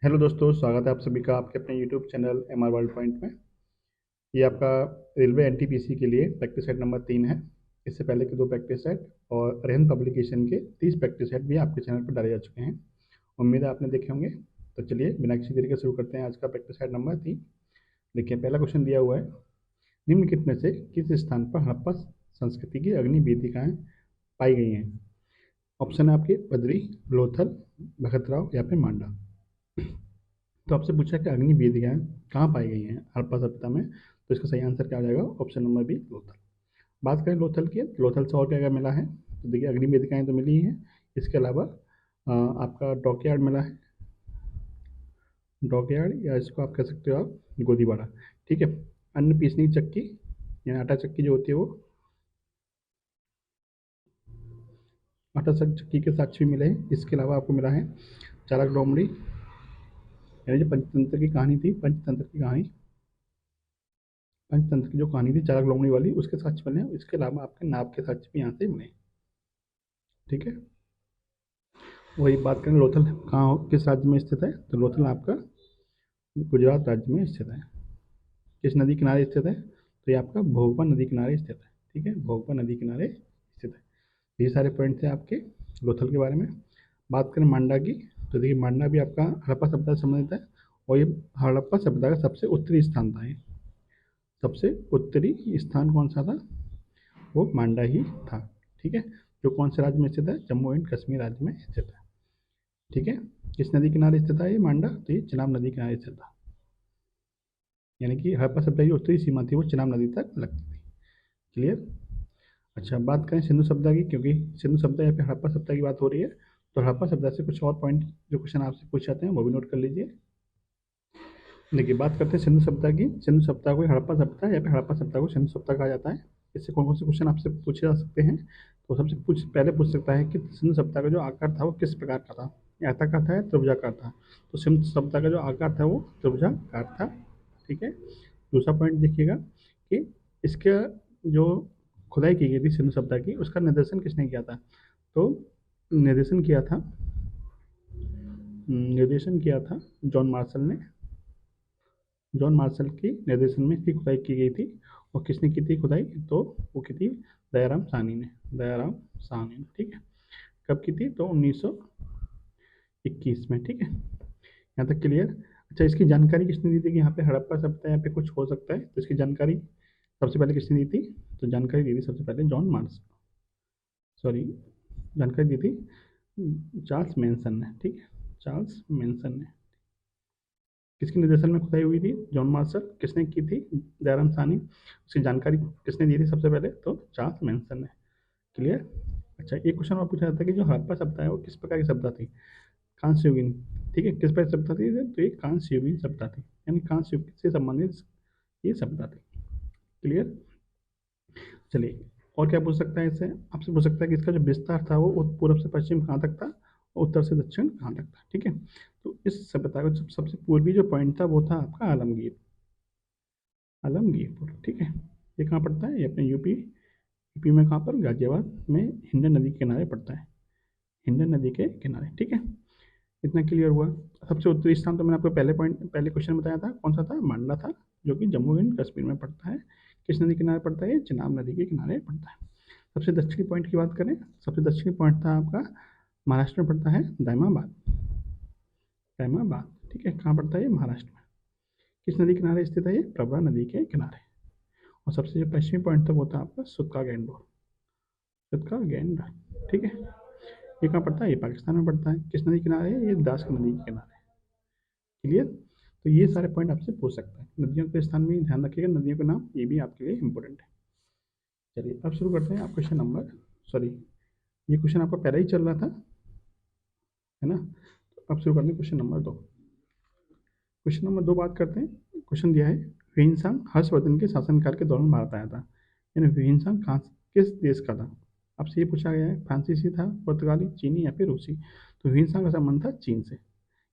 Hello दोस्तों, स्वागत है आप सभी का आपके अपने YouTube channel M R world point में। ये आपका रेलवे एनटीपीसी के लिए प्रैक्टिस सेट नंबर 3 है। इससे पहले के 2 प्रैक्टिस सेट और रेहन पब्लिकेशन के 30 प्रैक्टिस सेट भी आपके चैनल पर डाले जा चुके हैं। उम्मीद है आपने देखे होंगे। तो चलिए बिना किसी देरी के शुरू करते हैं आज का प्रैक्टिस सेट नंबर 3। देखिए, पहला क्वेश्चन दिया हुआ है, निम्नलिखित में से किस स्थान पर हड़प्पा संस्कृति की अग्नि वेदिकाएं पाई गई हैं। ऑप्शन है आपके बद्री, लोथल, भगतराव या फिर मांडा। तो आपसे पूछा कि अग्नि वेदिकाएं कहाँ पाई गई हैं हड़प्पा सभ्यता में, तो इसका सही आंसर क्या हो जाएगा? Option number B, Lothal. बात करें लोथल की, तो लोथल से और क्या क्या मिला है? तो देखिए, अग्नि वेदिकाएं तो मिली ही हैं। इसके अलावा आपका डॉकयार्ड मिला है। डॉकयार्ड या इसको आप कह सकते हो आप गोदीबाड़ा। ठीक है। अन्न पीसने की चक्की यानी आटा चक्की जो होती है वो, आटा चक्की के साक्ष्य भी मिले हैं। इसके अलावा आपको मिला है चालक डोमड़ी, यानी जो पंचतंत्र की कहानी थी, पंचतंत्र की जो कहानी थी चालक लोमड़ी वाली, उसके साक्ष्य मिले हैं। इसके अलावा आपके नाप के साक्ष्य भी यहाँ से मिले। ठीक है। वही बात करें लोथल कहाँ किस राज्य में स्थित है, तो लोथल आपका गुजरात राज्य में स्थित है। किस नदी किनारे स्थित है, तो ये आपका भोगवा नदी किनारे स्थित है। ठीक है, भोगवा नदी किनारे स्थित है। ये सारे पॉइंट थे आपके लोथल के बारे में। बात करें मांडा की, तो देखिए मांडा भी आपका हड़प्पा सभ्यता से संबंधित है। और ये हड़प्पा सभ्यता का सबसे उत्तरी स्थान था। ये सबसे उत्तरी स्थान कौन सा था? वो मांडा ही था। ठीक है। जो कौन से राज्य में स्थित है? जम्मू एंड कश्मीर राज्य में स्थित है। ठीक है। किस नदी किनारे स्थित है ये मांडा? तो ये चिनाब नदी किनारे स्थित था। यानी कि हड़प्पा सभ्यता की उत्तरी सीमा थी वो चिनाब नदी तक लगती थी। क्लियर? अच्छा, बात करें सिंधु सभ्यता की, क्योंकि सिंधु सभ्यता या फिर हड़प्पा सभ्यता की बात हो रही है, तो हड़प्पा सभ्यता से कुछ और पॉइंट जो क्वेश्चन आपसे पूछे जाते हैं वो भी नोट कर लीजिए। देखिए, बात करते हैं सिंधु सभ्यता की। सिंधु सभ्यता को हड़प्पा सभ्यता या फिर हड़प्पा सभ्यता को सिंधु सभ्यता कहा जाता है। इससे कौन कौन से क्वेश्चन आपसे पूछे जा सकते हैं? तो सबसे पहले पूछ सकता है कि सिंधु सभ्यता का जो आकार था वो किस प्रकार का था, आयताकार था या त्रिभुजाकार था। तो सिंधु सभ्यता का जो आकार था वो त्रिभुजाकार था। ठीक है। दूसरा पॉइंट देखिएगा कि इसका जो खुदाई की गई थी सिंधु सभ्यता की, उसका निर्देशन किसने किया था? तो निर्देशन किया था जॉन मार्शल ने। जॉन मार्शल के निर्देशन में इसकी खुदाई की गई थी। और किसने की थी खुदाई? तो वो की थी दयाराम साहनी ने। दयाराम साहनी ने। ठीक है। कब की थी? तो 1921 में। ठीक है। यहाँ तक क्लियर? अच्छा, इसकी जानकारी किसने दी थी कि यहाँ पे हड़प्पा सभ्यता यहाँ पे कुछ हो सकता है? तो इसकी जानकारी सबसे पहले किसने दी थी? तो जानकारी दी थी सबसे पहले जॉन मार्शल, सॉरी, जानकारी दी थी चार्ल्स मैनसन ने। ठीक है। चार्ल्स मैनसन ने। किसके निर्देशन में खुदाई हुई थी? John Marshall. किसने की थी? दयाराम साहनी। उसकी जानकारी किसने दी थी सबसे पहले? तो चार्ल्स मैनसन ने। क्लियर? अच्छा, एक क्वेश्चन और पूछा जाता है कि जो हड़प्पा सभ्यता है वो किस प्रकार की सभ्यता थी? कांस्य युगीन। ठीक है। किस प्रकार की सभ्यता थी? तो ये कांस्य युगीन सभ्यता थी, यानी कांस्य युग से संबंधित ये सभ्यता थी। क्लियर? चलिए, और क्या पूछ सकता है इससे? आपसे पूछ सकता है कि इसका जो विस्तार था वो पूर्व से पश्चिम कहाँ तक था और उत्तर से दक्षिण कहाँ तक था। ठीक है। तो इस सभ्यता का सबसे पूर्वी जो पॉइंट था वो था आपका आलमगीर, आलमगीरपुर। ठीक है। ये कहाँ पड़ता है? ये अपने यूपी, यूपी में कहाँ पर? गाजियाबाद में हिंडन नदी के किनारे पड़ता है। हिंडन नदी के किनारे। ठीक है। इतना क्लियर हुआ। सबसे उत्तरी स्थान तो मैंने आपको पहले क्वेश्चन बताया था, कौन सा था? मांडा था, जो कि जम्मू एंड कश्मीर में पड़ता है। किस नदी के किनारे पड़ता है? चिनाब नदी के किनारे पड़ता है। सबसे दक्षिणी पॉइंट की बात करें, सबसे दक्षिणी पॉइंट था आपका महाराष्ट्र में पड़ता है दाइमाबाद। दाइमाबाद। ठीक है। कहाँ पड़ता है? ये महाराष्ट्र में। किस नदी किनारे स्थित है? ये प्रवरा नदी के किनारे। और सबसे जो पश्चिमी पॉइंट था वो था आपका सुतका गैंडोर। सुतका गैंडोर। ठीक है। ये कहाँ पड़ता है? ये पाकिस्तान में पड़ता है। किस नदी किनारे है? ये दास नदी के किनारे। क्लियर? तो ये सारे पॉइंट आपसे पूछ सकता है। नदियों के स्थान में ध्यान रखिएगा, नदियों के नाम ये भी आपके लिए इंपॉर्टेंट है। चलिए, अब शुरू करते हैं। आप क्वेश्चन नंबर, सॉरी, ये क्वेश्चन आपका पहले ही चल रहा था, है ना? तो अब शुरू करते हैं क्वेश्चन नंबर 2। क्वेश्चन नंबर 2 बात करते हैं। क्वेश्चन दिया है, ह्वेनसांग हर्षवर्धन के शासनकाल के दौरान भारत आया था। यानी ह्वेनसांग कहाँ, किस देश का था? आपसे ये पूछा गया है, फ्रांसीसी था, पुर्तगाली, चीनी या फिर रूसी। तो ह्वेनसांग का संबंध था चीन से।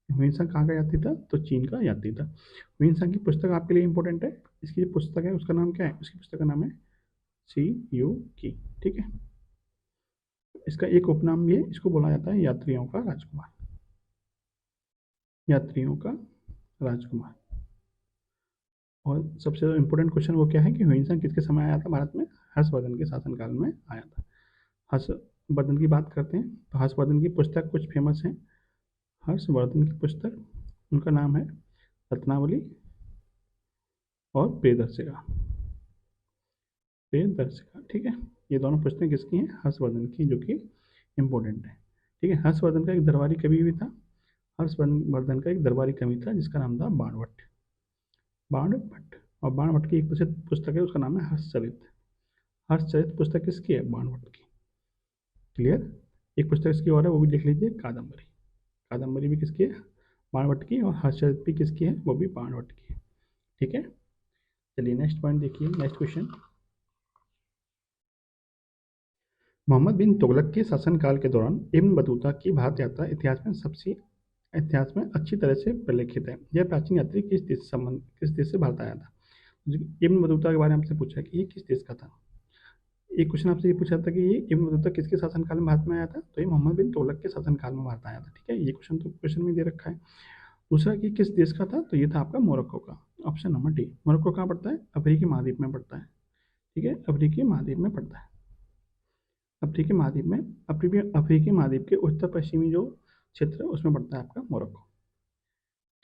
ह्वेनसांग कहाँ का यात्री था? तो चीन का यात्री था। ह्वेनसांग की पुस्तक आपके लिए इंपॉर्टेंट है। इसकी जो पुस्तक है उसका नाम क्या है? उसकी पुस्तक का नाम है सी यू की। ठीक है। इसका एक उपनाम भी है, इसको बोला जाता है यात्रियों का राजकुमार। यात्रियों का राजकुमार। और सबसे इम्पोर्टेंट क्वेश्चन वो क्या है कि ह्यूइंसन किसके समय आया था भारत में? हर्षवर्धन के शासनकाल में आया था। हर्षवर्धन की बात करते हैं तो हर्षवर्धन की पुस्तक कुछ फेमस हैं। हर्षवर्धन की पुस्तक, उनका नाम है रत्नावली और प्रियदर्शिका। प्रियदर्शिका, ठीक है। ये दोनों पुस्तकें किसकी हैं? हर्षवर्धन की, जो कि इम्पोर्टेंट है। ठीक है। हर्षवर्धन का एक दरबारी कवि भी था। हर्षवर्धन का एक दरबारी कवि था जिसका नाम था बाणभट्ट। बाणभट्ट। और बाणभट्ट की एक प्रसिद्ध पुस्तक है, उसका नाम है हर्षचरित। हर्षचरित पुस्तक किसकी है? बाणभट्ट की। क्लियर। एक पुस्तक इसकी और है, वो भी देख लीजिए, कादम्बरी। कादम्बरी भी किसकी है? बाणभट्ट की। और हर्षचरित भी किसकी है? वो भी बाणभट्ट की है। ठीक है। चलिए नेक्स्ट पॉइंट देखिए, नेक्स्ट क्वेश्चन। मोहम्मद बिन तुगलक के शासनकाल के दौरान इब्न बतूता की भारत यात्रा इतिहास में अच्छी तरह से प्रलेखित है। यह प्राचीन यात्री किस देश से भारत आया था? इब्न बतूता के बारे में आपसे पूछा कि ये किस देश का था। एक क्वेश्चन आपसे ये पूछा था कि ये इब्न बतूता किसके शासनकाल में भारत में आया था, तो ये मोहम्मद बिन तुगलक के शासनकाल में भारत आया था। ठीक है, ये क्वेश्चन तो क्वेश्चन में दे रखा है। दूसरा कि किस देश का था, तो ये था आपका मोरक्को का। Option number D. मोरक्को कहाँ पड़ता है? अफ्रीकी महाद्वीप में पड़ता है। ठीक है, अफ्रीकी महाद्वीप में पड़ता है। अफ्रीकी महाद्वीप में, अफ्रीकी महाद्वीप के उत्तर पश्चिमी जो क्षेत्र है उसमें पड़ता है आपका मोरक्को।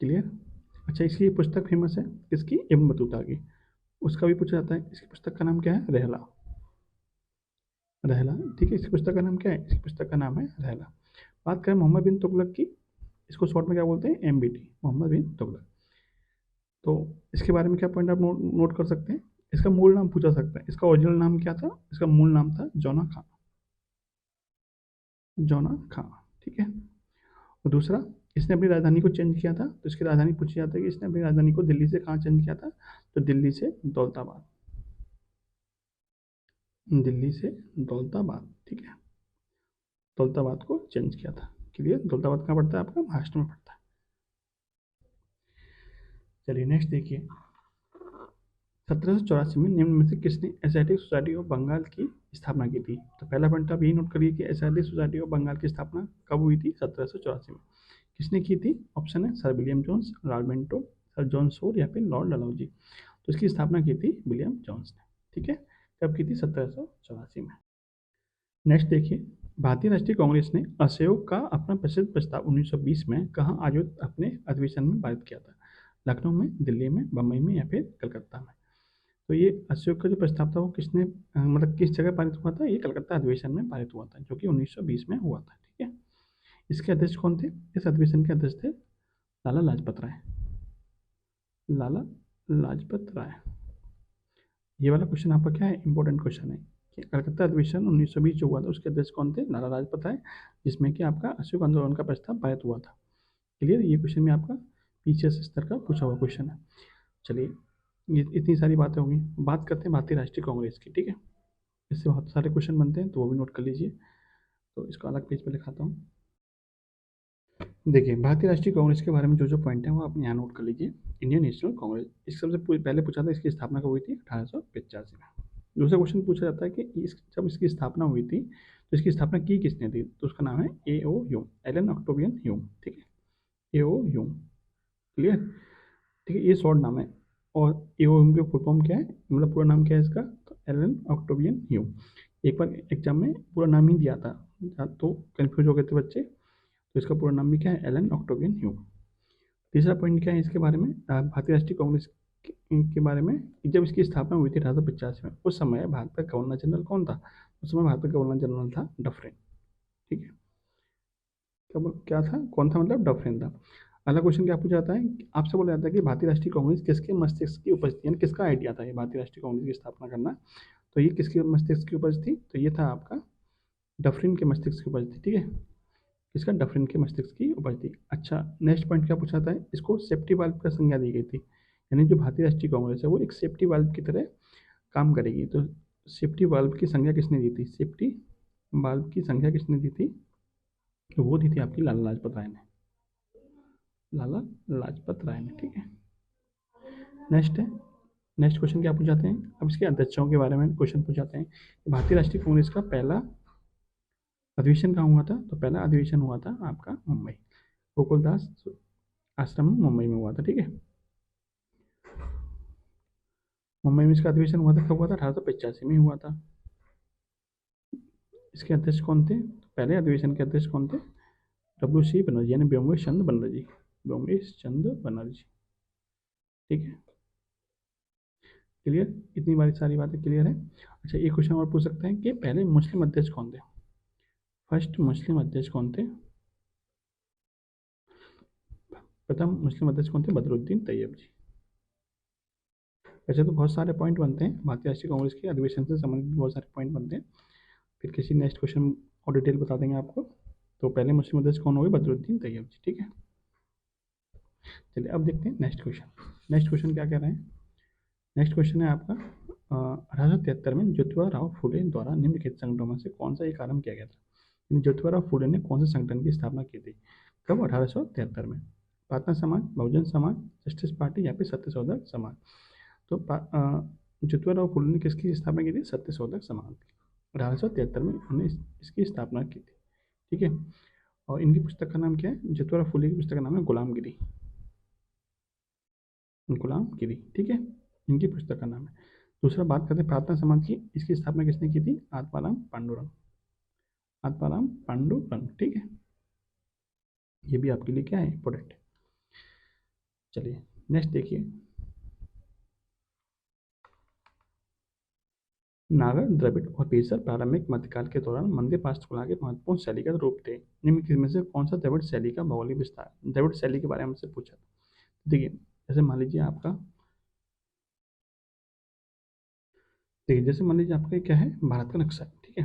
क्लियर। अच्छा, इसकी पुस्तक फेमस है किसकी? इब्न बतूता की। उसका भी पूछा जाता है। इसकी पुस्तक का नाम क्या है? रहला। रहला, ठीक है। इसकी पुस्तक का नाम क्या है? इसकी पुस्तक का नाम है रहला। बात करें मोहम्मद बिन तुगलक की, इसको शॉर्ट में क्या बोलते हैं? MBT, मोहम्मद बिन तुगलक। तो इसके बारे में क्या पॉइंट आप नोट कर सकते हैं? इसका मूल नाम पूछा सकता है। इसका ओरिजिनल नाम क्या था? इसका मूल नाम था जोना खां। जोना खां, ठीक है। और दूसरा, इसने अपनी राजधानी को चेंज किया था, तो इसकी राजधानी पूछी जाता है कि इसने अपनी राजधानी को दिल्ली से कहाँ चेंज किया था, तो दिल्ली से दौलताबाद। दिल्ली से दौलताबाद, ठीक है। दौलताबाद को चेंज किया था। क्लियर। दौलताबाद कहाँ पड़ता है? आपका महाराष्ट्र में पड़ता है। चलिए नेक्स्ट देखिए। 1784 में निम्न में से किसने एशियाटिक सोसाइटी ऑफ बंगाल की स्थापना की थी? तो पहला पॉइंट आप यही नोट करिए कि एशियाटिक सोसाइटी ऑफ बंगाल की स्थापना कब हुई थी? 1784 में। किसने की थी? ऑप्शन है sir William Jones, Lord Bentinck, sir John Shore या फिर लॉर्ड डलहौजी। तो इसकी स्थापना की थी विलियम जोन्स ने। ठीक है। कब की थी? 1784 में। नेक्स्ट देखिए। भारतीय राष्ट्रीय कांग्रेस ने असहयोग का अपना प्रसिद्ध प्रस्ताव 1920 में कहाँ आयोजित अपने अधिवेशन में पारित किया था? लखनऊ में, दिल्ली में, बम्बई में या फिर कलकत्ता में? तो ये असहयोग का जो प्रस्ताव था वो किसने मतलब किस जगह पारित हुआ था? ये कलकत्ता अधिवेशन में पारित हुआ था, जो कि 1920 में हुआ था। ठीक है। इसके अध्यक्ष कौन थे? इस अधिवेशन के अध्यक्ष थे लाला लाजपत राय। लाला लाजपत राय। ये वाला क्वेश्चन आपका क्या है? इंपॉर्टेंट क्वेश्चन है कि कलकत्ता अधिवेशन 1920 जो हुआ था उसके अध्यक्ष कौन थे? लाला लाजपत राय, जिसमें कि आपका असहयोग आंदोलन का प्रस्ताव पारित हुआ था। क्लियर। ये क्वेश्चन में आपका पीछे स्तर का पूछा हुआ क्वेश्चन है। चलिए, ये इतनी सारी बातें होंगी। बात करते हैं भारतीय राष्ट्रीय कांग्रेस की। ठीक है, इससे बहुत सारे क्वेश्चन बनते हैं, तो वो भी नोट कर लीजिए। तो इसको अलग पेज पे लिखाता हूँ। देखिए, भारतीय राष्ट्रीय कांग्रेस के बारे में जो जो पॉइंट है वो आप यहाँ नोट कर लीजिए। इंडियन नेशनल कांग्रेस, इसके सबसे पहले पूछा था इसकी स्थापना कब हुई थी? 1885 में। दूसरा क्वेश्चन पूछा जाता है कि जब इसकी स्थापना हुई थी तो इसकी स्थापना की किसने थी? तो उसका नाम है A.O. Hume, Allan Octavian Hume. ठीक है, A.O. ह्यूम। क्लियर। ठीक है, ये शॉर्ट नाम है। और A.O. ह्यूम का फुल फॉर्म क्या है, मतलब पूरा नाम क्या है इसका? तो एलन ऑक्टोवियन ह्यूम। एक बार एग्जाम में पूरा नाम ही दिया था, तो कन्फ्यूज हो गए थे बच्चे। तो इसका पूरा नाम भी क्या है? Allan Octavian Hume. तीसरा पॉइंट क्या है इसके बारे में, भारतीय राष्ट्रीय कांग्रेस के बारे में? जब इसकी स्थापना हुई थी 1885 में, उस समय भारत का गवर्नर जनरल कौन था? उस समय भारत का गवर्नर जनरल था डफरिन। ठीक है। क्या था? कौन था? मतलब डफरिन था। अगला क्वेश्चन क्या पूछा जाता है? आपसे बोला जाता है कि भारतीय राष्ट्रीय कांग्रेस किसके मस्तिष्क की उपज थी, यानी किसका आइडिया था ये भारतीय राष्ट्रीय कांग्रेस की स्थापना करना? तो ये किसके मस्तिष्क की उपज थी? तो ये था आपका डफरिन के मस्तिष्क की उपज थी। ठीक है, इसका डफरिन के मस्तिष्क की उपज थी। अच्छा, नेक्स्ट पॉइंट क्या पूछा था है? इसको सेफ्टी वाल्व का संज्ञा दी गई थी, यानी जो भारतीय राष्ट्रीय कांग्रेस है वो एक सेफ्टी वाल्व की तरह काम करेगी। तो सेफ्टी वाल्व की संज्ञा किसने दी थी? सेफ्टी वाल्व की संज्ञा किसने दी थी? तो वो दी थी आपकी लाला लाजपत राय ने। लाला लाजपत राय ने। ठीक है। नेक्स्ट है, नेक्स्ट क्वेश्चन क्या पूछाते हैं? अब इसके अध्यक्षों के बारे में क्वेश्चन पूछाते हैं। भारतीय राष्ट्रीय कांग्रेस का पहला अधिवेशन कहाँ हुआ था? तो पहला अधिवेशन हुआ था आपका मुंबई। गोकुलदास आश्रम मुंबई में हुआ था, ठीक है। मुंबई में इसका अधिवेशन हुआ था, कब हुआ था? 1885 में हुआ था। इसके अध्यक्ष कौन थे? पहले अधिवेशन के अध्यक्ष कौन थे? WC बनर्जी, यानी व्योमेश चंद्र बनर्जी, व्योमेश चंद्र बनर्जी, ठीक है। क्लियर? इतनी बारी सारी बातें क्लियर है। अच्छा, एक क्वेश्चन और पूछ सकते हैं कि पहले मुस्लिम अध्यक्ष कौन थे? फर्स्ट मुस्लिम अध्यक्ष कौन थे? प्रथम मुस्लिम अध्यक्ष कौन थे? बदरुद्दीन तैयब जी। वैसे तो बहुत सारे पॉइंट बनते हैं भारतीय राष्ट्रीय कांग्रेस के अधिवेशन से संबंधित, बहुत सारे पॉइंट बनते हैं, फिर किसी नेक्स्ट क्वेश्चन और डिटेल बता देंगे आपको। तो पहले मुस्लिम अध्यक्ष कौन हो गए? बदरुद्दीन तैयब जी, ठीक है। चलिए अब देखते हैं नेक्स्ट क्वेश्चन। नेक्स्ट क्वेश्चन क्या कह रहे हैं? नेक्स्ट क्वेश्चन है आपका 1873 में ज्योतिबा राव फुले द्वारा निम्नलिखित संगठनों में से कौन सा एक आरंभ किया गया था? ज्योतिबा राव फुले ने कौन से संगठन की स्थापना की थी? कब? 1873 में। प्रार्थना समाज, बहुजन समाज, जस्टिस पार्टी या फिर सत्यशोधक समाज? तो ज्योतिबा राव फुले ने किसकी स्थापना की थी? सत्यशोधक समाज की। 1873 में उन्होंने इसकी स्थापना की थी, ठीक है। और इनकी पुस्तक का नाम क्या है? ज्योतिबा राव फुले की पुस्तक का नाम है गुलामगिरी, गुलामगिरी, ठीक है, इनकी पुस्तक का नाम है। दूसरा बात करते हैं प्रार्थना समाज की। इसकी स्थापना किसने की थी? आत्माराम पांडुरंग, आत्माराम पांडुरंग, ठीक है। ये भी आपके लिए क्या है? इंपॉर्टेंट है। चलिए नेक्स्ट देखिए, नागर, द्रविड़ और बेसर प्रारंभिक मध्यकाल के दौरान मंदिर वास्तुकला के महत्वपूर्ण शैलीगत रूप थे। निम्नलिखित में से कौन सा द्रविड़ शैली का भौगोलिक विस्तार? द्रविड़ शैली के बारे में हमसे पूछा। देखिए, जैसे मान लीजिए आपका, देखिए जैसे मान लीजिए आपका क्या है? भारत का नक्शा, ठीक है,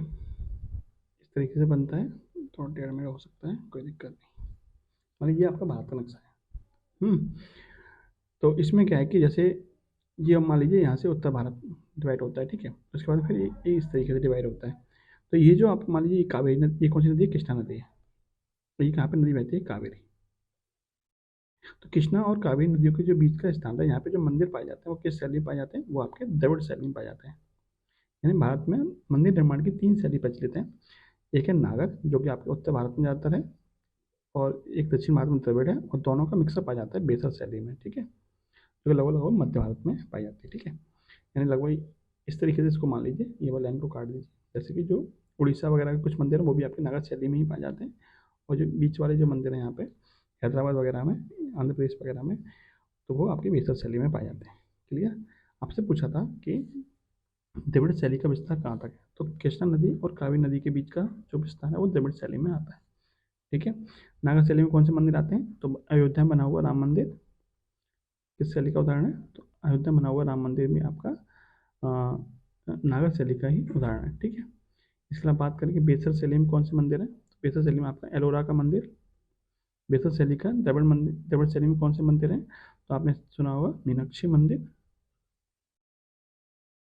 इस तरीके से बनता है। थोड़ा टेढ़ मेढ़ हो सकता है, कोई दिक्कत नहीं। मान लीजिए आपका भारत का नक्शा है। तो इसमें क्या है कि जैसे ये मान लीजिए यहाँ से उत्तर भारत डिवाइड होता है, ठीक है। उसके बाद फिर ये इस तरीके से डिवाइड होता है। तो ये जो आप मान लीजिए ये कावेरी नदी, ये कौन सी नदी है? कृष्णा नदी है। तो ये कहाँ पे नदी बहती है? कावेरी। तो कृष्णा और कावेरी नदियों के जो बीच का स्थान है, यहाँ पे जो मंदिर पाए जाते हैं वो किस शैली में पाए जाते हैं? वो आपके द्रविड़ शैली में पाए जाते हैं। यानी भारत में मंदिर निर्माण की 3 शैली प्रचलित हैं। एक है नागर, जो कि आपके उत्तर भारत में ज़्यादातर है, और एक दक्षिण भारत में द्रविड़ है, और दोनों का मिक्सअप पाया जाता है बेसर शैली में, ठीक है, जो लगभग लगभग मध्य भारत में पाई जाती है, ठीक है। यानी लगभग इस तरीके से इसको मान लीजिए, ये वाला लाइन को काट दीजिए। जैसे कि जो उड़ीसा वगैरह के कुछ मंदिर हैं वो भी आपके नागर शैली में ही पाए जाते हैं, और जो बीच वाले जो मंदिर हैं यहाँ पे हैदराबाद वगैरह में, आंध्र प्रदेश वगैरह में, तो वो आपकी बेसर शैली में पाए जाते हैं। क्लियर? आपसे पूछा था कि द्रविड़ शैली का विस्तार कहाँ तक है? तो कृष्णा नदी और कावेरी नदी के बीच का जो विस्तार है वो द्रविड़ शैली में आता है, ठीक है। नागर शैली में कौन से मंदिर आते हैं? तो अयोध्या में बना हुआ राम मंदिर किस शैली का उदाहरण है? तो अयोध्या में बना हुआ राम मंदिर में आपका नागर शैली का ही उदाहरण है, ठीक है। इसके अलावा बात करें कि बेसर शैली में कौन से मंदिर है? तो बेसर शैली में आपका एलोरा का मंदिर, बेसर शैली का द्रविड़ मंदिर। द्रविड़ शैली में कौन से मंदिर हैं? तो आपने सुना होगा मीनाक्षी मंदिर,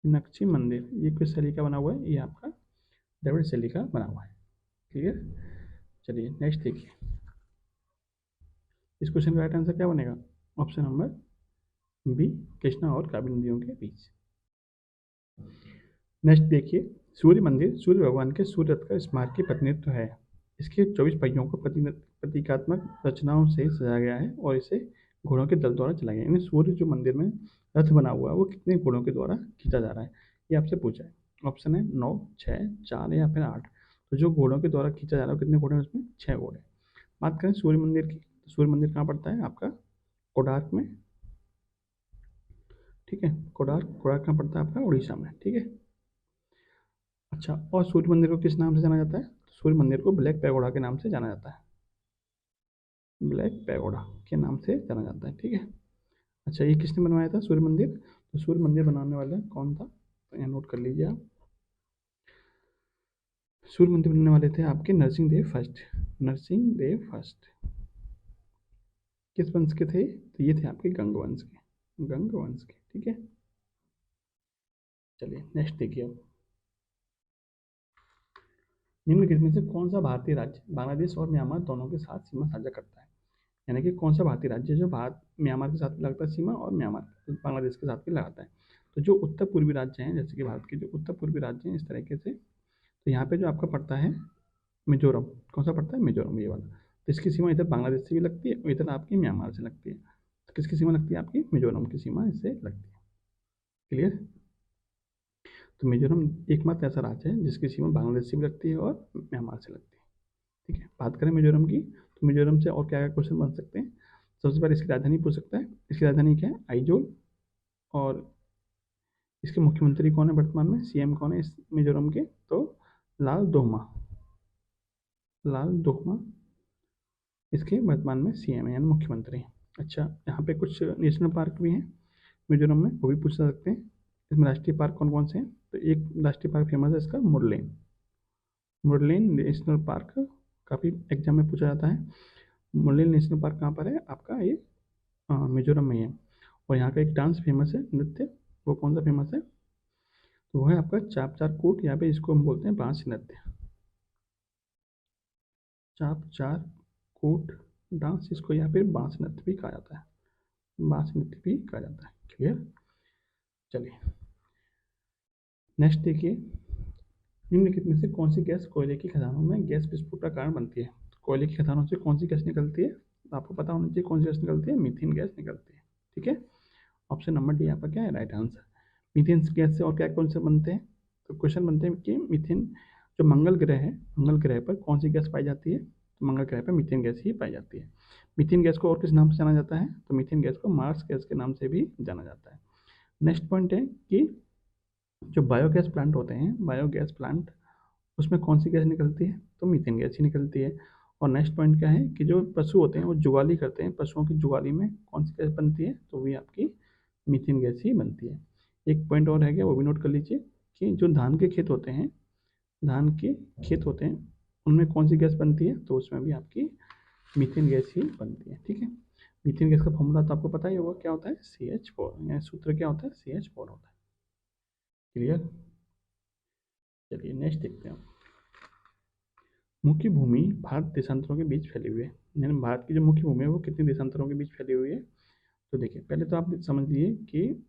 मीनाक्षी मंदिर ये किस शैली का बना हुआ है? ये आपका द्रविड़ शैली का बना हुआ है। क्लियर? चलिए नेक्स्ट देखिए, इस क्वेश्चन का राइट आंसर क्या बनेगा? ऑप्शन नंबर बी, कृष्णा और कावेरी नदियों के बीच। नेक्स्ट देखिए, सूर्य मंदिर सूर्य भगवान के सूर्य रथ का स्मारकीय प्रतिनिधित्व है। इसके 24 पहियों को प्रतीकात्मक रचनाओं से सजाया गया है और इसे घोड़ों के दल द्वारा चलाया गया है। यानी सूर्य जो मंदिर में रथ बना हुआ है वो कितने घोड़ों के द्वारा खींचा जा रहा है, ये आपसे पूछा है। ऑप्शन है 9, 6, 4 या फिर 8। तो जो घोड़ों के द्वारा खींचा जा रहा है कितने घोड़े हैं उसमें? 6 घोड़े। बात करें सूर्य मंदिर की, तो सूर्य मंदिर कहाँ पड़ता है? आपका कोणार्क में, ठीक है। कोणार्क, कोणार्क कहाँ पड़ता है? आपका उड़ीसा में, ठीक है। अच्छा, और सूर्य मंदिर को किस नाम से जाना जाता है? सूर्य मंदिर को ब्लैक पैगोडा के नाम से जाना जाता है, ब्लैक पैगोडा के नाम से जाना जाता है, ठीक है। अच्छा, ये किसने बनवाया था सूर्य मंदिर? तो सूर्य मंदिर बनाने वाला कौन था? तो यहाँ नोट कर लीजिए आप। सूर्य मंदिर बनाने वाले थे आपके नरसिंह देव फर्स्ट, नरसिंह देव फर्स्ट। किस वंश के थे? तो ये थे आपके गंग वंश के, गंग वंश के, ठीक है। चलिए नेक्स्ट देखिए अब, निम्नलिखित में से कौन सा भारतीय राज्य बांग्लादेश और म्यांमार दोनों के साथ सीमा साझा करता है? यानी कि कौन सा भारतीय राज्य जो भारत म्यांमार के साथ भी लगता है सीमा, और म्यांमार बांग्लादेश के साथ भी लगाता है? तो जो उत्तर पूर्वी राज्य हैं, जैसे कि भारत के जो उत्तर पूर्वी राज्य हैं इस तरीके से, तो यहाँ पे जो आपका पड़ता है मिजोरम, कौन सा पड़ता है? मिजोरम, ये वाला। तो इसकी सीमा इधर बांग्लादेश से भी लगती है और इधर आपकी म्यांमार से लगती है। तो किसकी सीमा लगती है? आपकी मिजोरम की सीमा इससे लगती है। क्लियर? तो मिजोरम एकमात्र ऐसा राज्य है जिसकी सीमा बांग्लादेश से भी लगती है और म्यांमार से लगती है। ठीक है, बात करें मिजोरम की, तो मिजोरम से और क्या क्या क्वेश्चन बन सकते हैं? सबसे पहले इसकी राजधानी पूछ सकता है। इसकी राजधानी क्या है? आइजोल। और इसके मुख्यमंत्री कौन है वर्तमान में? सीएम कौन है इस मिजोरम के? तो लाल दोहमा। लाल दोहमा इसके वर्तमान में सीएम है, यानी मुख्यमंत्री हैं। अच्छा, यहाँ पे कुछ नेशनल पार्क भी हैं मिजोरम में, वो भी पूछ सकते हैं। इसमें राष्ट्रीय पार्क कौन कौन से हैं? तो एक राष्ट्रीय पार्क फेमस है इसका, मुरलेन। मुरलेन नेशनल पार्क काफ़ी एग्जाम में पूछा जाता है। मुरलेन नेशनल पार्क कहाँ पर है? आपका ये मिजोरम में ही है। और यहाँ का एक डांस फेमस है, नृत्य। वो कौन सा फेमस है? तो वो है आपका चाप चार कूट, यहाँ पे इसको हम बोलते हैं बांस नृत्य। चाप चार कूट डांस, इसको यहाँ पे बांस नृत्य भी कहा जाता है। बांस नृत्य भी कहा जाता है। क्लियर? चलिए नेक्स्ट देखिए, निम्नलिखित में से कौन सी गैस कोयले की खदानों में गैस विस्फोट का कारण बनती है? कोयले की खदानों से कौन सी गैस निकलती है? आपको पता होना चाहिए कौन सी गैस निकलती है। मीथेन गैस निकलती है। ठीक है, ऑप्शन नंबर डी आपका क्या है? Right answer. मीथेन गैस से और क्या कौन से बनते हैं? तो क्वेश्चन बनते हैं कि मीथेन जो मंगल ग्रह है, मंगल ग्रह पर कौन सी गैस पाई जाती है? तो मंगल ग्रह पर मीथेन गैस ही पाई जाती है। मीथेन गैस को और किस नाम से जाना जाता है? तो मीथेन गैस को मार्स गैस के नाम से भी जाना जाता है। नेक्स्ट पॉइंट है कि जो बायोगैस प्लांट होते हैं, बायोगैस प्लांट, उसमें कौन सी गैस निकलती है? तो मीथेन गैस ही निकलती है। और नेक्स्ट पॉइंट क्या है कि जो पशु होते हैं वो जुगाली करते हैं, पशुओं की जुगाली में कौन सी गैस बनती है? तो वही आपकी मीथेन गैस ही बनती है। एक पॉइंट और है गया, वो भी नोट कर लीजिए कि जो धान के खेत होते हैं, धान के खेत होते हैं, उनमें कौन सी गैस बनती है? तो उसमें भी आपकी मीथेन गैस ही बनती है। ठीक है, मीथेन गैस का फॉर्मूला तो आपको पता ही होगा, क्या होता है? CH4, यानी सूत्र क्या होता है? CH4 होता है। क्लियर? चलिए नेक्स्ट देखते हैं। मुख्य भूमि भारत देशांतरों के बीच फैली हुई है, यानी भारत की जो मुख्य भूमि है वो कितने देशांतरों के बीच फैली हुई है? तो देखिए, पहले तो आप समझ लीजिए कि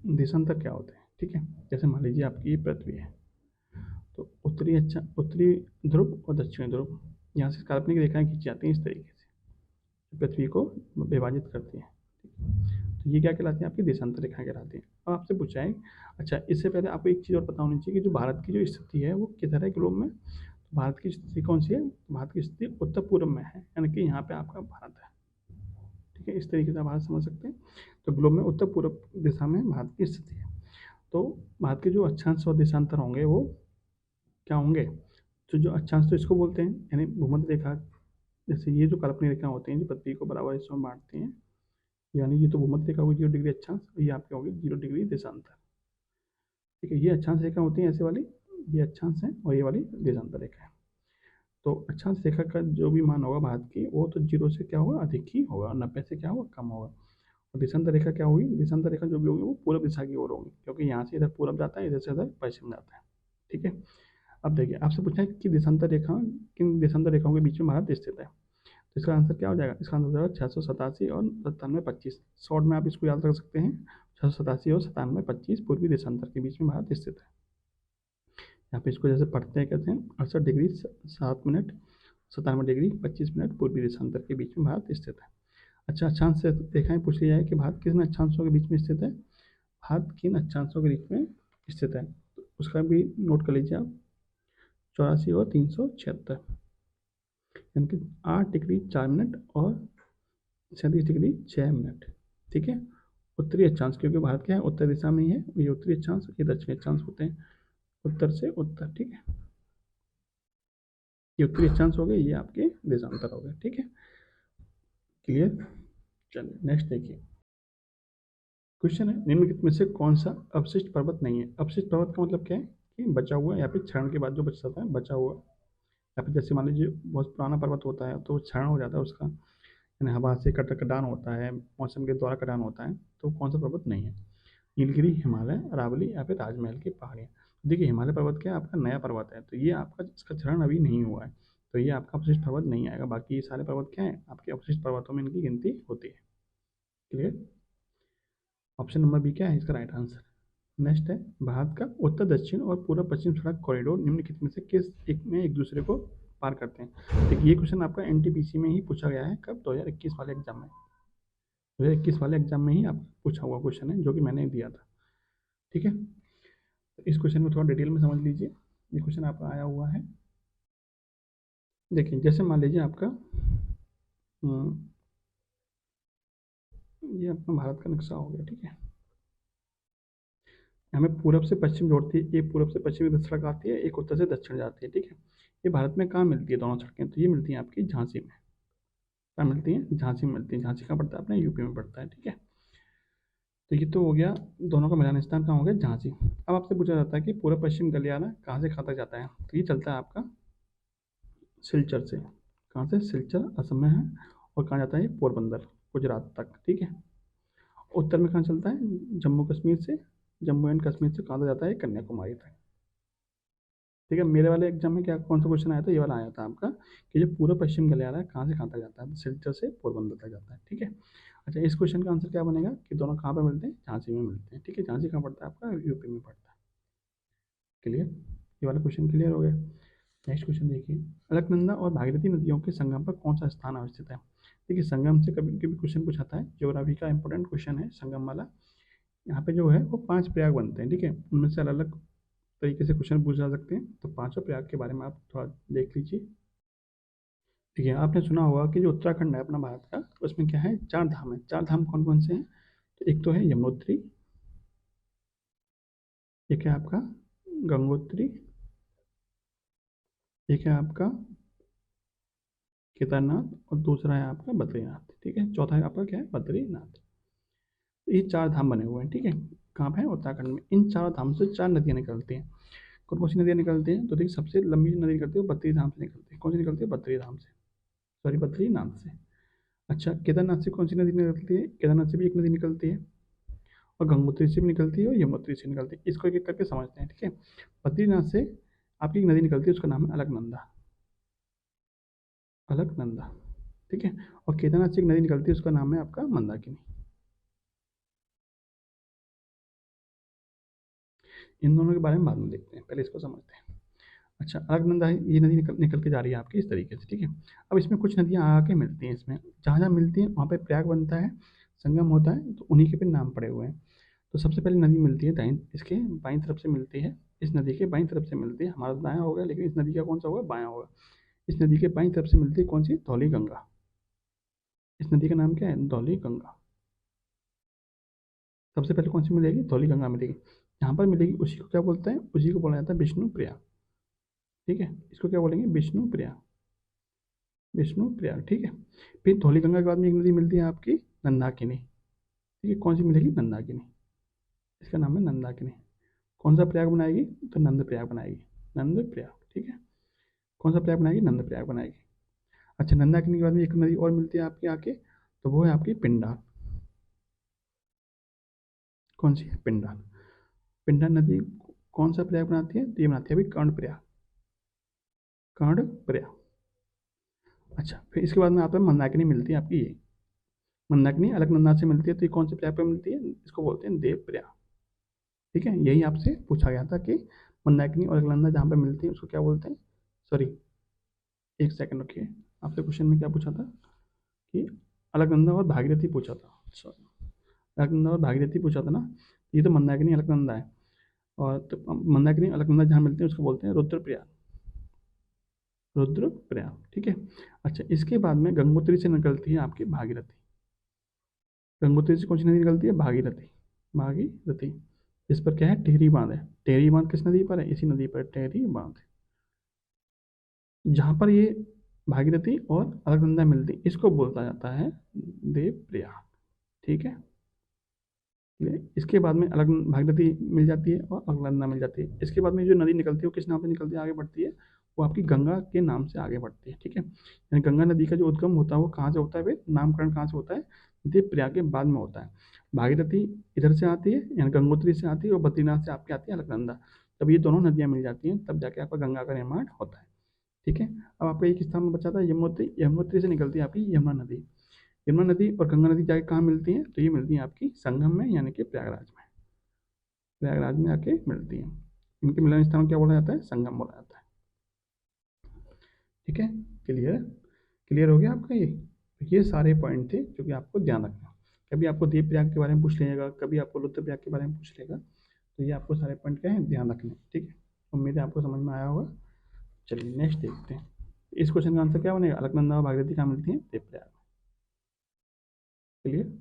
देशांतर क्या होते हैं। ठीक है, जैसे मान लीजिए आपकी पृथ्वी है, तो उत्तरी ध्रुव और दक्षिणी ध्रुव, यहाँ से काल्पनिक रेखाएं खींची जाती हैं इस तरीके से, पृथ्वी को विभाजित करती हैं। तो ये क्या कहलाती है? आपकी देशांतर रेखाएं कहलाती हैं। अब आपसे पूछा है, अच्छा इससे पहले आपको एक चीज़ और पता होनी चाहिए कि जो भारत की जो स्थिति है वो किधर है ग्लोब में? तो भारत की स्थिति कौन सी है? भारत की स्थिति उत्तर पूर्व में है, यानी कि यहाँ पे आपका भारत है। ठीक है, इस तरीके से आप भारत समझ सकते हैं। तो ग्लोब में उत्तर पूर्व दिशा में भारत की स्थिति है। तो भारत के जो अक्षांश और देशांतर होंगे वो क्या होंगे? तो जो अक्षांश तो इसको बोलते हैं, यानी भूमध्य रेखा। जैसे ये जो काल्पनिक रेखा होती हैं जो पृथ्वी को बराबर हिस्सों में बांटती हैं, यानी ये तो भूमध्य रेखा होगी 0 डिग्री अक्षांश, और ये आपके होगी 0 डिग्री देशांतर। ठीक है, ये अक्षांश रेखा होती है ऐसे वाली, ये अक्षांश है और ये वाली देशांतर रेखा है। तो अक्षांश रेखा का जो भी मान होगा भारत की, वो तो 0 से क्या होगा? अधिक ही होगा, और 90 से क्या होगा? कम होगा। और देशांतर रेखा क्या होगी? देशांतर रेखा जो भी होगी वो पूर्व दिशा की ओर होगी, क्योंकि यहाँ से इधर पूर्व जाता है, इधर से इधर पश्चिम जाता है। ठीक है, अब देखिए आपसे पूछा है कि देशांतर रेखा, किन देशांतर रेखाओं के बीच में भारत स्थित है? तो इसका आंसर क्या हो जाएगा? इसका आंसर हो जाएगा 687 और 9725। शॉर्ट में आप इसको याद रख सकते हैं, 687 और 9725 पूर्वी देशांतर के बीच में भारत स्थित है। यहाँ पे इसको जैसे पढ़ते हैं, कहते हैं 68 डिग्री 7 मिनट 97 डिग्री 25 मिनट पूर्वी देशांतर के बीच में भारत स्थित है। अच्छा, अक्षांश से रेखाएं पूछ लिया है कि भारत किन अक्षांशों के बीच में स्थित है? भारत किन अक्षांशों के बीच में स्थित है, तो उसका भी नोट कर लीजिए आप। 84 और 376, यानी कि 8 डिग्री 4 मिनट और 37 डिग्री 6 मिनट। ठीक है, उत्तरी अक्षांश, क्योंकि भारत क्या है? उत्तर दिशा में ही है, ये उत्तरी अक्षांश, ये दक्षिणी अक्षांश होते हैं, उत्तर से उत्तर। ठीक है, ये उत्तरी अक्षांश हो गए, ये आपके देशांतर हो गए। ठीक है, क्लियर? चलिए नेक्स्ट देखिए, क्वेश्चन है निम्नलिखित में से कौन सा अवशिष्ट पर्वत नहीं है? अवशिष्ट पर्वत का मतलब क्या है? कि बचा हुआ, या फिर क्षरण के बाद जो बच जाता है, बचा हुआ। या फिर जैसे मान लीजिए बहुत पुराना पर्वत होता है तो क्षरण हो जाता है उसका, यानी हवा से कटान होता है, मौसम के द्वारा कटान होता है, तो कौन सा पर्वत नहीं है? नीलगिरी, हिमालय, अरावली, या फिर राजमहल की पहाड़ियाँ। देखिए हिमालय पर्वत क्या है? आपका नया पर्वत है, तो ये आपका इसका क्षरण अभी नहीं हुआ है, तो ये आपका अवशिष्ट पर्वत नहीं आएगा। बाकी ये सारे पर्वत क्या है? आपके अवशिष्ट पर्वतों में इनकी गिनती होती है। क्लियर? ऑप्शन नंबर बी क्या है इसका राइट आंसर। नेक्स्ट है, भारत का उत्तर दक्षिण और पूर्व पश्चिम सड़क कॉरिडोर निम्नलिखित में से किस एक में एक दूसरे को पार करते हैं। देखिए ये क्वेश्चन आपका एनटीपीसी में ही पूछा गया है, कब 2021 वाले एग्जाम में, 2021 वाले एग्जाम में ही आप पूछा हुआ क्वेश्चन है जो कि मैंने दिया था। ठीक है, तो इस क्वेश्चन को थोड़ा डिटेल में समझ लीजिए। ये क्वेश्चन आपका आया हुआ है, देखिए जैसे मान लीजिए आपका ये अपना भारत का नक्शा हो गया। ठीक है, हमें पूरब से पश्चिम जोड़ती है, एक पूरब से पश्चिम की सड़क आती है, एक उत्तर से दक्षिण जाती है। ठीक है, ये भारत में कहाँ मिलती है दोनों सड़कें, तो ये मिलती हैं आपकी झांसी में। कहाँ मिलती हैं, झांसी में मिलती है। झांसी कहाँ पड़ता है, अपने यूपी में पड़ता है। ठीक है, तो ये तो हो गया, दोनों का मिलान स्थान कहाँ हो गया, झांसी। अब आपसे पूछा जाता है कि पूर्व पश्चिम गलियारा कहाँ से कहाँ तक जाता है, तो ये चलता है आपका सिलचर से। कहाँ से, सिलचर असम में है, और कहाँ जाता है ये, पोरबंदर गुजरात तक। ठीक है, उत्तर में कहाँ चलता है, जम्मू कश्मीर से, जम्मू एंड कश्मीर से कहाँ तक जाता है, कन्याकुमारी तक। ठीक है, मेरे वाले एग्जाम में क्या कौन सा क्वेश्चन आया था, ये वाला आया था आपका कि जो पूर्व पश्चिम गलियारा है कहाँ से कहाँ तक जाता है, तो सिलचर से पोरबंदर तक जाता है। ठीक है, अच्छा इस क्वेश्चन का आंसर क्या बनेगा कि दोनों कहाँ पे मिलते हैं, झांसी में मिलते हैं। ठीक है, झांसी कहाँ पड़ता है, आपका यूपी में पड़ता है। क्लियर, ये वाला क्वेश्चन क्लियर हो गया। नेक्स्ट क्वेश्चन देखिए, अलकनंदा और भागीरथी नदियों के संगम पर कौन सा स्थान अवस्थित है। देखिए संगम से कभी कभी क्वेश्चन पूछाता है, ज्योग्राफी का इंपॉर्टेंट क्वेश्चन है संगम वाला। यहाँ पे जो है वो 5 प्रयाग बनते हैं। ठीक है, उनमें से अलग अलग तरीके से क्वेश्चन पूछे जा सकते हैं, तो पांचों प्रयाग के बारे में आप थोड़ा देख लीजिए। ठीक है, आपने सुना होगा कि जो उत्तराखंड है अपना भारत का, उसमें क्या है, 4 धाम है। 4 धाम कौन कौन से हैं, तो एक तो है यमुनोत्री, एक है आपका गंगोत्री, एक है आपका केदारनाथ, और दूसरा है आपका बद्रीनाथ। ठीक है, चौथा है आपका क्या है, बद्रीनाथ। ये 4 धाम बने हुए हैं। ठीक है, कहाँ पे है, उत्तराखंड में। इन 4 धाम से 4 नदियाँ निकलती हैं। कौन कौन सी नदियाँ निकलती हैं, तो देखिए सबसे लंबी जो नदी निकलती है वो बद्री धाम से निकलती है। कौन सी निकलती है, बद्री धाम से, सॉरी बद्रीनाथ से। अच्छा, केदारनाथ से कौन सी नदी निकलती है, केदारनाथ से भी एक नदी निकलती है, और गंगोत्री से भी निकलती है, और यमुनोत्री से निकलती है। इसको एक एक करके समझते हैं। ठीक है, बद्रीनाथ से आपकी एक नदी निकलती है, उसका नाम है अलकनंदा, अलकनंदा। ठीक है, और केदारनाथ से एक नदी निकलती है, उसका नाम है आपका मंदाकिनी। इन दोनों के बारे में बाद में देखते हैं, पहले इसको समझते हैं। अच्छा, अलकनंदा ये नदी निकल निकल के जा रही है आपकी इस तरीके से। ठीक है, अब इसमें कुछ नदियाँ आके मिलती हैं, इसमें जहाँ जहाँ मिलती हैं वहाँ पे प्रयाग बनता है, संगम होता है, तो उन्हीं के फिर नाम पड़े हुए हैं। तो सबसे पहले नदी मिलती है दाएं, इसके बाईं तरफ से मिलती है, इस नदी के बाईं तरफ से मिलती है। हमारा दायां होगा, लेकिन इस नदी का कौन सा होगा, बायां होगा। इस नदी के बाईं तरफ से मिलती है कौन सी, धौली गंगा। इस नदी का नाम क्या है, धौली गंगा। सबसे पहले कौन सी मिलेगी, धौली गंगा मिलेगी। यहाँ पर मिलेगी, उसी को क्या बोलते हैं, उसी को बोला जाता है विष्णु प्रयाग। ठीक है, इसको क्या बोलेंगे, विष्णु प्रयाग, विष्णु प्रयाग। ठीक है, फिर धौली गंगा के बाद में एक नदी मिलती है आपकी नंदाकिनी। ठीक है, कौन सी मिलेगी, नंदाकिनी। इसका नाम है नंदाकिनी। कौन सा प्रयाग बनाएगी, तो नंद प्रयाग बनाएगी, नंद प्रयाग। ठीक है, कौन सा प्रयाग बनाएगी, नंद प्रयाग बनाएगी। अच्छा, नंदाकिनी के बाद में एक नदी और मिलती है आपकी आके, तो वो है आपकी पिंडाल। कौन सी है, पिंडाल। पिंडाल नदी कौन सा प्रयाग बनाती है, तो ये बनाती है अभी कर्ण प्रयाग, कर्ण प्रयाग। अच्छा, फिर इसके बाद में आप मंदाकिनी मिलती है आपकी, ये मंदाकिनी अलकनंदा से मिलती है, तो ये कौन से प्रयाग पे मिलती है, इसको बोलते हैं देव प्रयाग। ठीक है, यही आपसे पूछा गया था कि मंदाकिनी और अलकनंदा जहाँ पे मिलती है उसको क्या बोलते हैं, सॉरी एक सेकंड रखिए, आपसे क्वेश्चन में क्या पूछा था कि अलकनंदा और भागीरथी पूछा था, सॉरी अलकनंदा और भागीरथी पूछा था ना। ये तो मंदाकिनी अलकनंदा है, और तो मंदाकिनी अलकनंदा जहाँ मिलते हैं उसको बोलते हैं रुद्रप्रयाग, रुद्रप्रयाग। ठीक है, अच्छा इसके बाद में गंगोत्री से निकलती है आपकी भागीरथी। गंगोत्री से कौन सी नदी निकलती है, भागीरथी, भागीरथी। इस पर क्या है, टेहरी बांध है। टेहरी बांध किस नदी पर है, इसी नदी पर टेहरी बांध है। जहाँ पर ये भागीरथी और अलकनंदा मिलती, इसको बोलता जाता है देवप्रयाग। ठीक है, इसके बाद में अलग भागीरथी मिल जाती है और अलकनंदा मिल जाती है। इसके बाद में जो नदी निकलती है वो किस नाम से निकलती है, आगे बढ़ती है, वो आपकी गंगा के नाम से आगे बढ़ती है। ठीक है, यानी गंगा नदी का जो उद्गम होता है वो कहाँ से होता है, वे नामकरण कहाँ से होता है, देवप्रयाग के बाद में होता है। भागीरथी इधर से आती है, यानी गंगोत्री से आती है, और बद्रीनाथ से आपकी आती है अलकनंदा। तब ये दोनों नदियाँ मिल जाती हैं, तब जाके आपका गंगा का निर्माण होता है। ठीक है, अब आपका एक स्थान बचा था यमुनोत्री। यमुनोत्री से निकलती है आपकी यमुना नदी। यमुना नदी और गंगा नदी जाके कहाँ मिलती हैं, तो ये मिलती हैं आपकी संगम में, यानी कि प्रयागराज में। प्रयागराज में आके मिलती हैं। इनके मिलन स्थान को क्या बोला जाता है, संगम बोला जाता है। ठीक है, क्लियर है? क्लियर हो गया आपका ये? तो ये सारे पॉइंट थे जो कि आपको ध्यान रखना है। कभी आपको देव प्रयाग के बारे में पूछ लेगा, कभी आपको रुद्र प्रयाग के बारे में पूछ लेगा, तो ये आपको सारे पॉइंट क्या है ध्यान रखने हैं। ठीक है, उम्मीद है आपको समझ में आया होगा। चलिए नेक्स्ट देखते हैं। इस क्वेश्चन का आंसर क्या बनेगा? अलकनंदा और भागीरथी कहाँ मिलती है? देव प्रयाग। क्लियर?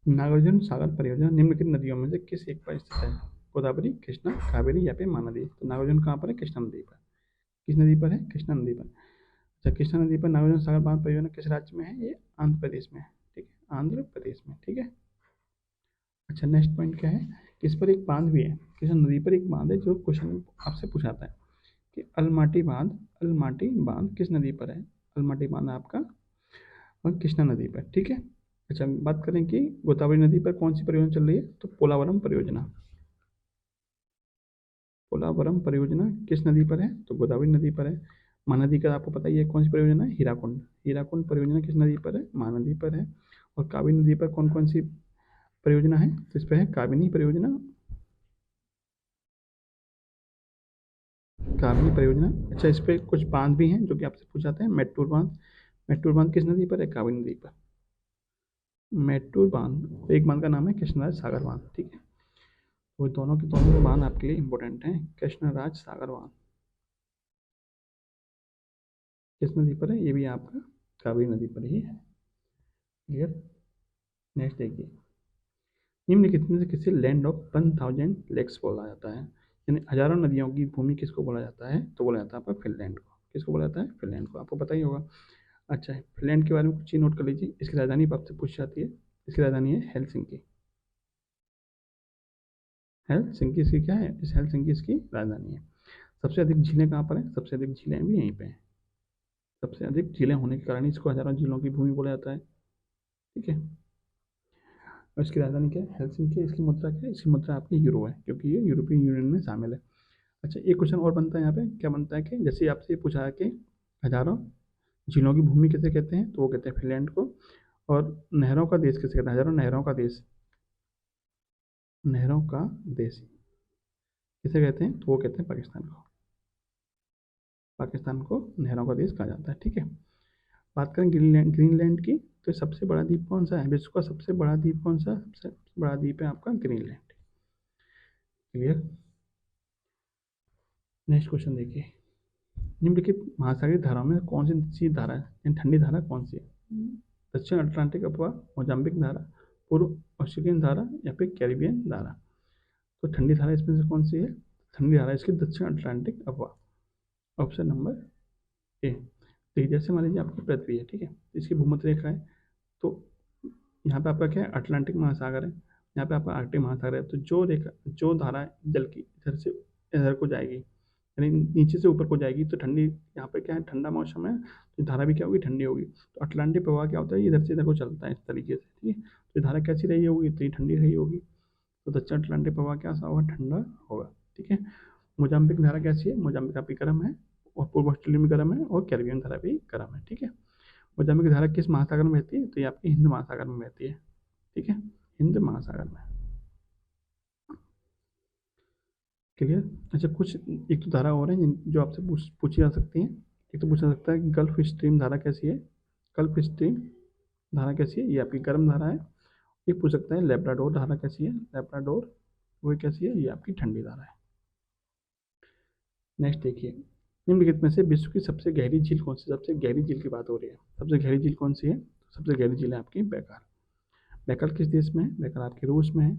नागार्जुन सागर परियोजना निम्नलिखित नदियों में से किस एक पर स्थित है? गोदावरी, कृष्णा, कावेरी या फिर महानदी? तो नागार्जुन कहाँ पर है? कृष्णा नदी पर। किस नदी पर है? कृष्णा नदी पर। अच्छा, कृष्णा नदी पर नागार्जुन सागर बांध परियोजना किस राज्य में है? ये आंध्र प्रदेश में है। ठीक है, आंध्र प्रदेश में। ठीक है। अच्छा, नेक्स्ट पॉइंट क्या है कि इस पर एक बांध भी है, कृष्णा नदी पर एक बांध है जो क्वेश्चन आपसे पूछाता है कि अलमाटी बांध किस नदी पर है? अलमाटी बांध आपका और कृष्णा नदी पर। ठीक है। अच्छा, बात करें कि गोदावरी नदी पर कौन सी परियोजना चल रही है? तो पोलावरम परियोजना। पोलावरम परियोजना किस नदी पर है? तो गोदावरी नदी पर है। महानदी का आपको पता ही है कौन सी परियोजना है? हीराकुंड। हीराकुंड परियोजना किस नदी पर है? महानदी पर है। और कावेरी नदी पर कौन कौन सी परियोजना है? तो इस पर है काबिनी परियोजना। काबिनी परियोजना। अच्छा, इस पर कुछ बांध भी हैं जो कि आपसे पूछाते हैं। मेट्टूर बांध। मेट्टूर बांध किस नदी पर है? कावेरी नदी पर। मेट्टूर बांध, एक बांध का नाम है कृष्णराज सागर बांध। ठीक है, वो दोनों के दोनों बांध आपके लिए इंपॉर्टेंट हैं। कृष्णराज सागर बांध किस नदी पर है? ये भी आपका कावेरी नदी पर ही है। क्लियर? नेक्स्ट देखिए, निम्नलिखित में से किसे लैंड ऑफ 1000 लेक्स बोला जाता है? यानी हजारों नदियों की भूमि किसको बोला जाता है? तो बोला जाता है आपका फिनलैंड को। किसको बोला जाता है? फिनलैंड को। आपको पता ही होगा। अच्छा, फिनलैंड के बारे में कुछ चीज़ नोट कर लीजिए। इसकी राजधानी आपसे पूछ जाती है। इसकी राजधानी है हेलसिंकी। हेलसिंकी इसकी क्या है? इस हेलसिंकी इसकी राजधानी है। सबसे अधिक झीलें कहाँ पर हैं? सबसे अधिक झीलें भी यहीं पे हैं। सबसे अधिक झीलें होने के कारण इसको हजारों झीलों की भूमि बोला जाता है। ठीक है, और इसकी राजधानी क्या है? हेलसिंकी। इसकी मुद्रा क्या है? इसकी मुद्रा आपकी यूरो है, क्योंकि ये यूरोपियन यूनियन में शामिल है। अच्छा, एक क्वेश्चन और बनता है यहाँ पे। क्या बनता है कि जैसे आपसे पूछा है कि हजारों झीलों की भूमि किसे कहते हैं? तो वो कहते हैं फिनलैंड को। और नहरों का देश किसे कहते हैं? हजारों नहरों का देश, नहरों का देश किसे कहते हैं? तो वो कहते हैं पाकिस्तान को। पाकिस्तान को नहरों का देश कहा जाता है। ठीक है। बात करें ग्रीनलैंड, ग्रीनलैंड की, तो सबसे बड़ा द्वीप कौन सा है? विश्व का सबसे बड़ा द्वीप कौन सा? सबसे बड़ा द्वीप है आपका ग्रीनलैंड। क्लियर? नेक्स्ट क्वेश्चन देखिए, निम्नलिखित महासागरीय धाराओं में कौन सी धारा है, ठंडी धारा कौन सी है? दक्षिण अटलांटिक अथवा मोजाम्बिक धारा, पूर्व ऑस्ट्रेलियन धारा या फिर कैरिबियन धारा? तो ठंडी धारा इसमें से कौन सी है? ठंडी धारा इसकी दक्षिण अटलांटिक अफवाह। Option number A. तो जैसे मान लीजिए आपकी पृथ्वी है, ठीक है, इसकी भूमध्य रेखा है। तो यहाँ पे आपका क्या है? अटलांटिक महासागर है। यहाँ पे आपका आर्कटिक महासागर है। तो जो रेखा, जो धारा जल की इधर से इधर को जाएगी, यानी नीचे से ऊपर को जाएगी, तो ठंडी, यहाँ पे क्या है? ठंडा मौसम है, तो धारा भी क्या होगी? ठंडी होगी। तो अटलांटिक प्रवाह क्या होता है? इधर से इधर को चलता है इस तरीके से। ठीक है, तो ये धारा कैसी रही होगी? तो ये ठंडी रही होगी। तो दक्षिण अटलांटिक प्रवाह क्या सा होगा? ठंडा होगा। ठीक है। मोजाम्बिक धारा कैसी है? मोजाम्बिक आपकी गर्म है, और पूर्व ऑस्ट्रेलिया में गर्म है, और कैरिबियन धारा भी गर्म है। ठीक है। मोजाम्बिक धारा किस महासागर में बहती है? तो ये आपकी हिंद महासागर में बहती है। ठीक है, हिंद महासागर में। क्लियर? अच्छा, कुछ एक तो धारा और है जो आपसे पूछी जा सकती है। एक तो पूछा सकता है कि गल्फ स्ट्रीम धारा कैसी है? गल्फ स्ट्रीम धारा कैसी है? ये आपकी गर्म धारा है। एक पूछ सकता है लेब्राडोर धारा कैसी है? लेब्राडोर वो कैसी है? ये आपकी ठंडी धारा है। नेक्स्ट देखिए, निम्नलिखित में से विश्व की सबसे गहरी झील कौन सी? सबसे गहरी झील की बात हो रही है। सबसे गहरी झील कौन सी है? सबसे गहरी झील है आपकी बैकाल। बैकाल किस देश में है? बैकाल आपके रूस में है।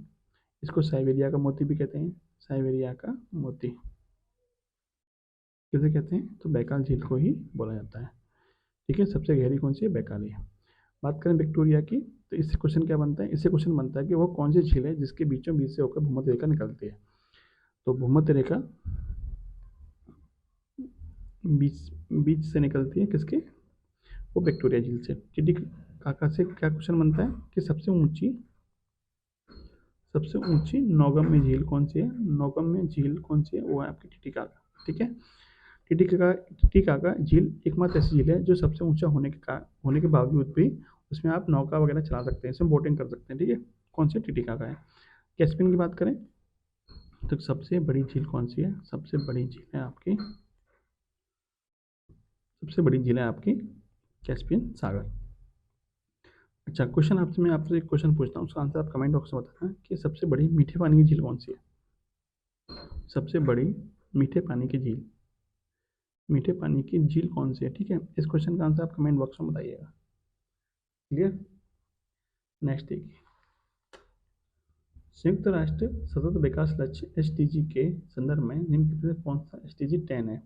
इसको साइबेरिया का मोती भी कहते हैं। साइबेरिया का मोती किसे कहते हैं? तो बैकाल झील को ही बोला जाता है। ठीक है, सबसे गहरी कौन सी है? बैकाल है। बात करें विक्टोरिया की, तो इससे क्वेश्चन क्या बनता है? इससे क्वेश्चन बनता है कि वो कौन सी झील है जिसके बीचों बीच से होकर भूमध्य रेखा निकलती है? तो भूमध्य रेखा बीच बीच से निकलती है किसके? वो विक्टोरिया झील से। टीडी काका से क्या क्वेश्चन बनता है कि सबसे ऊंची नौगम्य झील कौन सी है? नौगम्य झील कौन सी है? वो है आपकी टिटिकाका। ठीक है, टिटिकाका झील एकमात्र ऐसी झील है जो सबसे ऊंचा होने के बावजूद भी उसमें आप नौका वगैरह चला सकते हैं, इसमें बोटिंग कर सकते हैं। ठीक है, कौन सी? टिटिकाका है। कैस्पियन की बात करें, तो सबसे बड़ी झील कौन सी है? सबसे बड़ी झील है आपकी कैस्पियन सागर। अच्छा, क्वेश्चन आपसे मैं आपसे एक क्वेश्चन पूछता हूँ, उसका आंसर आप कमेंट बॉक्स में बताना कि सबसे बड़ी मीठे पानी की झील कौन सी है? सबसे बड़ी मीठे पानी की झील कौन सी है? ठीक है, इस क्वेश्चन का आंसर आप कमेंट बॉक्स में बताइएगा। क्लियर? नेक्स्ट देखिए, संयुक्त राष्ट्र सतत विकास लक्ष्य SDG के संदर्भ में निम्नलिखित में कौन सा SDG 10 है?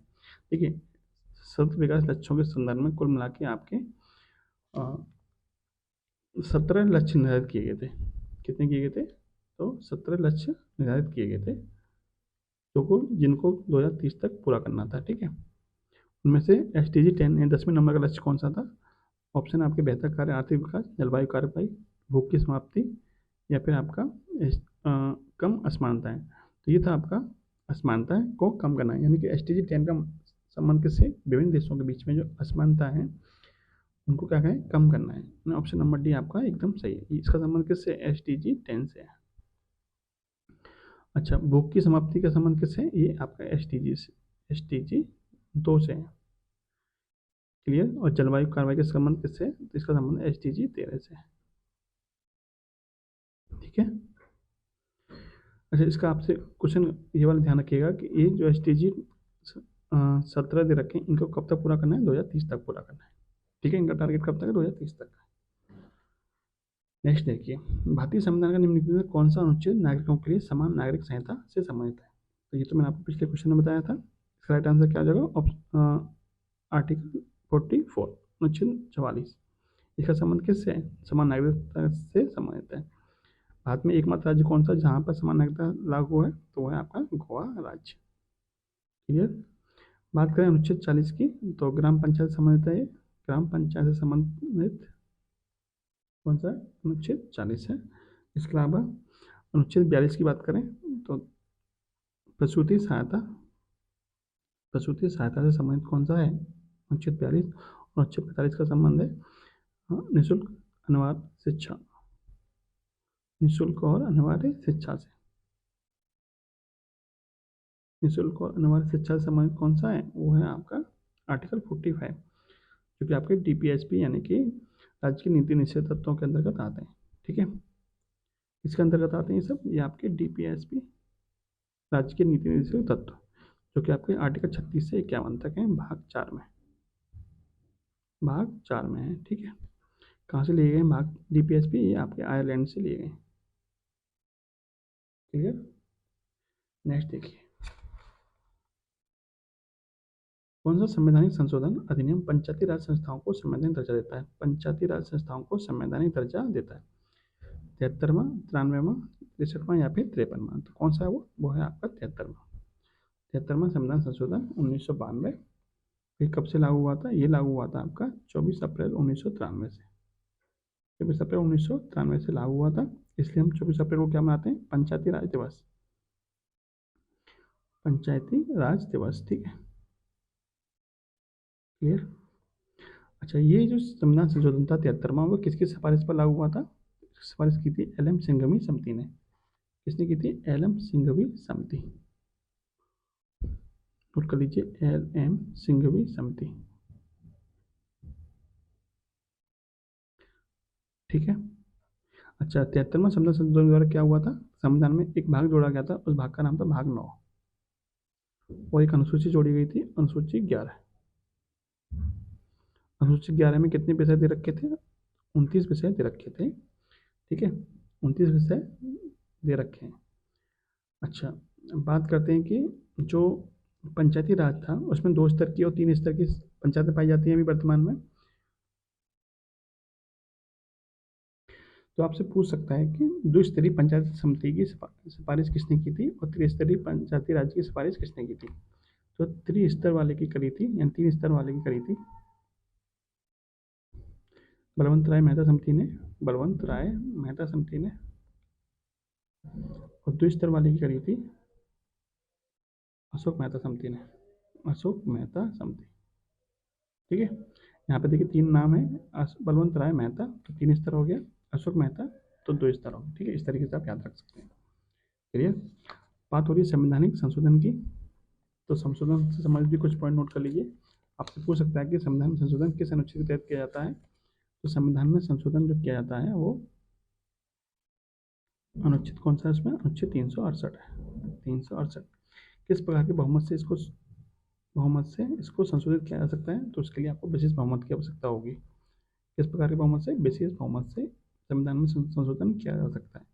देखिए, सतत विकास लक्ष्यों के संदर्भ में कुल मिला के आपके 17 लक्ष्य निर्धारित किए गए थे। कितने किए गए थे? तो 17 लक्ष्य निर्धारित किए गए थे, जिनको 2030 तक पूरा करना था। ठीक है, उनमें से SDG 10 या 10वें नंबर का लक्ष्य कौन सा था? ऑप्शन आपके बेहतर कार्य आर्थिक विकास, जलवायु कार्रवाई, भूख की समाप्ति, या फिर आपका कम असमानताएं। तो ये था आपका असमानताएं को कम करना, यानी कि SDG 10 का संबंध किससे? विभिन्न देशों के बीच में जो असमानता है उनको क्या कहें? कम करना है। ऑप्शन नंबर डी आपका एकदम सही है। इसका संबंध किससे? SDG 10 से है। अच्छा, भूख की समाप्ति का संबंध किससे? ये आपका SDG 2 से है। क्लियर? और जलवायु कार्रवाई का संबंध किससे? तो इसका संबंध SDG 13 से है। ठीक है। अच्छा, इसका आपसे क्वेश्चन ये वाला ध्यान रखिएगा कि ये जो SDG 17 दे रखे हैं, इनको कब तक पूरा करना है? 2030 तक पूरा करना है। ठीक है, इनका टारगेट कब तक है? 2030 तक। नेक्स्ट देखिए, भारतीय संविधान का निम्नलिखित में कौन सा अनुच्छेद नागरिकों के लिए समान नागरिक संहिता से संबंधित है? तो ये तो मैंने आपको पिछले क्वेश्चन में बताया था। इसका राइट आंसर क्या हो जाएगा? आर्टिकल 44, अनुच्छेद 44। इसका संबंध किससे है? समान नागरिकता से संबंधित है। भारत में एकमात्र राज्य कौन सा जहाँ पर समान नागरिकता लागू है? तो वह है आपका गोवा राज्य। क्लियर? बात करें अनुच्छेद 40 की, तो ग्राम पंचायत से संबंधित है। ग्राम पंचायत से संबंधित कौन सा? अनुच्छेद 40 है। इसके अलावा अनुच्छेद 42 की बात करें तो प्रसूति सहायता से संबंधित कौन सा है? अनुच्छेद 42। और अनुच्छेद 45 का संबंध है निःशुल्क अनिवार्य शिक्षा, निःशुल्क और अनिवार्य शिक्षा से। निःशुल्क और अनिवार्य शिक्षा से संबंधित कौन सा है? वो है आपका आर्टिकल 45, जो कि आपके DPSP यानी कि राज्य की नीति निश्चित तत्वों के अंतर्गत आते हैं। ठीक है, इसके अंतर्गत आते हैं ये सब, ये आपके DPSP राज्य के नीति निश्चित तत्व, जो कि आपके आर्टिकल 36 से 51 तक है, भाग 4 में है। ठीक है, कहाँ से लिए गए भाग DPSP? ये आपके आयरलैंड से लिए गए। क्लियर? नेक्स्ट देखिए, कौन सा संवैधानिक संशोधन अधिनियम पंचायती राज संस्थाओं को संवैधानिक दर्जा देता है? पंचायती राज संस्थाओं को संवैधानिक दर्जा देता है। 73वां, 93वां, 63वां या फिर 53वां? तो कौन सा है वो है आपका 73वां संविधान संशोधन 1992। ये कब से लागू हुआ था? ये लागू हुआ था आपका 24 अप्रैल 1993 से। 24 अप्रैल 1993 से लागू हुआ था, इसलिए हम 24 अप्रैल को क्या मनाते हैं? पंचायती राज दिवस। पंचायती राज दिवस। ठीक है, क्लियर? अच्छा, ये जो संविधान संशोधन था 73वां, वो किसकी सिफारिश पर लागू हुआ था? सिफारिश की थी LM सिंघवी समिति ने। किसने की थी? LM सिंघवी समिति। नोट कर लीजिए, LM सिंघवी समिति। ठीक है। अच्छा, 73वां संविधान संशोधन द्वारा क्या हुआ था? संविधान में एक भाग जोड़ा गया था, उस भाग का नाम था भाग 9, और एक अनुसूची जोड़ी गई थी, अनुसूची 11। अनुसूची 11 में कितने विषय दे रखे थे? 29 विषय दे रखे थे। ठीक है, 29 विषय दे रखे हैं। अच्छा, बात करते हैं कि जो पंचायती राज था उसमें 2 स्तर की और 3 स्तर की पंचायतें पाई जाती हैं अभी वर्तमान में। तो आपसे पूछ सकता है कि द्विस्तरीय पंचायत समिति की सिफारिश किसने की थी और त्रिस्तरीय पंचायती राज की सिफारिश किसने की थी? तो त्रिस्तर वाले की करी थी, यानी 3 स्तर वाले की करी थी बलवंत राय मेहता समिति ने। और द्विस्तर वाले की करी थी अशोक मेहता समिति ने। अशोक मेहता समिति। ठीक है, यहाँ पे देखिए 3 नाम है, बलवंत राय मेहता तो 3 स्तर हो गया, अशोक मेहता तो 2 स्तर हो गए। ठीक है, इस तरीके से आप याद रख सकते हैं। क्लियर? बात हो रही है संवैधानिक संशोधन की, तो संशोधन से संबंधित भी कुछ पॉइंट नोट कर लीजिए। आपसे पूछ सकता है कि संविधान में संशोधन किस अनुच्छेद के तहत किया जाता है। तो संविधान में संशोधन जो किया जाता है वो अनुच्छेद कौन सा है उसमें, अनुच्छेद 368 है, 368। किस प्रकार के बहुमत से इसको संशोधित किया जा सकता है, तो उसके लिए आपको विशेष बहुमत की आवश्यकता होगी। किस प्रकार के बहुमत से, विशेष बहुमत से संविधान में संशोधन किया जा सकता है।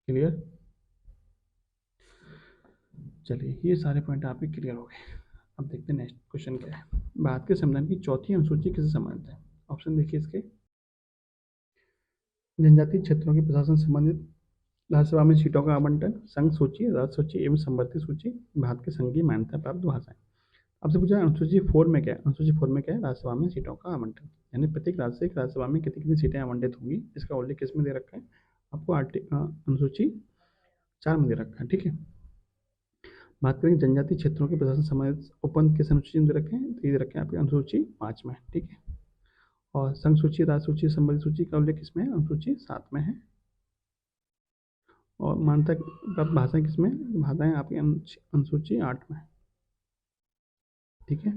क्लियर, चलिए ये सारे पॉइंट आपके क्लियर हो गए। अब देखते हैं नेक्स्ट क्वेश्चन क्या है। भारत के संविधान की चौथी अनुसूची किससे संबंधित है। ऑप्शन देखिए इसके, जनजातीय क्षेत्रों के प्रशासन संबंधित, राज्यसभा में सीटों का आवंटन, संघ सूची, राज्य सूची एवं संवर्ती सूची, भारत के संघीय मान्यता प्राप्त भाषाएं। आपसे पूछा अनुसूची 4 में क्या है, अनुसूची 4 में क्या है, राज्यसभा में सीटों का आवंटन, यानी प्रत्येक राज्य से एक राज्यसभा में कितनी कितनी सीटें आवंटित होंगी, इसका उल्लेख किसमें दे रखा है, आपको अनुसूची 4 में दे रखा है। ठीक है, बात करें जनजातीय क्षेत्रों के प्रशासन संबंधित उपबंध किस अनुसूची में दे रखे हैं, तो ये दे रखे हैं आपके अनुसूची 5 में। ठीक है, और संघ सूची, राज्य सूची, संबंधित सूची का उल्लेख किसमें है, अनुसूची 7 में है। और मान्यता प्राप्त भाषाएं किसमें, भाषाएं आपकी अनुसूची 8 में। ठीक है,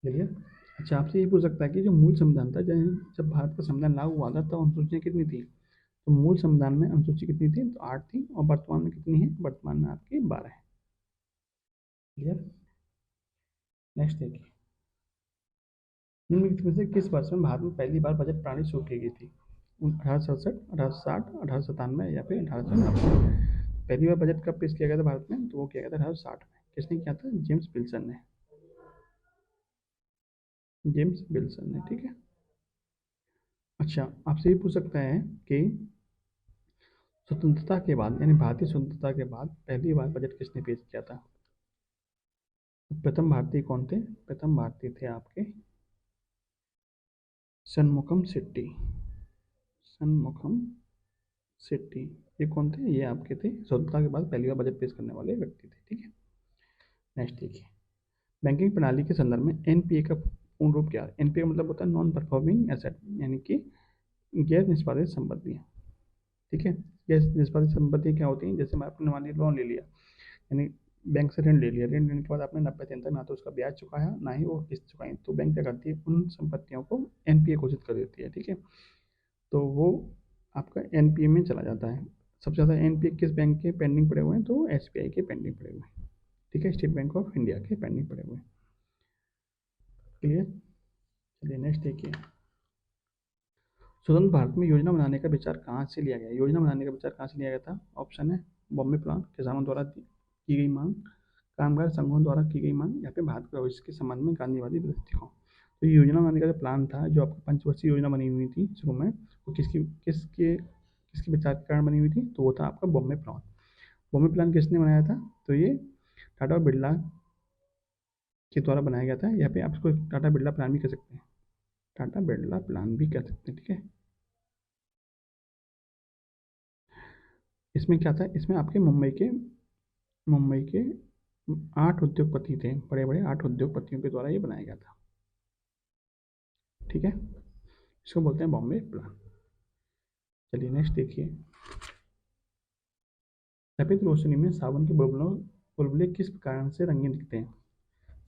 चलिए। अच्छा, आपसे ये पूछ सकता है कि जो मूल संविधान था, जब भारत का संविधान लागू हुआ था, तो अनुसूचियाँ कितनी थी। तो मूल संविधान में अनुसूची कितनी थी, तो 8 थी, और वर्तमान में कितनी है, वर्तमान में आपकी 12 है। क्लियर, नेक्स्ट देखिए, निम्नलिखित में से किस वर्ष में भारत में पहली बार बजट प्रणाली शुरू की गई थी। 1867, 1860, 1897 या फिर 1890। पहली बार बजट कब पेश किया गया था भारत में, तो वो किया गया था 1860 में। किसने किया था, जेम्स विल्सन ने, जेम्स विल्सन ने। ठीक है, अच्छा आपसे ये पूछ सकता है कि स्वतंत्रता के बाद, यानी भारतीय स्वतंत्रता के बाद पहली बार बजट किसने पेश किया था। प्रथम भारतीय कौन थे, प्रथम भारतीय थे आपके सनमुखम सेट्टी, सनमुखम सेट्टी। ये कौन थे, ये आपके थे स्वतंत्रता के बाद पहली बार बजट पेश करने वाले व्यक्ति थे। ठीक है, नेक्स्ट देखिए, बैंकिंग प्रणाली के संदर्भ में एनपीए का पूर्ण रूप क्या है। एनपीए का मतलब होता है नॉन परफॉर्मिंग एसेट, यानी कि गैर निष्पादित संपत्तियाँ। ठीक है, गैर निष्पादित संपत्ति क्या होती हैं, जैसे मैं आपने मान लिया लोन ले लिया, यानी बैंक से ऋण ले लिया, ऋण लेने के बाद आपने 90 दिन तक ना तो उसका ब्याज चुकाया ना ही वो किस्त चुकाई, तो बैंक क्या करती है, उन संपत्तियों को एनपीए घोषित कर देती है। ठीक है, तो वो आपका एनपीए में चला जाता है। सबसे ज़्यादा एनपीए किस बैंक के पेंडिंग पड़े हुए हैं, तो एसबीआई के पेंडिंग पड़े हुए हैं। ठीक है, स्टेट बैंक ऑफ इंडिया के पेंडिंग पड़े हुए हैं। क्लियर, चलिए नेक्स्ट देखिए, स्वतंत्र भारत में योजना बनाने का विचार कहाँ से लिया गया। योजना बनाने का विचार कहाँ से लिया गया था। ऑप्शन है बॉम्बे प्लान, किसानों द्वारा की गई मांग, कामगार संघों द्वारा की गई मांग, या फिर भारत के भविष्य के संबंध में गांधीवादी दृष्टिकोण। तो ये योजना बनाने का जो प्लान था, जो आपकी पंचवर्षीय योजना बनी हुई थी शुरू में, वो किसके विचार के कारण बनी हुई थी, तो वो था आपका बॉम्बे प्लान। बॉम्बे प्लान किसने बनाया था, तो ये टाटा और बिरला के द्वारा बनाया गया था, या फिर आप इसको टाटा बिरला प्लान भी कह सकते हैं, टाटा बिरला प्लान भी कह सकते हैं। ठीक है, इसमें क्या था, इसमें आपके मुंबई के 8 उद्योगपति थे, बड़े बड़े 8 उद्योगपतियों के द्वारा ये बनाया गया था। ठीक है, इसको बोलते हैं बॉम्बे प्लान। चलिए नेक्स्ट देखिए, सफेद रोशनी में सावन के बुलबुले किस कारण से रंगीन दिखते हैं।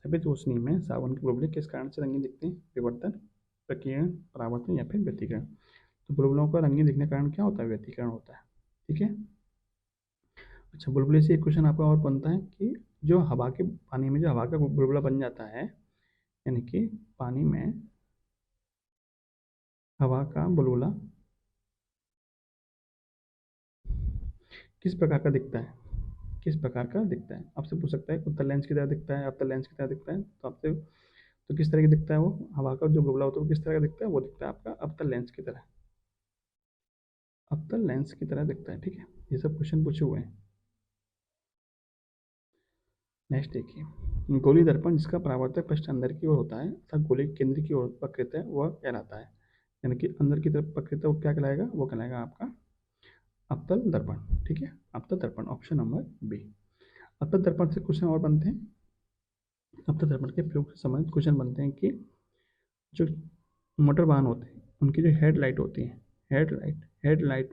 सफेद रोशनी में सावन के बुलबुले किस कारण से रंगीन दिखते हैं, विवर्तन, प्रकीर्णन, परावर्तन या फिर व्यतिकरण। तो बुलबुलों का रंगीन दिखने का कारण क्या होता है, व्यतिकरण होता है। ठीक है, अच्छा बुलबुले से एक क्वेश्चन आपका और बनता है कि जो हवा के पानी में जो हवा का बुलबुला बन जाता है, यानी कि पानी में हवा का बुलबुला किस प्रकार का दिखता है, किस प्रकार का दिखता है। आपसे पूछ सकता है उत्तर लेंस की तरह दिखता है, अवतल लेंस की तरह दिखता है, तो आपसे तो किस तरह की दिखता है वो, हवा का जो बुलबुला होता है वो किस तरह का दिखता है, वो दिखता है आपका अवतल लेंस की तरह, अवतल लेंस की तरह दिखता है। ठीक है, ये सब क्वेश्चन पूछे हुए हैं। नेक्स्ट देखिए, गोली दर्पण जिसका परावर्तक पृष्ठ अंदर की ओर होता है तथा गोली के केंद्र की ओर वक्रित है, वह कहलाता है, यानी कि अंदर की तरफ वक्रित है, वो क्या कहलाएगा, वो कहलाएगा आपका अवतल दर्पण। ठीक है, अवतल दर्पण, ऑप्शन नंबर बी। अवतल दर्पण से क्वेश्चन और बनते हैं, अवतल दर्पण के प्रयोग से संबंधित क्वेश्चन बनते हैं कि जो मोटर वाहन होते हैं उनकी जो हेडलाइट होती है, हेडलाइट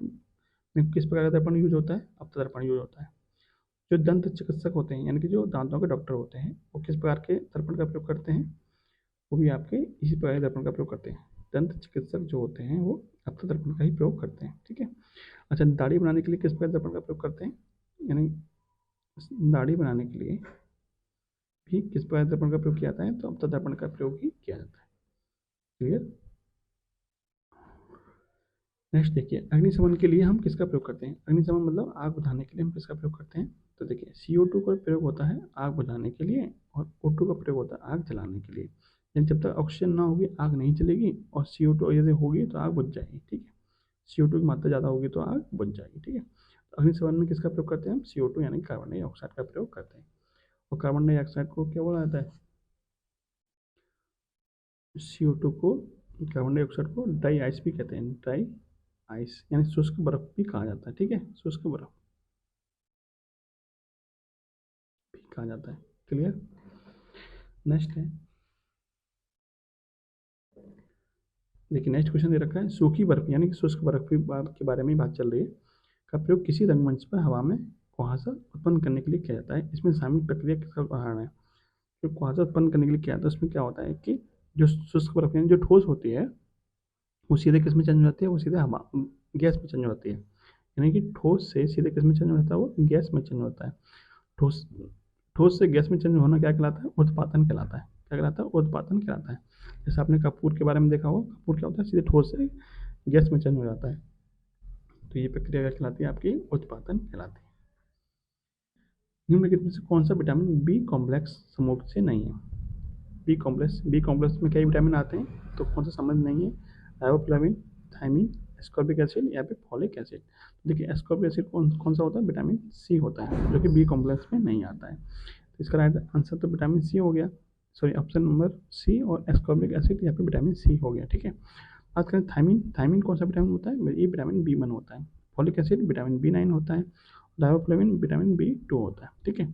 किस प्रकार का दर्पण यूज होता है? अवतल दर्पण यूज होता है। जो दंत चिकित्सक होते हैं, यानी कि जो दांतों के डॉक्टर होते हैं, वो किस प्रकार के दर्पण का प्रयोग करते हैं? वो भी आपके इसी प्रकार के दर्पण का प्रयोग करते हैं। दंत चिकित्सक जो होते हैं वो अवतल दर्पण का ही प्रयोग करते हैं। ठीक है। अच्छा, दाढ़ी बनाने के लिए किस प्रकार दर्पण का प्रयोग करते हैं? यानी दाढ़ी बनाने के लिए भी किस प्रकार दर्पण का प्रयोग किया जाता है? तो अवतल दर्पण का प्रयोग ही किया जाता है। क्लियर। नेक्स्ट देखिए, अग्निशमन के लिए हम किसका प्रयोग करते हैं? अग्निशमन मतलब आग बुझाने के लिए हम किसका प्रयोग करते हैं? तो देखिए, CO2 का प्रयोग होता है आग बुझाने के लिए, और O2 का प्रयोग होता है आग जलाने के लिए। यानी जब तक ऑक्सीजन ना होगी आग नहीं चलेगी, और CO2 यदि होगी तो आग बुझ जाएगी। ठीक है। CO2 की मात्रा ज़्यादा होगी तो आग बुझ जाएगी। ठीक है। तो अग्निशमन में किसका प्रयोग करते हैं हम? CO2 यानी कार्बन डाइऑक्साइड का प्रयोग करते हैं। और कार्बन डाइऑक्साइड को क्या बोला जाता है? CO2 को, कार्बन डाइऑक्साइड को ड्राई आइस भी कहते हैं। ड्राई आइस यानी शुष्क बर्फ भी कहा जाता है। ठीक है, शुष्क बर्फ भी कहा जाता है। क्लियर। नेक्स्ट है, देखिए नेक्स्ट क्वेश्चन दे रखा है, सूखी बर्फ यानी कि शुष्क बर्फ के बारे में ही बात चल रही है, का प्रयोग किसी रंगमंच पर हवा में कुहासा उत्पन्न करने के लिए किया जाता है। इसमें शामिल प्रक्रिया किसका उदाहरण है? जो कुहासा उत्पन्न करने के लिए किया जाता है, उसमें क्या होता है कि जो शुष्क बर्फ यानी जो ठोस होती है, वो सीधे किस में चेंज हो जाती है? वो सीधे हवा, गैस में चेंज हो जाती है। यानी कि ठोस से सीधे किस में चेंज हो जाता है? वो गैस में चेंज होता है। ठोस ठोस से गैस में चेंज होना क्या कहलाता है? उत्पादन कहलाता है। क्या कहलाता है? उत्पादन कहलाता है। जैसे आपने कपूर के बारे में देखा हो, कपूर क्या होता है? सीधे ठोस से गैस में चेंज हो जाता है। तो ये प्रक्रिया क्या कहलाती है? आपकी उत्पादन कहलाती है। निम्नलिखित में से कौन सा विटामिन बी कॉम्प्लेक्स समूह से नहीं है? बी कॉम्प्लेक्स में कई विटामिन आते हैं, तो कौन सा समझ नहीं है? राइबोफ्लाविन, थायमिन, एस्कॉर्बिक एसिड या फिर फॉलिक एसिड। देखिए एस्कॉर्बिक एसिड कौन कौन सा होता है? विटामिन सी होता है, जो कि बी कॉम्प्लेक्स में नहीं आता है। तो इसका राइट आंसर तो विटामिन सी हो गया। सॉरी, ऑप्शन नंबर सी, और एस्कॉर्बिक एसिड या फिर विटामिन सी हो गया। ठीक है। बात करें थायमिन, थायमिन कौन सा विटामिन होता है? ये विटामिन B1 होता है। फॉलिक एसिड विटामिन B9 होता है। राइबोफ्लाविन विटामिन B2 होता है। ठीक है।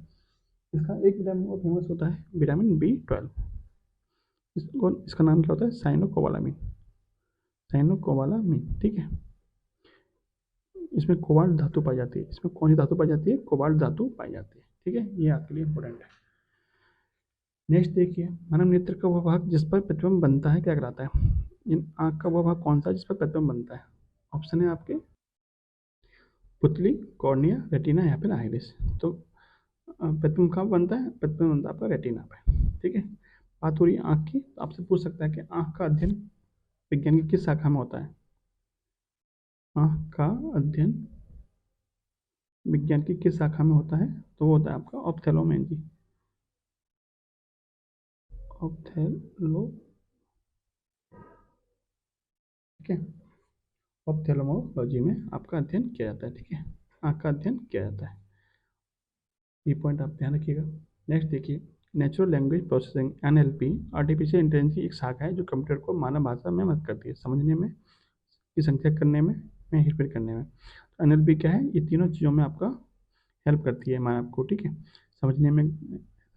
इसका एक विटामिन और फेमस होता है, विटामिन B12। इसका नाम क्या होता है? साइनोकोबालामिन। साइनोकोबालामिन। ठीक है। इसमें कोबाल्ट धातु पाई जाती है। इसमें कौन सी धातु पाई जाती है? कोबाल्ट धातु पाई जाती है। ठीक है, ये आपके लिए इंपॉर्टेंट है। नेक्स्ट देखिए, मानव नेत्र का वह भाग जिस पर प्रतिबिंब बनता है क्या कहलाता है? इन आँख का वह भाग कौन सा है जिस पर प्रतिबिंब बनता है? ऑप्शन है आपके पुतली, कॉर्निया, रेटिना या फिर आइरिस। तो प्रतिबिंब कहाँ बनता है? प्रतिबिंब बनता है आपका रेटिना पे। ठीक है। बात हो रही है आँख की, तो आपसे पूछ सकता है कि आँख का अध्ययन विज्ञान की किस शाखा में होता है? आँख का अध्ययन विज्ञान की किस शाखा में होता है? तो वो होता है आपका ऑप्थेल्मोलॉजी। ऑप्थेलो ठीक है, ऑप्थेल्मोलॉजी में आपका अध्ययन किया जाता है। ठीक है, आँख का अध्ययन किया जाता है। ये पॉइंट आप ध्यान रखिएगा। नेक्स्ट देखिए, natural language processing NLP artificial intelligence की एक शाखा है जो कंप्यूटर को मानव भाषा में मदद करती है, समझने में, की संख्या करने में हेरफेर करने में। तो NLP क्या है? ये तीनों चीज़ों में आपका हेल्प करती है मानव को। ठीक है, समझने में,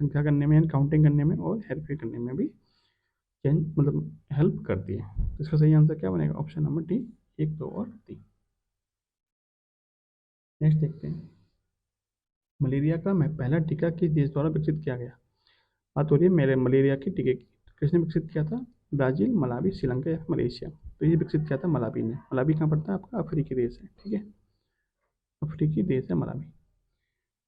संख्या करने में, काउंटिंग करने में, और हेरफेर करने में भी चेंज मतलब हेल्प करती है। तो इसका सही आंसर क्या बनेगा? ऑप्शन नंबर डी, 1, 2 और 3। नेक्स्ट देखते हैं, मलेरिया का मैं पहला टीका किस देश द्वारा विकसित किया गया? बात हो रही है मेरे मलेरिया के टीके की। तो किसने विकसित किया था? ब्राज़ील, मलावी, श्रीलंका या मलेशिया। तो ये विकसित किया था मलावी ने। मलावी कहाँ पड़ता है? आपका अफ्रीकी देश है। ठीक है, अफ्रीकी देश है मलावी।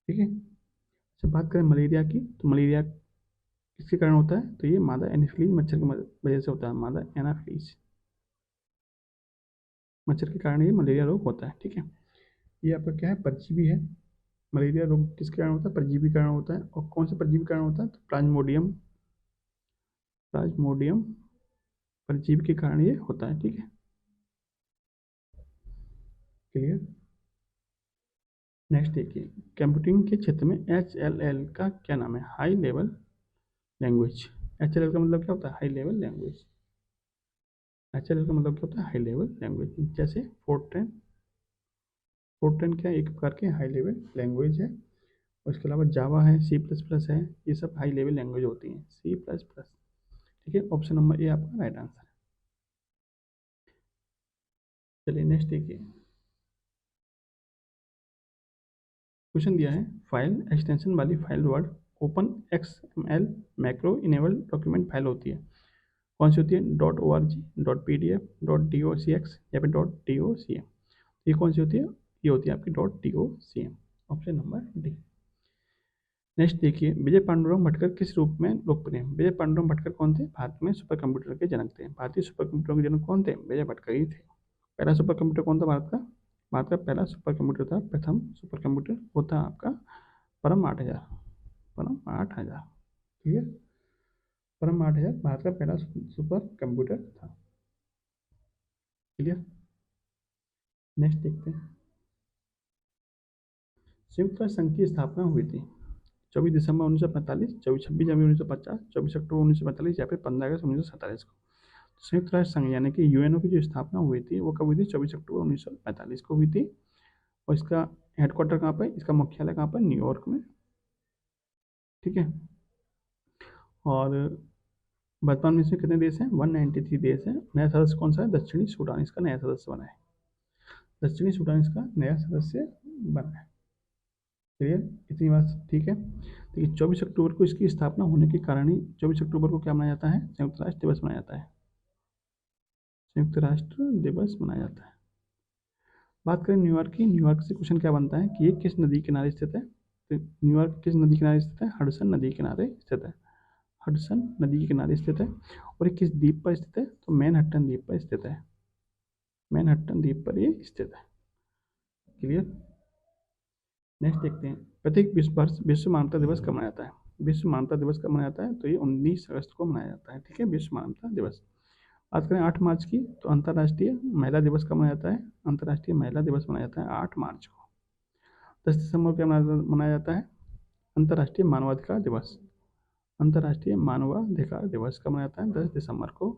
ठीक है। अच्छा, बात करें मलेरिया की, तो मलेरिया किसके कारण होता है? तो ये मादा एनाफिलीज मच्छर की वजह से होता है। मादा एनाफिलीज मच्छर के कारण ये मलेरिया रोग होता है। ठीक है। ये आपका क्या है? परजीवी है। मलेरिया रोग किसके कारण होता है? परजीवी के कारण होता है। और कौन से परजीवी के कारण होता है? तो प्लाज्मोडियम, प्लाज्मोडियम परजीवी के कारण ये होता है। ठीक है, क्लियर। नेक्स्ट देखिए, कंप्यूटिंग के क्षेत्र में HLL का क्या नाम है? High level language. HLL का मतलब क्या होता है? High level language. HLL का मतलब क्या होता है? High level language. जैसे फोर्ट्रेन, फोर्ट्रेन क्या है? एक प्रकार की हाई लेवल लैंग्वेज है। और इसके अलावा जावा है, C++ है, ये सब हाई लेवल लैंग्वेज होती हैं। C++। ठीक है, ऑप्शन नंबर ए आपका राइट आंसर है। चलिए नेक्स्ट देखिए, क्वेश्चन दिया है, फाइल एक्सटेंशन वाली file word open XML macro enable document file होती है, कौन सी होती है? .org, .pdf, .docx या फिर .docm। ये कौन सी होती है? ये होती है आपकी .docm, option number D. Next देखिए, विजय पांडुरंग भटकर किस रूप में लोकप्रिय हैं? विजय पांडुरंग भटकर कौन थे? भारत में सुपर कंप्यूटर के जनक थे। भारतीय सुपर कंप्यूटर के जनक कौन थे? विजय भटकर ही थे। पहला सुपर कंप्यूटर कौन था भारत का? भारत का पहला सुपर कंप्यूटर था, प्रथम सुपर कंप्यूटर वो था आपका परम 8000। परम 8000, ठीक है। परम 8000 भारत का पहला सुपर कंप्यूटर था। क्लियर। नेक्स्ट देखते हैं, संयुक्त राष्ट्र संघ की स्थापना हुई थी 24 दिसंबर 1945, 26 जनवरी 1950, 24 अक्टूबर 1945 या फिर 15 अगस्त 1947 को। संयुक्त राष्ट्र संघ यानी कि यूएनओ की जो स्थापना हुई थी वो कब हुई थी? 24 अक्टूबर 1945 को हुई थी। और इसका हेडक्वार्टर कहाँ पर? इसका मुख्यालय कहाँ पर? न्यूयॉर्क में, ठीक है। और वर्तमान में इसमें कितने देश हैं? 193 देश हैं। नया सदस्य कौन सा है? दक्षिणी सूडान इसका नया सदस्य बना है। दक्षिणी सूडान इसका नया सदस्य बना है। क्लियर, इतनी बात ठीक है। देखिए 24 अक्टूबर को इसकी स्थापना होने के कारण ही 24 अक्टूबर को क्या मनाया जाता है? संयुक्त राष्ट्र दिवस मनाया जाता है। संयुक्त राष्ट्र दिवस मनाया जाता है। बात करें न्यूयॉर्क की, न्यूयॉर्क से क्वेश्चन क्या बनता है कि ये किस नदी किनारे स्थित है? तो न्यूयॉर्क किस नदी किनारे स्थित है? हडसन नदी किनारे स्थित है। हडसन नदी के किनारे स्थित है। और ये किस द्वीप पर स्थित है? तो मैनहट्टन द्वीप पर स्थित है। मैनहट्टन द्वीप पर ये स्थित है। क्लियर। नेक्स्ट देखते हैं, प्रत्येक विश्व मानवता दिवस कब मनाया जाता है? विश्व मानवता दिवस कब मनाया जाता है? तो ये 19 अगस्त को मनाया जाता है, ठीक है, विश्व मानवता दिवस। बात करें 8 मार्च की, तो अंतर्राष्ट्रीय महिला दिवस कब मनाया जाता है? अंतर्राष्ट्रीय महिला दिवस मनाया जाता है 8 मार्च को। 10 दिसंबर को क्या मनाया जाता है? अंतर्राष्ट्रीय मानवाधिकार दिवस। अंतर्राष्ट्रीय मानवाधिकार दिवस कब मनाया जाता है? 10 दिसंबर को।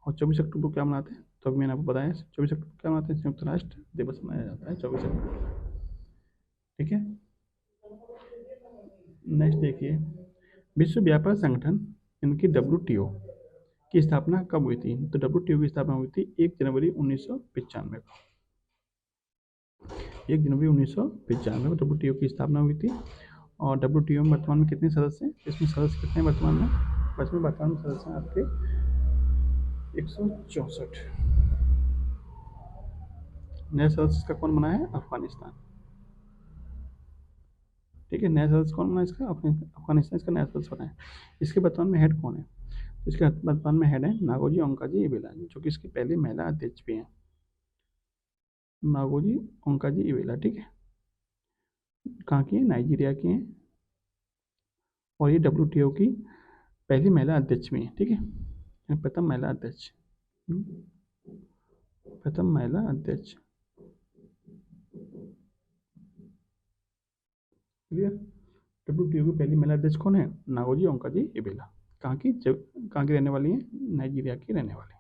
और 24 अक्टूबर को क्या मनाते हैं? तो अभी मैंने आपको बताया 24 अक्टूबर क्या मनाते हैं? संयुक्त राष्ट्र दिवस मनाया जाता है 24 अक्टूबर, ठीक है। नेक्स्ट देखिए, विश्व व्यापार संगठन इनकी WTO की स्थापना कब हुई थी? तो WTO की स्थापना हुई थी 1 जनवरी 1995 को। 1 जनवरी 1995 में WTO की स्थापना हुई थी। और WTO में वर्तमान में कितने सदस्य हैं? इसमें सदस्य कितने हैं वर्तमान में? वर्तमान में सदस्य हैं आपके 164। नया सदस्य का कौन बना है? अफगानिस्तान, ठीक है। नया सदस्य कौन बना इसका? अफगानिस्तान इसका नया सदस्य बना है। इसके वर्तमान में हेड कौन है? इसके वर्तमान में हेड है नागोजी ओंकाजी इवेला, जो कि इसकी पहली महिला अध्यक्ष भी हैं। नागोजी ओंकाजी इवेला, ठीक है। कहाँ की है? नाइजीरिया की हैं। और ये WTO की पहली महिला अध्यक्ष भी हैं, ठीक है, प्रथम महिला अध्यक्ष। प्रथम महिला अध्यक्ष। क्लियर। WTO की पहली महिला अध्यक्ष कौन है? नागोजी ओंकाजी इवेला। कहाँ की रहने वाली हैं? नाइजीरिया की रहने वाली।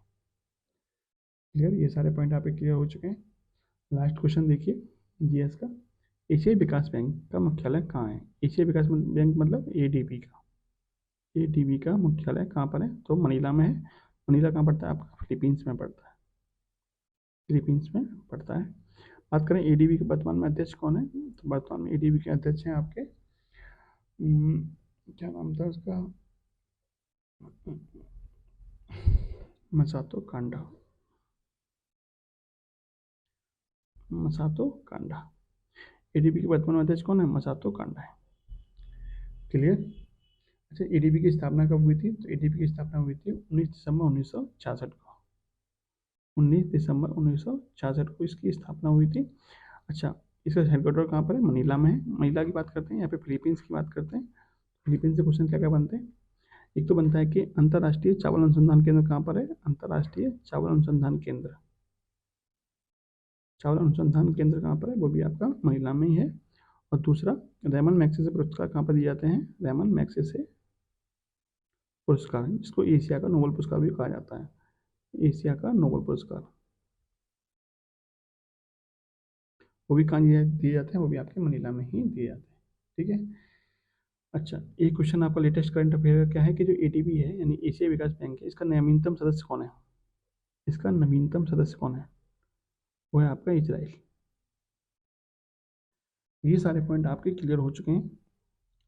क्लियर, ये सारे पॉइंट आप क्लियर हो चुके हैं। लास्ट क्वेश्चन देखिए जीएस का, एशियाई विकास बैंक का मुख्यालय कहाँ है? एशियाई विकास बैंक मतलब ADB का। ADB का मुख्यालय कहाँ पर है? तो मनीला में है। मनीला कहाँ पड़ता है आपका? फिलीपींस में पड़ता है। फिलीपींस में पड़ता है। बात करें ADB के वर्तमान में अध्यक्ष कौन है? तो वर्तमान में ADB के अध्यक्ष हैं आपके क्या नाम था उसका? मसातो कांडा। मसातो कांडा। ADB के वर्तमान अध्यक्ष कौन है? मसातो कांडा है। क्लियर। अच्छा, ADB की स्थापना कब हुई थी? तो ADB की स्थापना हुई थी 19 दिसंबर 1966 को। 19 दिसंबर 1966 को इसकी स्थापना हुई थी। अच्छा, इसका हेडक्वार्टर कहाँ पर है? मनीला में है। मनीला की बात करते हैं या फिर फिलीपींस की बात करते हैं। फिलीपींस से क्वेश्चन क्या क्या बनते हैं? एक तो बनता है कि अंतर्राष्ट्रीय चावल अनुसंधान केंद्र कहाँ पर है? अंतर्राष्ट्रीय चावल अनुसंधान केंद्र। चावल अनुसंधान केंद्र कहाँ पर है? वो भी आपका मनीला में ही है। और दूसरा, रैमन मैग्सेसे पुरस्कार कहाँ पर दिए जाते हैं? रैमन मैग्सेसे पुरस्कार, जिसको एशिया का नोबेल पुरस्कार भी कहा जाता है। एशिया का नोबेल पुरस्कार वो भी कहाँ दिए जाते हैं? वो भी आपके मनीला में ही दिए जाते हैं, ठीक है। अच्छा, एक क्वेश्चन आपका लेटेस्ट करंट अफेयर क्या है कि जो ADB है यानी एशिया विकास बैंक है, इसका नवीनतम सदस्य कौन है? इसका नवीनतम सदस्य कौन है? वो है आपका इजराइल। ये सारे पॉइंट आपके क्लियर हो चुके हैं।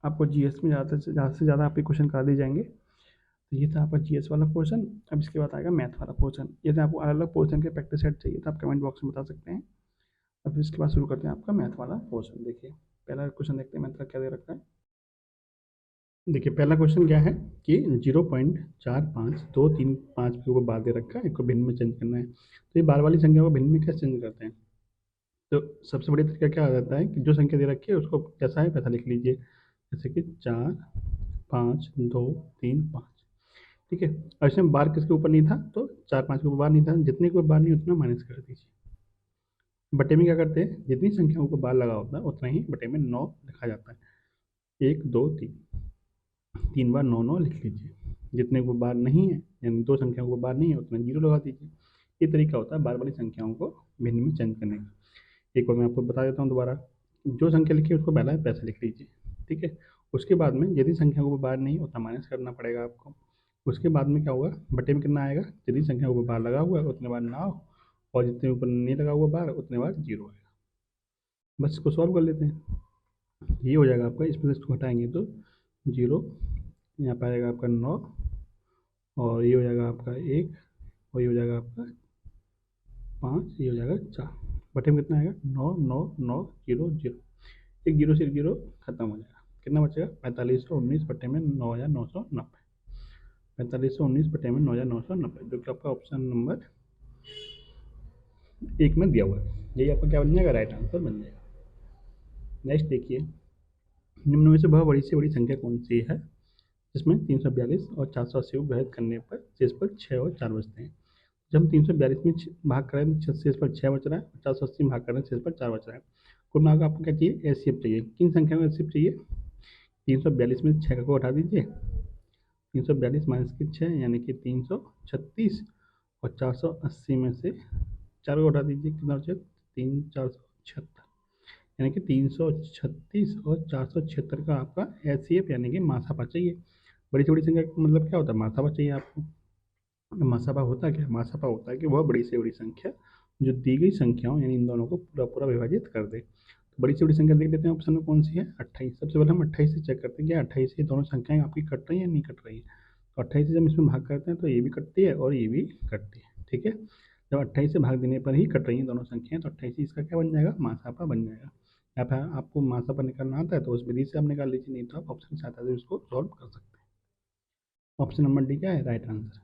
आपको जीएस में ज़्यादा से ज़्यादा आपके क्वेश्चन करा दिए जाएंगे। तो ये था आपका जीएस वाला पोर्शन। अब इसके बाद आएगा मैथ वाला पोर्शन। यदि आपको अलग अलग पोर्शन के प्रैक्टिस सेट चाहिए तो आप कमेंट बॉक्स में बता सकते हैं। अब इसके बाद शुरू करते हैं आपका मैथ वाला पोर्शन। देखिए पहला क्वेश्चन देखते हैं मैथ का क्या दे रखा है। देखिए पहला क्वेश्चन क्या है कि 0.4525 को बार दे रखा है, इसको भिन्न में चेंज करना है। तो ये बार वाली संख्या को भिन्न में कैसे चेंज करते हैं? तो सबसे बढ़िया तरीका क्या रहता है कि जो संख्या दे रखी है उसको जैसा है वैसा लिख लीजिए। जैसे कि 4 5 2 3 5। ठीक है, और इसमें बार किसके ऊपर नहीं था तो 4 5 के ऊपर बार नहीं था, जितने के ऊपर बार नहीं उतना माइनस कर दीजिए। बटे में क्या करते हैं, जितनी संख्याओं को बार लगा होता है उतना ही बटे में 9 लिखा जाता है। 1 2 3, 3 बार 9 9 लिख लीजिए। जितने को बार नहीं है यानी दो संख्याओं को बार नहीं है उतना जीरो लगा दीजिए। ये तरीका होता है बार वाली संख्याओं को भिन्न में चेंज करने का। एक बार मैं आपको बता देता हूँ दोबारा। जो संख्या लिखी है उसको पहला पैसे लिख लीजिए। ठीक है, उसके बाद में यदि संख्या को बार नहीं उतना माइनस करना पड़ेगा आपको। उसके बाद में क्या होगा, बटे में कितना आएगा, यदि संख्या को बार लगा हुआ है उतने बार 9, और जितने ऊपर नहीं लगा हुआ बार उतने बार 0 आएगा। बस इसको सॉल्व कर लेते हैं। ये हो जाएगा आपका, इसमें से इसको हटाएंगे तो 0, यहाँ पर आएगा आपका 9, और ये हो जाएगा आपका 1, और ये हो जाएगा आपका 5, ये हो जाएगा 4। बटे में कितना आएगा 9 9 9 0 0। एक जीरो से एक जीरो खत्म हो जाएगा। कितना बचेगा 4519 बटे में 9990। 4519 बटे में 9990, जो कि आपका ऑप्शन नंबर 1 में दिया हुआ है। यही आपका क्या बन जाएगा, राइट आंसर बन जाएगा। नेक्स्ट देखिए, निम्न में से बड़ी संख्या कौन सी है जिसमें 342 और 480 को विभाजित करने पर शेष पर 6 और 4 बचते हैं। जब हम 342 में भाग करें तो शेष पर 6 बच रहा है, और 480 में भाग करें शेष पर 4 बच रहा है। कुल मिलाकर आपको क्या चाहिए, एचसीएफ चाहिए। किन संख्या में एचसीएफ चाहिए, 342 में 6 को हटा दीजिए, 342 माइनस के 6 यानी कि 336, और 480 में से 4 को हटा दीजिए, कितना बचे 3 476, यानी कि 336 और 476 का आपका एचसीएफ यानी कि मासापा चाहिए। बड़ी से बड़ी संख्या का मतलब क्या होता है, मासापा चाहिए आपको। मासापा होता क्या है, मासापा होता है कि वह बड़ी से बड़ी संख्या जो दी गई संख्याओं यानी इन दोनों को पूरा पूरा विभाजित कर दे। तो बड़ी से बड़ी संख्या देख लेते हैं ऑप्शन में कौन सी है, 28। सबसे पहले हम 28 से चेक करते हैं कि 28 से दोनों संख्याएं आपकी कट रही है या नहीं कट रही है। तो 28 से जब इसमें भाग करते हैं तो ये भी कटती है और ये भी कटती है। ठीक है, जब 28 से भाग देने पर ही कट रही हैं दोनों संख्याएं तो 28 इसका क्या बन जाएगा, मासापा बन जाएगा। या फिर आपको मासापा निकालना आता है तो उस विधि से आप निकाल लीजिए, नहीं तो आप ऑप्शन से आता है उसको सॉल्व कर सकते हैं। ऑप्शन नंबर डी क्या है, राइट आंसर।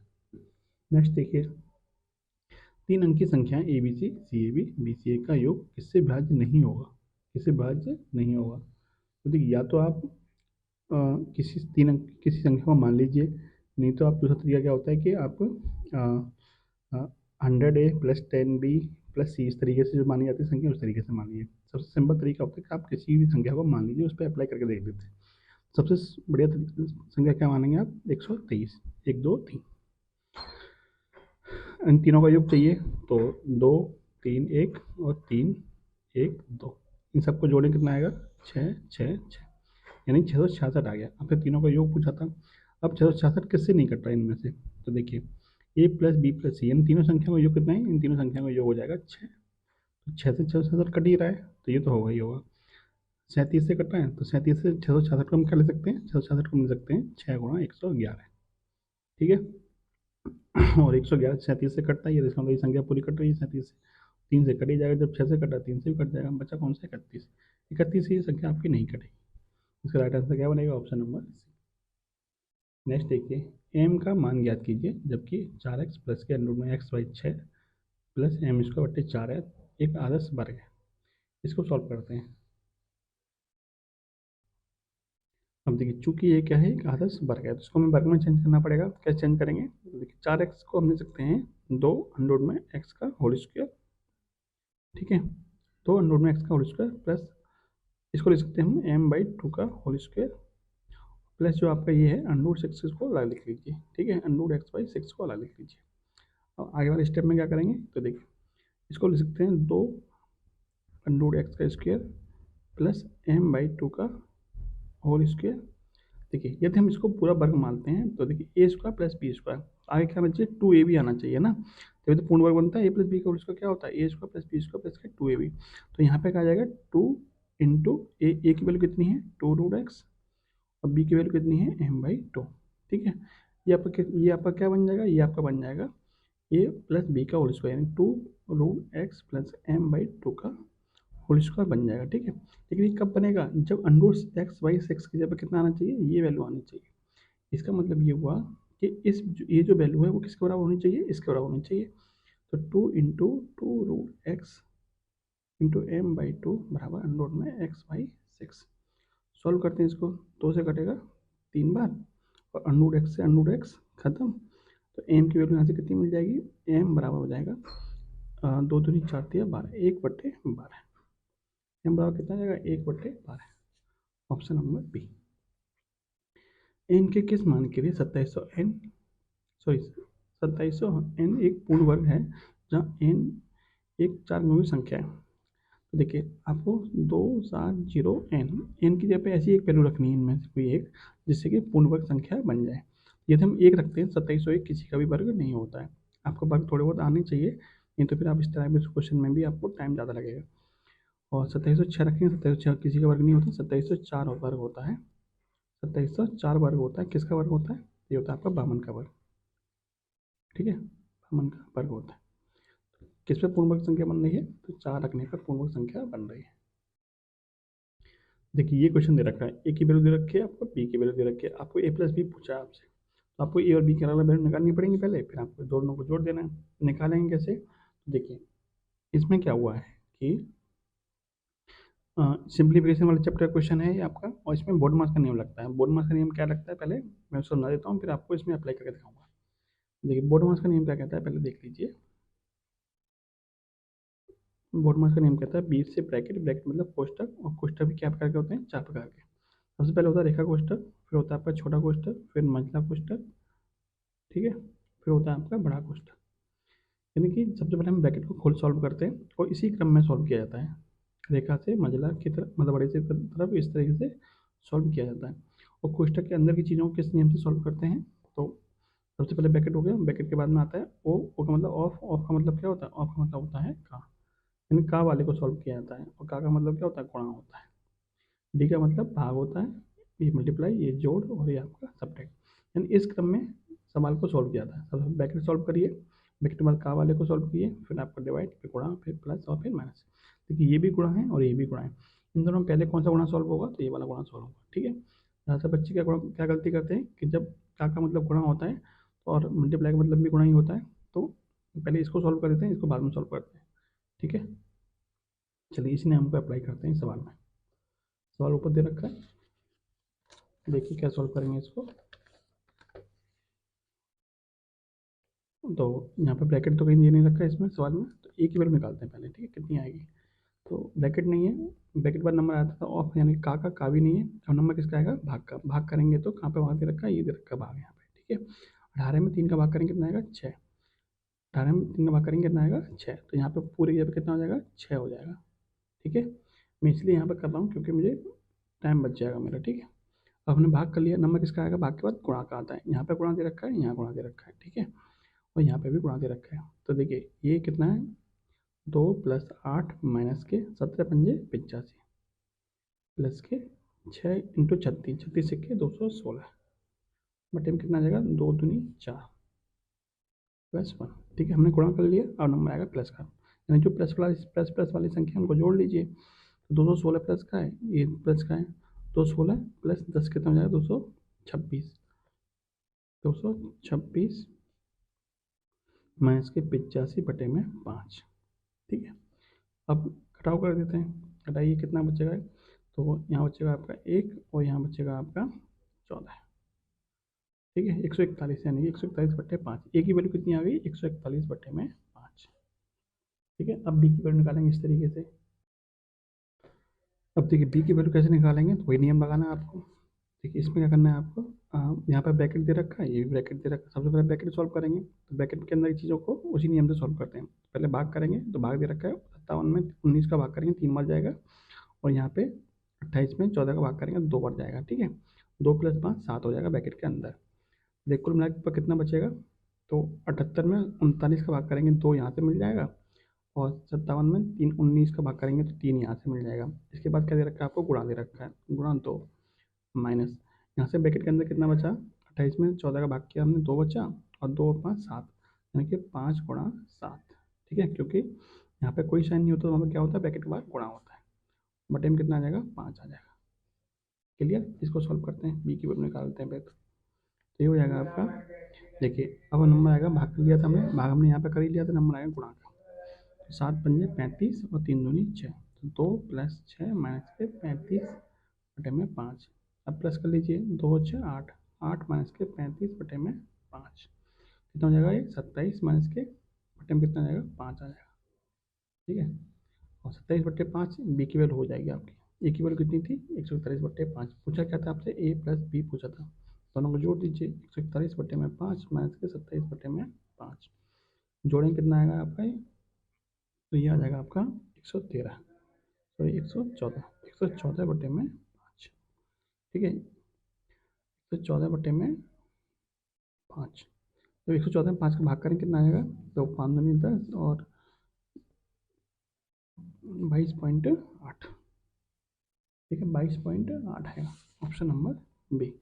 नेक्स्ट देखिए, 3 अंक की संख्याएं A B C C A B B C A का योग किससे विभाज्य नहीं होगा, किससे विभाज्य नहीं होगा। तो देखिए या तो आप किसी 3 अंक किसी संख्या को मान लीजिए, नहीं तो आप दूसरा तरीका क्या होता है कि आप 100A प्लस 10B प्लस सी, इस तरीके से जो मानी जाती है संख्या उस तरीके से मान लीजिए। सबसे सिंपल तरीका होता है कि आप किसी भी संख्या को मान लीजिए, उस पर अप्लाई करके देख लेते हैं। सबसे बढ़िया संख्या क्या मानेंगे आप, 123, 1 2 3। इन तीनों का योग चाहिए तो 2 3 1 और 3 1 2, इन सबको जोड़ें कितना आएगा 6 6 6, यानी 666 आ गया। अब फिर तीनों का योग पूछा था। अब 666 किससे नहीं कट रहा है इनमें से, तो देखिए ए प्लस बी प्लस सी, इन तीनों संख्याओं का योग कितना है, इन तीनों संख्याओं का योग हो जाएगा 6। तो 6 से 666 कट ही रहा है तो ये तो होगा ही होगा। 37 से कट रहा है तो 37 से 666 को हम क्या ले सकते हैं, 666 को मिल सकते हैं 6 गुणा 111। ठीक है, और 111 37 से कटता है, ये इसका मतलब ये संख्या पूरी कट रही है 37 से। 3 से कट ही जाएगा, जब 6 से कटा 3 से भी कट जाएगा, बचा कौन सा 31। 31 से ये संख्या आपकी नहीं कटेगी। इसका राइट आंसर क्या बनेगा, ऑप्शन नंबर सी। नेक्स्ट देखिए, एम का मान ज्ञात कीजिए जबकि 4x प्लस के अंडर में X by 6 plus M square बट्टे 4 है, एक आदर्श वर्ग है। इसको सॉल्व करते हैं। अब देखिए चूंकि ये क्या है, एक आदर्श वर्ग है तो इसको हमें वर्ग में चेंज करना पड़ेगा। कैसे चेंज करेंगे, तो देखिए 4x को हम ले सकते हैं 2 अंडर में x का होल स्क्वायर। ठीक है, 2 अंडर में x का होल स्क्वायर प्लस इसको ले सकते हैं हम m बाई 2 का होल स्क्वायर, प्लस जो आपका ये है अंडर 6 को अलग लिख लीजिए। ठीक है, अंडर x बाई 6 को अलग लिख लीजिए। और आगे वाले स्टेप में क्या करेंगे, तो देखिए इसको ले सकते हैं 2 अंडर x का स्क्वायर प्लस m बाई 2 का होल स्क्वायर। देखिए यदि हम इसको पूरा वर्ग मानते हैं तो देखिए ए स्क्वायर प्लस बी स्क्वायर, आगे क्या बचे 2ab आना चाहिए ना, तभी तो पूर्ण वर्ग बनता है। ए प्लस बी का होल स्क्वायर क्या होता है, A square plus B square plus 2ab। तो यहाँ पे क्या आ जाएगा 2 इंटू ए की वैल्यू कितनी है 2√x और बी की वैल्यू कितनी है m/2। ठीक है, ये आपका क्या बन जाएगा, ये आपका बन जाएगा ए प्लस बी का होल स्क्वायर यानी 2√x प्लस m/2 का होल स्क्वायर बन जाएगा। ठीक है, लेकिन ये कब बनेगा, जब अंडर एक्स बाई सिक्स की जगह कितना आना चाहिए, ये वैल्यू आनी चाहिए। इसका मतलब ये हुआ कि ये जो वैल्यू है वो किसके बराबर होनी चाहिए, इसके बराबर होनी चाहिए। तो 2 × 2√x इंटू m/2 बराबर अंडर में x/6। सॉल्व करते हैं इसको, 2 से कटेगा 3 बार और अंडर एक्स से अंडर एक्स खत्म। तो m की वैल्यू यहाँ से कितनी मिल जाएगी, m बराबर हो जाएगा 2×2=4=12 1/12। m बराबर कितना जाएगा 1/12। Option number B. n के किस मान के लिए 2700n एक पूर्ण वर्ग है जहाँ n एक चारघातीय संख्या है। तो देखिए आपको 270n की जगह पे ऐसी एक वैल्यू रखनी है इनमें से कोई एक, जिससे कि पूर्ण वर्ग संख्या बन जाए। यदि हम एक रखते हैं 2701 किसी का भी वर्ग नहीं होता है। आपको वर्ग थोड़े बहुत आने चाहिए, नहीं तो फिर आप इस तरह के क्वेश्चन में भी आपको टाइम ज़्यादा लगेगा। और 2706 रखेंगे, 2706 किसी का वर्ग नहीं होता, 2704 वर्ग होता है। 2704 वर्ग होता है, किसका वर्ग होता है, ये होता है आपका बामन का वर्ग। ठीक है, बामन का वर्ग होता है। किस पे पूर्ण वर्ग संख्या बन रही है, तो 4 रखने पर पूर्ण वर्ग संख्या बन रही है। देखिए ये क्वेश्चन दे रखा है, ए की वैल्यू दे रखी है आपको, बी की वैल्यू दे रखी है, आपको ए प्लस बी पूछा है आपसे, तो आपको ए और बी की अलग वैल्यू निकालनी पड़ेगी पहले, फिर आपको दोनों को जोड़ देना है। निकालेंगे कैसे, देखिए इसमें क्या हुआ है कि सिंप्लीफिकेशन वाला चैप्टर क्वेश्चन है ये आपका, और इसमें बोर्ड मास का नियम लगता है। बोर्ड मास का नियम क्या लगता है, पहले मैं समझा देता हूँ, फिर आपको इसमें अप्लाई करके दिखाऊंगा। देखिए बोर्ड मास का नियम क्या कहता है, पहले देख लीजिए। बोर्ड मास का नियम कहता है बीच से ब्रैकेट, ब्रैकेट मतलब कोष्टक, और कोष्टक भी क्या प्रकार के होते हैं, 4 प्रकार के। सबसे पहले होता है रेखा कोष्टक, फिर होता है आपका छोटा कोष्टक, फिर मंझला कोष्टक, ठीक है, फिर होता है आपका बड़ा कोष्टक। यानी कि सबसे पहले हम ब्रैकेट को खोल सॉल्व करते हैं और इसी क्रम में सॉल्व किया जाता है, रेखा से मंझला की तरफ मतलब बड़े से तरफ इस तरीके से सॉल्व किया जाता है। और कोष्टक के अंदर की चीज़ों को किस नियम से सॉल्व करते हैं, तो सबसे पहले ब्रैकेट हो गया, ब्रैकेट के बाद में आता है ओ का मतलब ऑफ, ऑफ का मतलब क्या होता है, ऑफ का मतलब होता है का, यानी का वाले को सॉल्व किया जाता है, और का मतलब क्या होता है, गुणा होता है। डी का मतलब भाग होता है, ये मल्टीप्लाई, ये जोड़, और ये आपका सब्ट्रैक्ट। यानी इस क्रम में सवाल को सॉल्व किया जाता है। सबसे ब्रैकेट सॉल्व करिए, ब्रैकेट के बाद का वाले को सॉल्व किए, फिर आपका डिवाइड, फिर गुणा, फिर प्लस और फिर माइनस। देखिए ये भी गुणा है और ये भी गुणा है, इन दोनों में पहले कौन सा गुणा सॉल्व होगा, तो ये वाला गुणा सॉल्व होगा। ठीक है, यहाँ से बच्चे क्या गलती करते हैं कि जब का मतलब गुणा होता है और मल्टीप्लाई का मतलब भी गुणा ही होता है, तो पहले इसको सॉल्व कर देते हैं, इसको बाद में सॉल्व करते हैं। ठीक है, चलिए इसी ने हमको अप्लाई करते हैं सवाल में। सवाल ऊपर दे रखा है, देखिए क्या सॉल्व करेंगे इसको। तो यहाँ पे ब्रैकेट तो कहीं ये नहीं रखा है इसमें सवाल में, तो ए की वैल्यू निकालते हैं पहले। ठीक है, कितनी आएगी, तो ब्रैकेट नहीं है, ब्रैकेट पर नंबर आता था ऑफ, यानी का भी नहीं है, और नंबर किसका आएगा, भाग का। भाग करेंगे तो कहाँ पे भाग दे रखा है, ये दे रखा है भाग यहाँ पे। ठीक है, 18 में 3 का भाग करेंगे कितना आएगा, 6। 18 में 3 का भाग करेंगे कितना आएगा, 6। तो यहाँ पे पूरे जगह पे कितना हो जाएगा, 6 हो जाएगा। ठीक है, मैं इसलिए यहाँ पर कर रहा हूँ क्योंकि मुझे टाइम बच जाएगा मेरा। ठीक है, अब हमने भाग कर लिया, नंबर किसका आएगा, भाग के बाद गुणा का आता है, यहाँ पे गुणा दे रखा है, यहाँ गुणा दे रखा है। ठीक है, और यहाँ पे भी गुणा दे रखा है। तो देखिए ये कितना है, 2 + 8 माइनस के 17×5 = 85 प्लस के 6 × 36, 36 सिक्के 216 बटे में कितना आ जाएगा, 2×2 = 4 +1। ठीक है, हमने गुणा कर लिया, अब नंबर आएगा प्लस का, यानी जो प्लस वाली संख्या उनको जोड़ लीजिए। तो 216 प्लस का है, ये प्लस का है, 216 + 10 कितना हो जाएगा, 226। 226 माइनस के 85/5। ठीक है, अब घटाव कर देते हैं, घटाइए कितना बचेगा, तो यहाँ बचेगा आपका 1 और यहाँ बचेगा आपका 14। ठीक है, 141 यानी 141/5। ए की वैल्यू कितनी आ गई, 141/5। ठीक है, अब बी की वैल्यू निकालेंगे इस तरीके से। अब देखिए बी की वैल्यू कैसे निकालेंगे, तो वही नियम लगाना है आपको। देखिए इसमें क्या करना है आपको, यहाँ पर ब्रैकेट दे रखा है, ये भी ब्रैकेट दे रखा है। सबसे पहले ब्रैकेट सॉल्व करेंगे, तो ब्रैकेट के अंदर की चीज़ों को उसी नियम से सॉल्व करते हैं। पहले भाग करेंगे, तो भाग दे रखा है 57 में 19 का भाग करेंगे 3 बार जाएगा, और यहाँ पे 28 में 14 का भाग करेंगे 2 बार जाएगा। ठीक है, 2 + 5 7 हो जाएगा ब्रैकेट के अंदर। देख कुल मिला पर कितना बचेगा, तो 78 में 39 का भाग करेंगे 2 यहाँ से मिल जाएगा, और 57 में 19 का भाग करेंगे तो 3 यहाँ से मिल जाएगा। इसके बाद क्या दे रखा है आपको, गुणा दे रखा है, गुणा 2 माइनस यहाँ से ब्रैकेट के अंदर कितना बचा, 28 में 14 का भाग किया हमने, 2 बचा, और 2 और 5 7, यानी कि 5 गुणा 7। ठीक है, क्योंकि यहाँ पे कोई साइन नहीं होता तो वहाँ पे क्या होता है, ब्रैकेट के बाद गुणा होता है। बटे में कितना आ जाएगा, 5 आ जाएगा। क्लियर, इसको सॉल्व करते हैं, बी की वैल्यू निकालते हैं पहले। तो ये हो जाएगा आपका, देखिए अब नंबर आएगा, भाग कर लिया था हमने, भाग हमने यहाँ पे कर ही लिया था, नंबर आएगा गुणा का। तो 7 पंजे 35 और 3 दूनी 6, तो 2 + 6 माइनस के 35 बटे में 5। अब प्लस कर लीजिए, 2 6 8, 8 माइनस के 35 बटे में 5, कितना हो जाएगा ये, 27 माइनस के बटे में कितना आ जाएगा, 5 आ जाएगा। ठीक है, और 27/5 बी की वैल्यू हो जाएगी आपकी। ए की वैल्यू कितनी थी, 141/5। पूछा क्या था आपसे, ए प्लस बी पूछा था, दोनों को जोड़ दीजिए, 141/5 माइनस के 27/5, जोड़ेंगे कितना आएगा आपका ये, तो ये आ जाएगा आपका 113, सॉरी 114/5। ठीक है, 114/5, तो 114/5 का भाग करें कितना आएगा, तो 5 दूनी 10 और 22.8। ठीक है, 22.8 है ऑप्शन नंबर बी।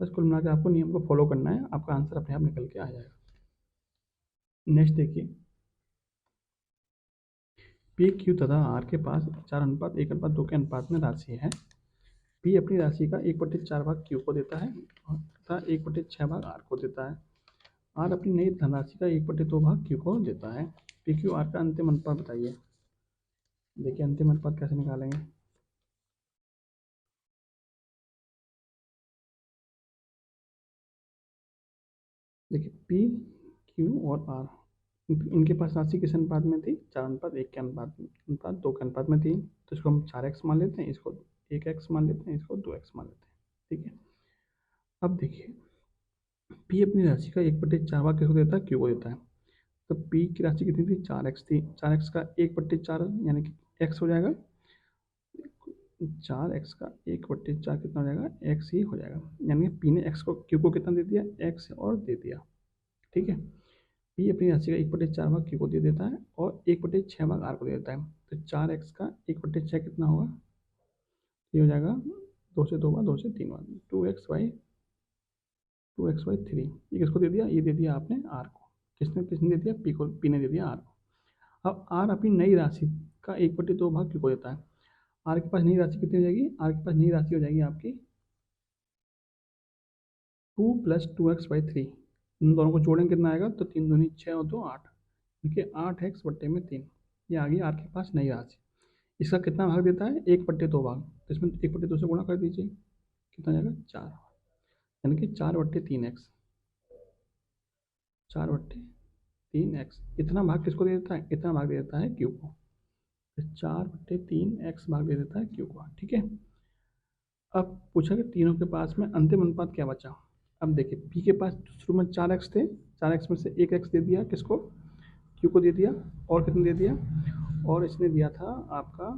बस कुल मिलाकर आपको नियम को फॉलो करना है, आपका आंसर अपने आप निकल के आ जाएगा। नेक्स्ट देखिए, पी क्यू तथा आर के पास 4:1:2 के अनुपात में राशि है। पी अपनी राशि का 1/4 भाग क्यू को देता है तथा 1/6 भाग आर को देता है। आर अपनी नई धनराशि का 1/2 भाग क्यू को देता है। पी क्यू आर का अंतिम अनुपात बताइए। देखिए अंतिम अनुपात कैसे निकालेंगे, देखिए पी क्यू और आर, इनके पास राशि किस अनुपात में थी, 4:1 के अनुपात 2 के अनुपात में थी, तो इसको हम 4x मान लेते हैं, इसको 1x मान लेते हैं, इसको 2x मान लेते हैं। ठीक है, अब देखिए पी अपनी राशि का 1/4 भाग किसको देता है, क्यू को देता है। तो पी की राशि कितनी थी, 4x थी, 4x का 1/4 यानी कि x हो जाएगा, 4x का 1/4 कितना हो जाएगा, x ही हो जाएगा, यानी पी ने x को क्यू को कितना दे दिया, x और दे दिया। ठीक है, पी अपनी राशि का 1/4 भाग क्यू को दे देता है और 1/6 भाग आर को दे देता है। तो 4x का 1/6 कितना होगा, ये हो जाएगा 2 से 2 बार 2 से 3 बार 2x/3। ये किसको दे दिया, ये दे दिया आपने आर को। किसने किसने दे दिया, पी को, पी ने दे दिया आर को। अब आर अपनी नई राशि का 1/2 भाग क्यू को देता है। आर के पास नई राशि कितनी हो जाएगी, आर के पास नई राशि हो जाएगी आपकी 2 + 2x/3। इन दोनों को जोड़ेंगे कितना आएगा, तो 3 दूनी 6 और 2 8, देखिए 8x/3। ये आ गई आर के पास नई राशि। इसका कितना भाग देता है, 1/2 भाग, तो इसमें 1/2 से गुणा कर दीजिए, कितना जाएगा 4, यानी कि 4/3x, 4/3x। इतना भाग किसको दे देता है, इतना भाग दे देता है क्यू को, तो 4/3x भाग दे देता है क्यू को। ठीक है, अब पूछा कि तीनों के पास में अंतिम अनुपात क्या बचा। अब देखिए पी के पास शुरू में 4x थे, 4x में से 1x दे दिया किसको, क्यू को दे दिया, और कितने दे दिया, और इसने दिया था आपका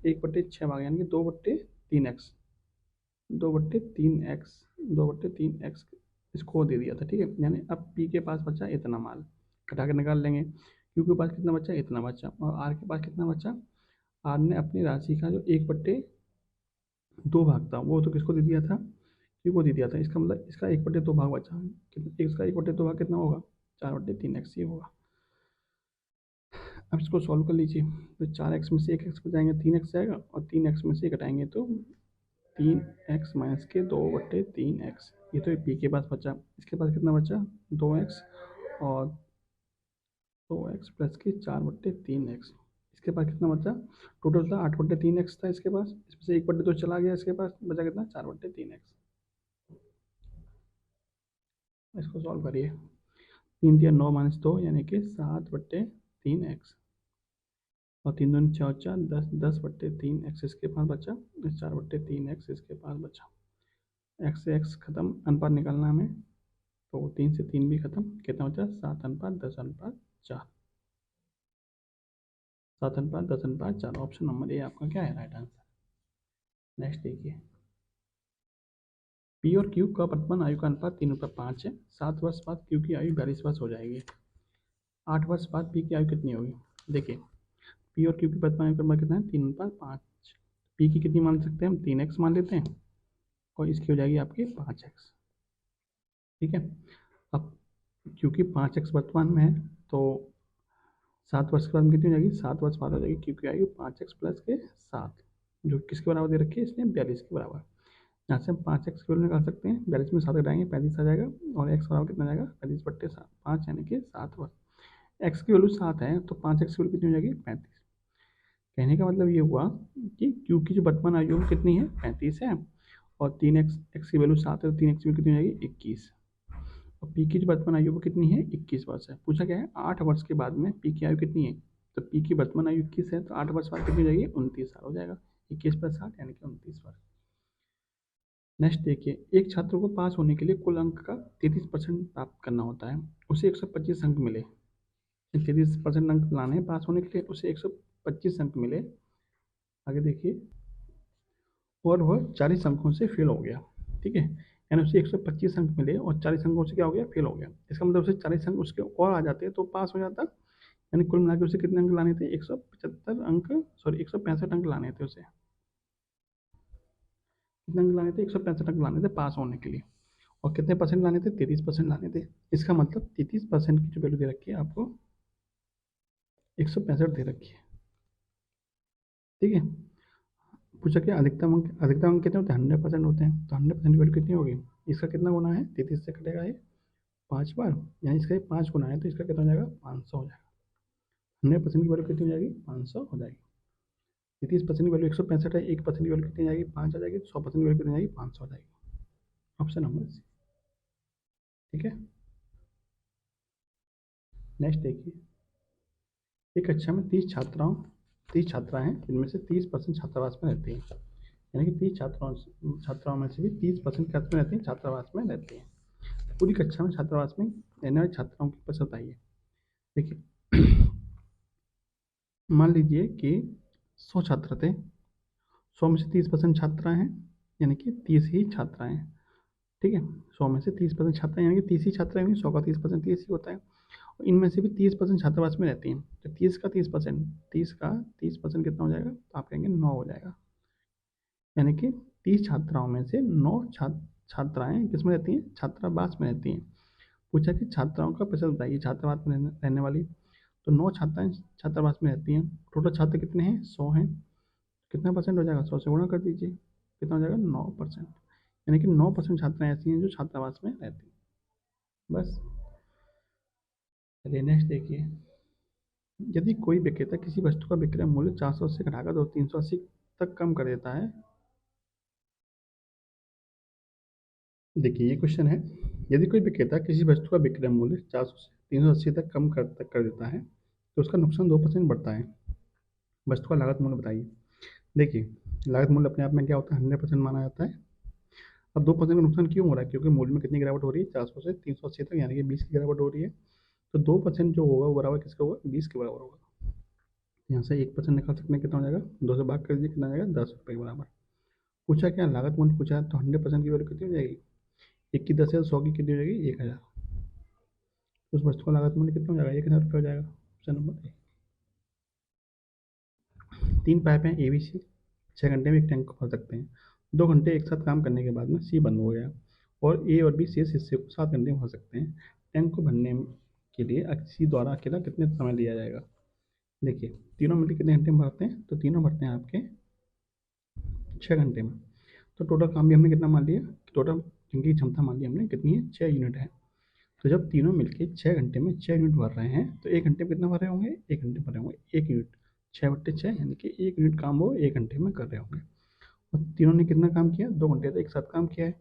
1/6 भाग, यानी कि 2/3x, 2/3x, 2/3x इसको दे दिया था। ठीक है, यानी अब पी के पास बचा इतना माल, घटा के निकाल लेंगे। क्यू के पास कितना बचा, इतना बचा, और आर के पास कितना बचा, आर ने अपनी राशि का जो 1/2 भाग था वो तो किसको दे दिया था, क्यू को दे दिया था। इसका मतलब इसका 1/2 भाग बचा, इसका 1/2 भाग कितना होगा, 4/3x ही होगा। अब इसको सॉल्व कर लीजिए, तो 4x में से 1x बचाएंगे 3x जाएगा, और 3x में से घटाएंगे तो 3x माइनस के 2/3x। ये तो पी के पास बचा, इसके पास कितना बचा, 2x, और 2x प्लस के 4/3x। इसके पास कितना बचा, टोटल था 8/3x था इसके पास, इसमें से 1/2 चला गया, इसके पास बचा कितना, 4/3x। इसको सॉल्व करिए, 3 दिया 9 माइनस 2 यानी कि 7/3x, और 3 दूनी 4 4 10, 10/3x इसके पास बचा, 4/3x इसके पास बचा। x से x खत्म, अनुपात निकालना हमें, तो 3 से 3 भी खत्म, कितना बचा, 7:10:4, 7:10:4। ऑप्शन नंबर ए आपका क्या है, राइट आंसर। नेक्स्ट देखिए, पी और क्यू का वर्तमान आयु का अनुपात 3:5 है। 7 वर्ष बाद क्यू की आयु 42 वर्ष हो जाएगी। 8 वर्ष बाद पी की आयु कितनी होगी। देखिए पी और क्यू की वर्तमान क्रम कितना है 3:5। पी की कितनी मान सकते हैं हम 3x मान लेते हैं और इसकी हो जाएगी आपकी 5x। ठीक है। अब क्योंकि 5x वर्तमान में है तो 7 वर्ष के बाद में कितनी हो जाएगी 7 वर्ष बाद हो जाएगी क्योंकि आएगी 5x प्लस के 7 जो किसके बराबर दे रखी है इसने 42 के बराबर। यहाँ से हम 5x की वैल्यू निकाल सकते हैं 42 में 7 घटाएंगे 35 आ जाएगा और x बराबर कितना जाएगा 35/7 5 यानी कि 7 वर्ष। x की वैल्यू 7 है तो 5x की वैल्यू कितनी हो जाएगी 35। कहने का मतलब ये हुआ कि q की जो वर्तमान आयु कितनी है 35 है और 3x की वैल्यू 7 है तो 3x की वैल्यू कितनी हो जाएगी 21। और पी की जो वर्तमान आयु वो कितनी है 21 वर्ष है। पूछा क्या है 8 वर्ष के बाद में पी की आयु कितनी है तो पी की वर्तमान आयु 21 है तो 8 वर्ष बाद कितनी हो जाएगी 29 साल हो जाएगा। 21 + 8 यानी कि 29 वर्ष। नेक्स्ट देखिए एक छात्र को पास होने के लिए कुल अंक का 33% प्राप्त करना होता है उसे 125 अंक मिले। 33% अंक लाने हैं पास होने के लिए उसे 125 अंक मिले। आगे देखिए और वह 40 अंकों से फेल हो गया। ठीक है यानी उसे 125 अंक मिले और 40 अंकों से क्या हो गया फेल हो गया। इसका मतलब उसे 40 अंक उसके और आ जाते तो पास हो जाता। यानी कुल मिलाकर उसे कितने अंक लाने थे 165 अंक 165 अंक लाने थे उसे। कितने अंक लाने थे 165 अंक लाने थे पास होने के लिए। और कितने परसेंट लाने थे 33% लाने थे। इसका मतलब 33% की जो वैल्यू दे रखी है आपको 165 दे रखी है। ठीक है। पूछा क्या अधिकतम अंक कितने होते हैं 100% होते हैं तो 100% की वैल्यू कितनी होगी इसका कितना गुना है 33 से कटेगा ये 5 बार यानी इसका 5 गुना है तो इसका कितना हो जाएगा 500 हो जाएगा। 100% की वैल्यू कितनी हो जाएगी 500 हो जाएगी। 33% की वैल्यू 165 है 1% की वैल्यू कितनी जाएगी 5 आ जाएगी 100% की वैल्यू कितनी जाएगी 500 हो जाएगी। Option number C. ठीक है। नेक्स्ट देखिए एक कक्षा में 30 छात्राएं हैं जिनमें से 30% छात्रावास में रहती हैं। यानी कि 30 छात्राओं में से भी 30% कक्षा में रहती हैं छात्रावास में रहती हैं। पूरी कक्षा में छात्रावास में रहने वाली छात्राओं की प्रतिशत बताइए। देखिए मान लीजिए कि 100 छात्र थे 100 में से 30% छात्राएं हैं यानी कि 30 ही छात्राएं हैं। ठीक है 100 में से 30% छात्राएं यानी कि 30 ही छात्राएं हुई 100 का 30% 30 ही होता है। और इनमें से भी 30% छात्रावास में रहती हैं तो 30 का 30% 30% कितना हो जाएगा तो आप कहेंगे 9 हो जाएगा। यानी कि 30 छात्राओं में से 9 छात्राएं किस में रहती हैं छात्रावास में रहती हैं। पूछा कि छात्राओं का प्रतिशत बताइए छात्रावास में रहने वाली तो 9 छात्राएं छात्रावास में रहती हैं। टोटल छात्र कितने हैं 100 हैं। कितना परसेंट हो जाएगा 100 से गुणा कर दीजिए कितना हो जाएगा 9%। यानी कि 9% छात्राएं ऐसी हैं जो छात्रावास में रहती हैं। बस। चलिए नेक्स्ट देखिए यदि कोई विक्रेता किसी वस्तु का विक्रय मूल्य 400 से घटाकर 380 तक कम कर देता है। देखिए ये क्वेश्चन है यदि कोई विक्रेता किसी वस्तु का विक्रय मूल्य 400 से 380 तक कम कर देता है तो उसका नुकसान 2% बढ़ता है। वस्तु का लागत मूल्य बताइए। देखिए लागत मूल्य अपने आप में क्या होता है 100% माना जाता है। अब 2% का नुकसान क्यों हो रहा है क्योंकि मूल्य में कितनी गिरावट हो रही है 400 से 380 तक यानी कि 20 की गिरावट हो रही है। तो 2% जो होगा वो बराबर किसका होगा 20 के बराबर होगा। यहाँ से 1% निकाल सकते हैं कितना हो जाएगा 2 से भाग कर दीजिए कितना हो जाएगा 10 रुपये के बराबर। पूछा क्या लागत मूल्य पूछा है तो 100% की वैल्यू कितनी हो जाएगी 1 की 10 है 100 की कितनी हो जाएगी 1000। तो उस वस्तु का लागत मूल्य कितना हो जाएगा 1000 रुपये हो जाएगा। Option number A. 3 पाइप हैं ABC 6 घंटे में एक टैंक को भर सकते हैं। 2 घंटे एक साथ काम करने के बाद में सी बंद हो गया और ए और बी शेष हिस्से को 7 घंटे में भर सकते हैं। टैंक को भरने के लिए सी द्वारा अकेला कितने समय लिया जाएगा। देखिए तीनों मिलकर कितने घंटे में भरते हैं तो तीनों भरते हैं आपके 6 घंटे में। तो टोटल काम भी हमने कितना मान लिया टोटल टैंक की क्षमता मान ली हमने कितनी है 6 यूनिट है। तो जब तीनों मिलकर 6 घंटे में 6 यूनिट भर रहे हैं तो 1 घंटे में कितना भर रहे होंगे 1 घंटे भर रहे होंगे 1 यूनिट 6/6 यानी कि 1 यूनिट काम वो 1 घंटे में कर रहे होंगे। और तीनों ने कितना काम किया 2 घंटे तो एक साथ काम किया है।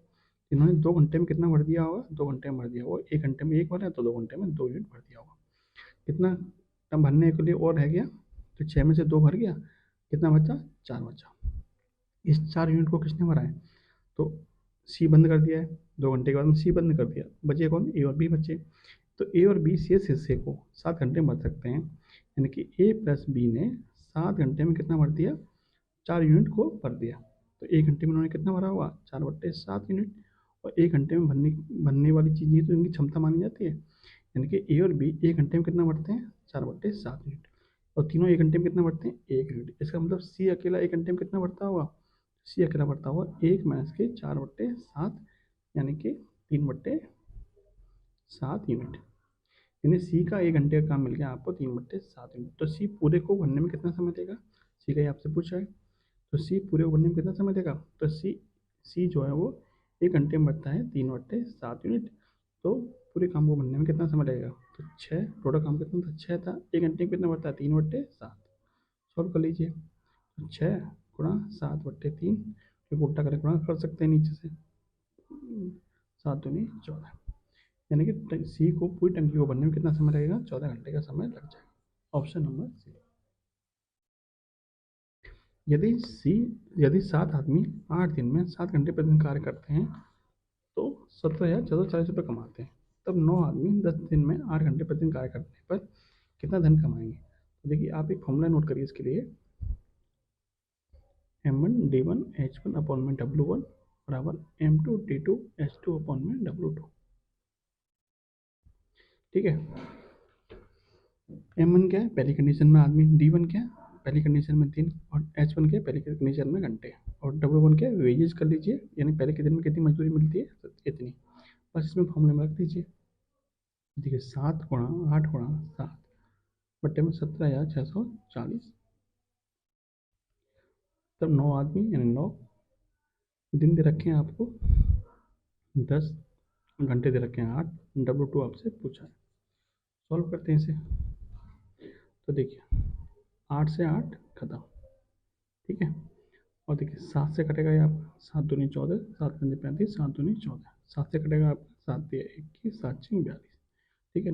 इन्होंने 2 घंटे में कितना भर दिया होगा 2 घंटे में भर दिया होगा 1 घंटे में एक भरा है तो 2 घंटे में 2 यूनिट भर दिया होगा। कितना टाइम भरने के लिए और रह गया तो 6 में से 2 भर गया कितना बचा 4 बचा। इस 4 यूनिट को किसने भरा है तो सी बंद कर दिया है 2 घंटे के बाद में सी बंद कर दिया बचे कौन ए और बी बचे। तो ए और बी शेष हिस्से को 7 घंटे में भर सकते हैं। यानी कि ए प्लस बी ने 7 घंटे में कितना भर दिया 4 यूनिट को भर दिया। तो 1 घंटे में उन्होंने कितना भरा हुआ 4/7 यूनिट। और 1 घंटे में भरने वाली चीज़ ही तो इनकी क्षमता मानी जाती है। यानी कि ए और बी 1 घंटे में कितना भरते हैं 4/7 यूनिट। और तीनों 1 घंटे में कितना बढ़ते हैं? 1 यूनिट। इसका मतलब सी अकेला 1 घंटे में कितना बढ़ता होगा? सी अकेला बढ़ता होगा 1 - के 4/7, यानी कि 3/7 यूनिट। यानी सी का 1 घंटे का काम मिल गया आपको 3/7 यूनिट। तो सी पूरे को भरने में कितना समय देगा? सी का ही आपसे पूछा है। तो सी पूरे को भरने में कितना समय देगा? तो सी सी जो है वो 1 घंटे में बढ़ता है 3/7 यूनिट। तो पूरे काम को भरने में कितना समय लगेगा? तो 6, टोटल काम कितना था? 6 था। 1 घंटे में कितना बढ़ता है? 3/7। सॉल्व कर लीजिए। तो 6 × 7/3, क्योंकि उल्टा करके गुणा कर सकते हैं नीचे से। 7×2=14, यानी कि सी को पूरी टंकी को भरने में कितना समय लगेगा? 14 घंटे का समय लग जाएगा। Option number C. यदि सी यदि 7 आदमी 8 दिन में 7 घंटे प्रतिदिन कार्य करते हैं तो 17,640 रुपये कमाते हैं, तब 9 आदमी 10 दिन में 8 घंटे प्रतिदिन कार्य करने पर कितना धन कमाएंगे? तो देखिए, आप एक फॉर्मूला नोट करिए इसके लिए। M1 D1 H1/W1 बराबर M2 D2 H2/W2। ठीक है। M1 क्या है? पहली कंडीशन में आदमी। D1 क्या है? पहली कंडीशन में दिन। और H1 क्या है? पहली कंडीशन में घंटे। और W1 क्या है? वेजेस कर लीजिए, यानी पहले के दिन में कितनी मजदूरी मिलती है, तो इतनी। बस इसमें फॉर्मूले में रख दीजिए। देखिए, 7 × 8 × 7 बट्टे में 17,640। तब 9 आदमी यानी 9 दिन दे रखे हैं आपको, 10 घंटे दे रखे हैं 8। W2 आपसे पूछा है। सॉल्व करते हैं इसे। तो देखिए, 8 से 8 खत्म। ठीक है। और देखिए, 7 से कटेगा ये आपका 7×2=14, 7×5=35, 7×2=14। 7 से कटेगा आपका 7×3=21, 7×6=42। ठीक है।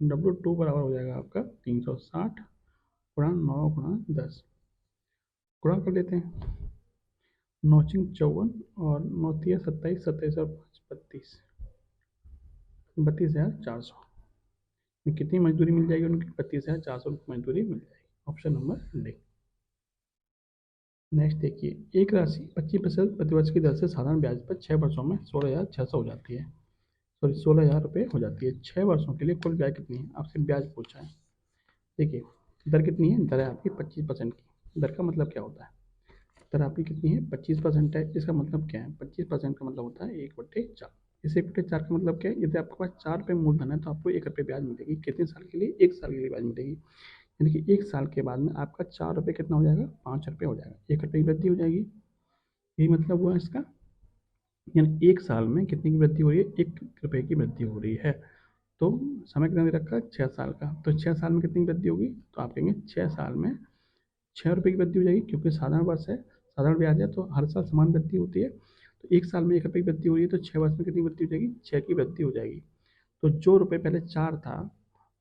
W2 बराबर हो जाएगा आपका 360 × 9 × 10। गुणा कर लेते हैं। 9×4 = 54 और 9×3=27, 27 और 5 = 32, 32,400। कितनी मजदूरी मिल जाएगी उनकी? 32,400 मजदूरी मिल जाएगी। Option number D. नेक्स्ट देखिए, एक राशि 25% प्रतिवर्ष की दर से साधारण ब्याज पर 6 वर्षों में 16,600 हो जाती है। सॉरी, 16,000 रुपये हो जाती है। 6 वर्षों के लिए कुल ब्याज कितनी है? आपसे ब्याज पूछा है। देखिए, दर कितनी है? दर है आपकी 25% की। दर का मतलब क्या होता है? दर आपकी कितनी है? 25% है। इसका मतलब क्या है? 25% का मतलब होता है 1/4। इस 1/4 का मतलब क्या है? यदि आपके पास 4 रुपये मूलधन है तो आपको 1 रुपये ब्याज मिलेगी। कितने साल के लिए? 1 साल के लिए ब्याज मिलेगी। यानी कि 1 साल के बाद में आपका 4 रुपये कितना हो जाएगा? 5 रुपये हो जाएगा। 1 रुपये की वृद्धि हो जाएगी। यही मतलब हुआ इसका। यानी 1 साल में कितनी की वृद्धि हो रही है? 1 रुपये की वृद्धि हो रही है। तो समय कितना दे रखा है? 6 साल का। तो 6 साल में कितनी वृद्धि होगी? तो आप कहेंगे 6 साल में 6 रुपये की वृद्धि हो जाएगी, क्योंकि साधारण वर्ष है, साधारण ब्याज है, तो हर साल समान वृद्धि होती है। तो 1 साल में 1 रुपये की वृद्धि हो रही है, तो 6 वर्ष में कितनी वृद्धि हो जाएगी? 6 की वृद्धि हो जाएगी। तो जो रुपये पहले 4 था,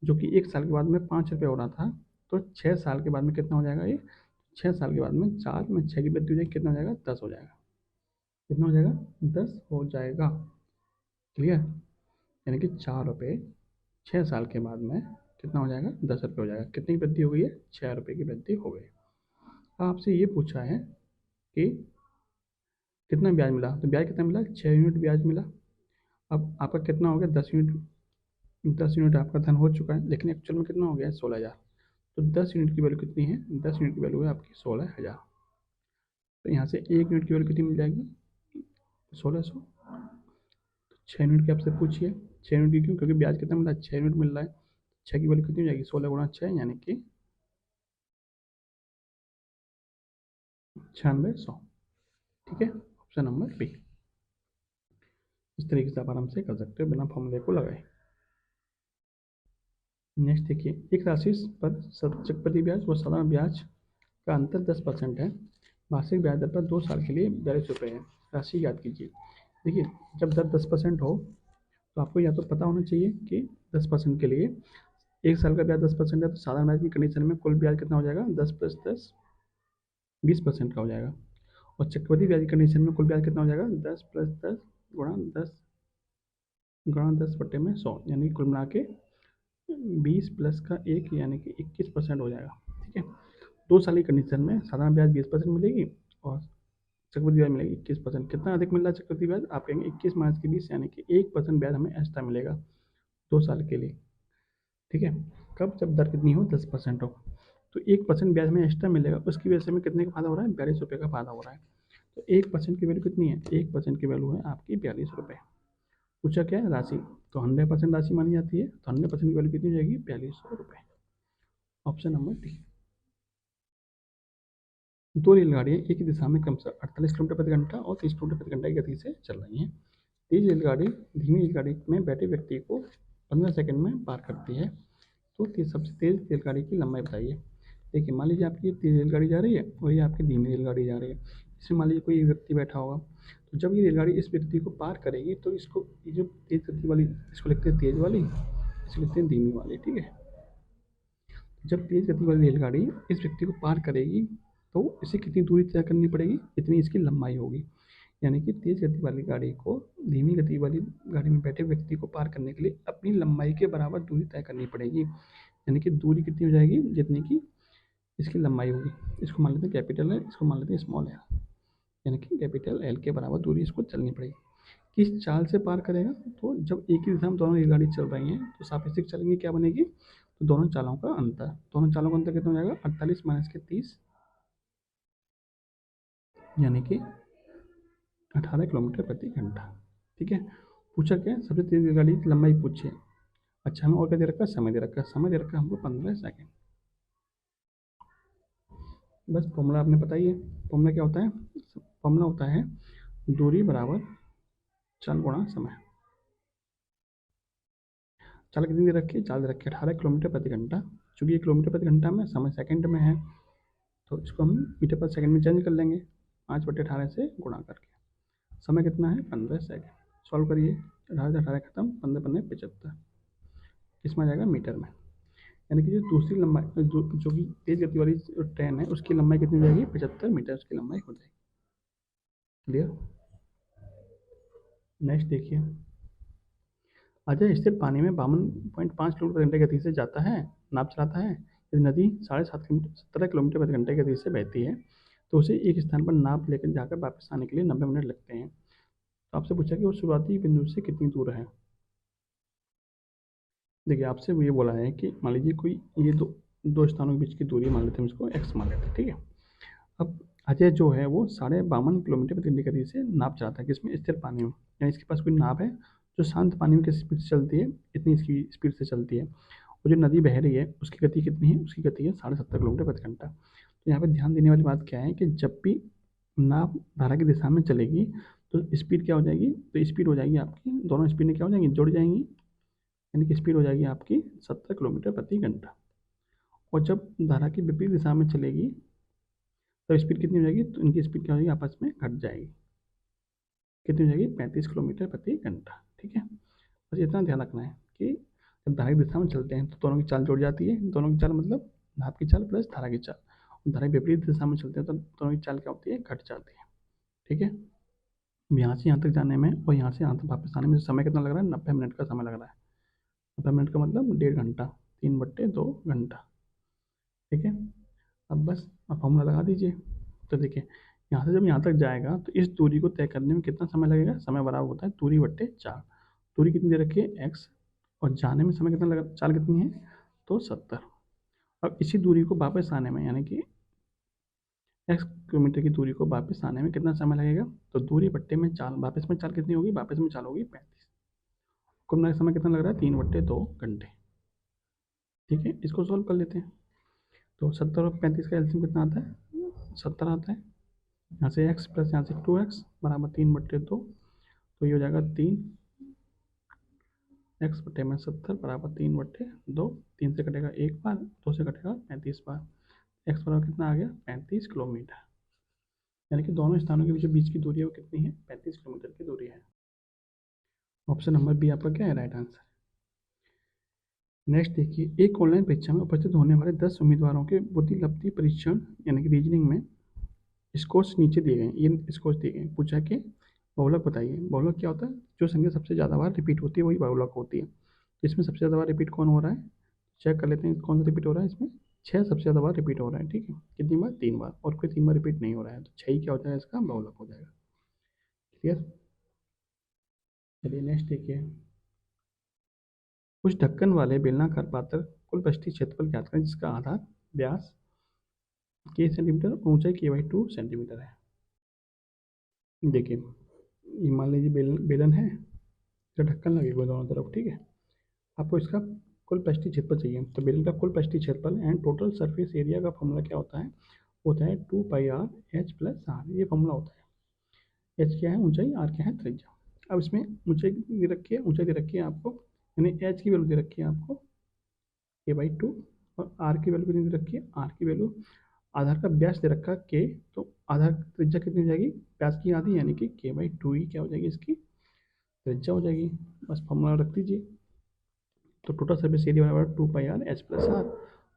जो कि 1 साल के बाद में 5 रुपये हो रहा था, तो 6 साल के बाद में कितना हो जाएगा ये? 6 साल के बाद में 4 में 6 की वृद्धि हो जाएगी, कितना हो जाएगा? 10 हो जाएगा। कितना हो जाएगा? 10 हो जाएगा। क्लियर? यानी कि 4 रुपये 6 साल के बाद में कितना हो जाएगा? 10 रुपये हो जाएगा। कितनी की वृद्धि हो गई है? 6 रुपये की वृद्धि हो गई। आपसे ये पूछा है कि कितना ब्याज मिला, तो ब्याज कितना मिला? 6 यूनिट ब्याज मिला। अब आपका कितना हो गया? 10 यूनिट। 10 यूनिट आपका धन हो चुका है, लेकिन एक्चुअल में कितना हो गया है? 16,000। तो 10 यूनिट की वैल्यू कितनी है? 10 यूनिट की वैल्यू है आपकी 16,000। तो यहाँ से 1 यूनिट की वैल्यू कितनी मिल जाएगी? 1600। तो 6 यूनिट की आपसे पूछिए। 6 यूनिट की क्यों? क्योंकि ब्याज कितना मिला है? 6 यूनिट मिल रहा है। 6 की वैल्यू कितनी हो जाएगी? 16 × 6, यानी कि 9600। ठीक है। Option number B. इस तरीके से आप आराम से कर सकते हो बिना फॉर्मूले को लगाए। नेक्स्ट देखिए, एक राशि पर चक्रवृद्धि ब्याज व साधारण ब्याज का अंतर 10% है। मासिक ब्याज दर पर 2 साल के लिए 42 रुपये है। राशि याद कीजिए। देखिए, जब दर 10% हो तो आपको या तो पता होना चाहिए कि 10% के लिए 1 साल का ब्याज 10% है, तो साधारण ब्याज की कंडीशन में कुल ब्याज कितना हो जाएगा? 10 + 10 20% का हो जाएगा। और चक्रवृद्धि ब्याज की कंडीशन में कुल ब्याज कितना हो जाएगा? 10 + 10 गुणा 10/100, यानी कुल मिला के 20+1 यानी कि 21% हो जाएगा। ठीक है। 2 साल की कंडीशन में साधारण ब्याज 20% मिलेगी और चक्रवृद्धि ब्याज मिलेगी 21%। कितना अधिक मिल रहा है चक्रवृद्धि ब्याज? आप कहेंगे 21 - 20, यानी कि 1% ब्याज हमें एक्स्ट्रा मिलेगा 2 साल के लिए। ठीक है। कब? जब दर कितनी हो? 10% हो। तो 1% ब्याज में एक्स्ट्रा मिलेगा, उसकी वजह से हमें कितने का फायदा हो रहा है? 42 रुपये का फायदा हो रहा है। तो 1% की वैल्यू कितनी है? 1% की वैल्यू है आपकी 42 रुपये। पूछा क्या है? राशि। तो 100% राशि मानी जाती है, तो 100% की वैल्यू कितनी हो जाएगी? 4200 रुपये। Option number D. दो रेलगाड़ियाँ एक ही दिशा में कम से 48 किलोमीटर प्रति घंटा और 30 किलोमीटर प्रति घंटा की गति से चल रही हैं। तेज रेलगाड़ी धीमी रेलगाड़ी में बैठे व्यक्ति को 15 सेकंड में पार करती है। तो सबसे तेज रेलगाड़ी की लंबाई बताइए। देखिए, मान लीजिए आपकी तेज रेलगाड़ी जा रही है और ये आपकी धीमी रेलगाड़ी जा रही है। इसमें मान लीजिए कोई व्यक्ति बैठा होगा, तो जब ये रेलगाड़ी इस व्यक्ति को पार करेगी तो इसको, ये जो तेज गति वाली, इसको लिखते हैं तेज वाली, इसको लिखते हैं धीमी वाली। ठीक है। जब तेज गति वाली रेलगाड़ी इस व्यक्ति को पार करेगी तो इसे कितनी दूरी तय करनी पड़ेगी? इतनी इसकी लंबाई होगी। यानी कि तेज गति वाली गाड़ी को धीमी गति वाली गाड़ी में बैठे व्यक्ति को पार करने के लिए अपनी लंबाई के बराबर दूरी तय करनी पड़ेगी। यानी कि दूरी कितनी हो जाएगी? जितनी की इसकी लंबाई होगी। इसको मान लेते हैं कैपिटल है, इसको मान लेते हैं स्मॉल है। यानी कि कैपिटल एल के बराबर दूरी इसको चलनी पड़ेगी। किस चाल से पार करेगा? तो जब एक ही दिशा में दोनों रेलगाड़ी चल रही हैं तो सापेक्षिक चलेंगे, क्या बनेगी? तो दोनों चालों का अंतर, दोनों चालों का अंतर कितना हो जाएगा? 48 माइनस के 30, यानी कि 18 किलोमीटर प्रति घंटा। ठीक है। पूछा क्या? सबसे तेज रेलगाड़ी की लंबाई पूछी है। अच्छा, हमें और क्या दे रखा है? समय दे रखा है। समय दे रखा है हमको 15 सेकेंड। बस फॉर्मूला आपने पता ही है। फॉर्मूला क्या होता है? फॉर्मूला होता है दूरी बराबर चाल गुणा समय। चाल कितनी दे रखी है? चाल दे रखी है 18 किलोमीटर प्रति घंटा। चूंकि ये किलोमीटर प्रति घंटा में, समय सेकंड में है, तो इसको हम मीटर पर सेकंड में चेंज कर लेंगे 5/18 से गुणा करके। समय कितना है? 15 सेकेंड। सॉल्व करिए। 18 खत्म, 15 75, किसमें आ जाएगा? मीटर में। यानी कि जो दूसरी लंबाई, जो कि तेज गति वाली ट्रेन है, उसकी लंबाई कितनी हो जाएगी? 75 मीटर उसकी लंबाई हो जाएगी। क्लियर? नेक्स्ट देखिए। अजय स्थिर पानी में 52.5 किलोमीटर प्रति घंटे की गति से जाता है, नाव चलाता है। यदि नदी 17 किलोमीटर प्रति घंटे की गति से बहती है तो उसे एक स्थान पर नाव लेकर जाकर वापस आने के लिए 90 मिनट लगते हैं। तो आपसे पूछा कि वो शुरुआती बिंदु से कितनी दूर है। देखिए, आपसे वो ये बोला है कि मान लीजिए कोई ये दो दो स्थानों के बीच की दूरी मान लेते हैं, इसको एक्स मान लेते हैं। ठीक है। अब अजय जो है वो 52 किलोमीटर प्रति घंटे की गति से नाव चलाता है, किसमें? स्थिर पानी में। यानी इसके पास कोई नाव है जो शांत पानी में किस स्पीड से चलती है? इतनी इसकी स्पीड से चलती है। और जो नदी बह रही है उसकी गति कितनी है? उसकी गति है 70.5 किलोमीटर प्रति घंटा। तो यहाँ पे ध्यान देने वाली बात क्या है कि जब भी नाव धारा की दिशा में चलेगी तो स्पीड क्या हो जाएगी? तो स्पीड हो जाएगी आपकी, दोनों स्पीडें क्या हो जाएंगी? जुड़ जाएंगी। यानी कि स्पीड हो जाएगी आपकी 70 किलोमीटर प्रति घंटा। और जब धारा की विपरीत दिशा में चलेगी तो स्पीड कितनी हो जाएगी? तो इनकी स्पीड क्या हो जाएगी? आपस में घट जाएगी। कितनी हो जाएगी? 35 किलोमीटर प्रति घंटा। ठीक है। बस इतना ध्यान रखना है कि जब धारा की दिशा में चलते हैं तो दोनों की चाल जुड़ जाती है। दोनों की चाल मतलब नाव की चाल प्लस धारा की चाल। और धारा की विपरीत दिशा में चलते हैं तो दोनों की चाल क्या होती है? घट जाती है। ठीक है। यहाँ से यहाँ तक जाने में और यहाँ से यहाँ तक वापस आने में समय कितना लग रहा है? 90 मिनट का समय लग रहा है। 90 मिनट का मतलब 1.5 घंटा, 3/2 घंटा। ठीक है। अब बस आप फॉर्मूला लगा दीजिए। तो देखिए, यहाँ से जब यहाँ तक जाएगा तो इस दूरी को तय करने में कितना समय लगेगा? समय बराबर होता है दूरी बट्टे 4। दूरी कितनी दे रखी है? एक्स। और जाने में समय कितना लगा? चाल कितनी है? तो 70। अब इसी दूरी को वापस आने में, यानी कि एक्स किलोमीटर की दूरी को वापस आने में कितना समय लगेगा? तो दूरी बट्टे में चाल, वापस में चाल कितनी होगी? वापस में चाल होगी 35। कुल मिलाकर समय कितना लग रहा है? 3/2 घंटे। ठीक है। इसको सॉल्व कर लेते हैं। तो 70 और 35 का एलसीएम कितना आता है? 70 आता है। यहाँ से एक्स प्लस यहाँ से 2x बराबर 3/2। तो ये हो जाएगा 3 x/70 बराबर 3/2। 3 से कटेगा 1 बार, 2 से कटेगा 35 बार। एक्स बराबर कितना आ गया? 35 किलोमीटर। यानी कि दोनों स्थानों के बीच की दूरी है वो कितनी है? 35 किलोमीटर की दूरी है। ऑप्शन नंबर बी आपका क्या है? Right answer. नेक्स्ट देखिए, एक ऑनलाइन परीक्षा में उपस्थित होने वाले 10 उम्मीदवारों के बुद्धिलब्धि परीक्षण यानी कि रीजनिंग में स्कोर्स नीचे दिए गए। ये स्कोर्स दिए गए। पूछा कि बहुलक बताइए। बहुलक क्या होता है? जो संख्या सबसे ज़्यादा बार रिपीट होती है वही बहुलक होती है। इसमें सबसे ज़्यादा बार रिपीट कौन हो रहा है? चेक कर लेते हैं कौन सा रिपीट हो रहा है। इसमें 6 सबसे ज़्यादा बार रिपीट हो रहा है। ठीक है। कितनी बार? 3 बार। और कोई 3 बार रिपीट नहीं हो रहा है, तो 6 ही क्या हो जाएगा? इसका बहुलक हो जाएगा। क्लियर? चलिए नेक्स्ट देखिए। उस ढक्कन वाले बेलनाकार पात्र कुल पृष्ठीय क्षेत्रफल ज्ञात करें जिसका आधार व्यास के सेंटीमीटर और ऊंचाई के/2 सेंटीमीटर है। देखिए, ये मान लीजिए बेलन है, इसका ढक्कन लगेगा दोनों तरफ, ठीक है। आपको इसका कुल पृष्ठीय क्षेत्रफल चाहिए, तो बेलन का कुल पृष्ठीय क्षेत्रफल एंड टोटल सरफेस एरिया का फॉर्मूला क्या होता है 2πr/h+r, ये फॉर्मूला होता है। h क्या है ऊंचाई, r क्या है त्रिज्या। अब इसमें ऊंचाई दे रखी है आपको, यानी h की वैल्यू दे रखी है आपको k/2 और r की वैल्यू कितनी दे रखी है, r की वैल्यू, आधार का व्यास दे रखा है k, तो आधार त्रिज्या कितनी हो जाएगी, व्यास की आधी, यानी कि k/2 ही क्या हो जाएगी, इसकी त्रिज्या हो जाएगी। बस फॉर्मूला रख दीजिए। तो टोटल सरफेस एरिया बराबर 2πr/h+r,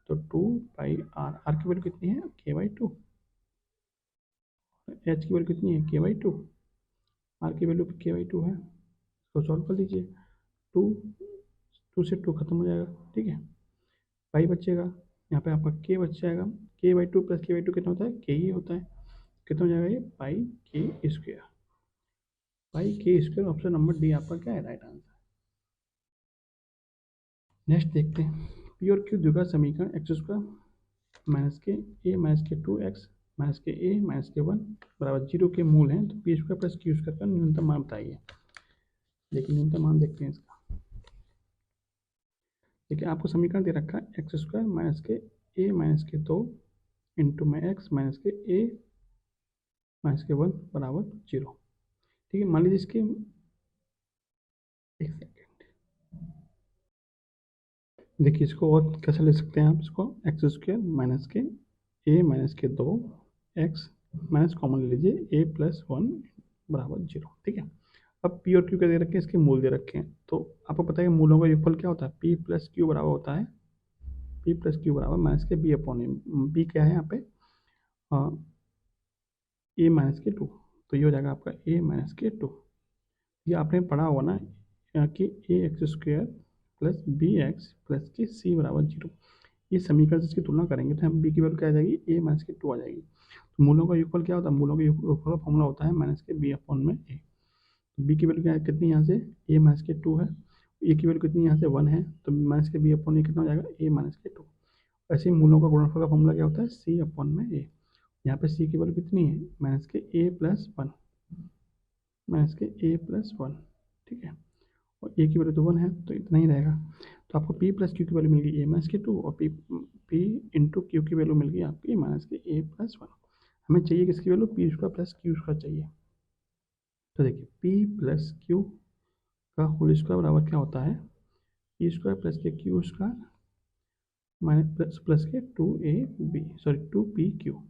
तो 2πr, r की वैल्यू कितनी है k/2, h की वैल्यू कितनी है k/2, r की वैल्यू k/2 है। तो सॉल्व कर लीजिए, 2 से 2 खत्म हो जाएगा, ठीक है। पाई बचेगा, यहाँ पे आपका k बच जाएगा, k/2 प्लस k/2 कितना होता है, k ही होता है। कितना हो जाएगा ये, πk², πk²। Option number D आपका क्या है, राइट आंसर। नेक्स्ट देखते हैं, पी और क्यू द्विघात समीकरण x² माइनस के a माइनस के 2x माइनस के a माइनस के 1 बराबर 0 के मूल हैं, तो p² प्लस q² का न्यूनतम मान बताइए। लेकिन न्यूनतम मान देखते हैं इसका। देखिए, आपको समीकरण दे रखा है x² माइनस के a माइनस के 2 इंटू में x माइनस के a माइनस के 1 बराबर 0, ठीक है। मान लीजिए इसके, एक सेकेंड, देखिए इसको और कैसे ले सकते हैं आप, इसको x² माइनस के a माइनस के 2 x माइनस कॉमन ले लीजिए a+1 बराबर 0, ठीक है। अब p और q क्या दे रखे हैं, इसके मूल दे रखे हैं, तो आपको पता है कि मूलों का योगफल क्या होता है, p प्लस क्यू बराबर होता है, p प्लस क्यू बराबर माइनस के b/a। p क्या है यहाँ पे, a माइनस के 2, तो ये हो जाएगा आपका a माइनस के 2। ये आपने पढ़ा होगा ना कि ax² प्लस bx प्लस के c बराबर 0। ये समीकरण से इसकी तुलना करेंगे तो हम b की वैल्यू क्या आ जाएगी, a माइनस के 2 आ जाएगी। तो मूलों का योगफल क्या होता है, मूलों का योगफल का फॉर्मूला होता है माइनस के b/a। तो b की वैल्यू क्या है, कितनी यहाँ से, a माइनस के 2 है, a की वैल्यू कितनी यहाँ से 1 है, तो माइनस के b/a कितना हो जाएगा, a माइनस के 2। ऐसे ही मूलों का गुणनफल का फॉर्मूला क्या होता है, c/a। यहाँ पे c की वैल्यू कितनी है, माइनस के a+1, माइनस के a+1, ठीक है। और a की वैल्यू तो 1 है, तो इतना ही रहेगा। तो आपको p प्लस क्यू की वैल्यू मिल गई a माइनस के 2 और p इंटू क्यू की वैल्यू मिल गई आपकी माइनस के a+1। हमें चाहिए किसकी वैल्यू, p² प्लस q² चाहिए। तो देखिए p प्लस क्यू का होल स्क्वायर बराबर क्या होता है, p² प्लस के q² माइनस प्लस के 2pq,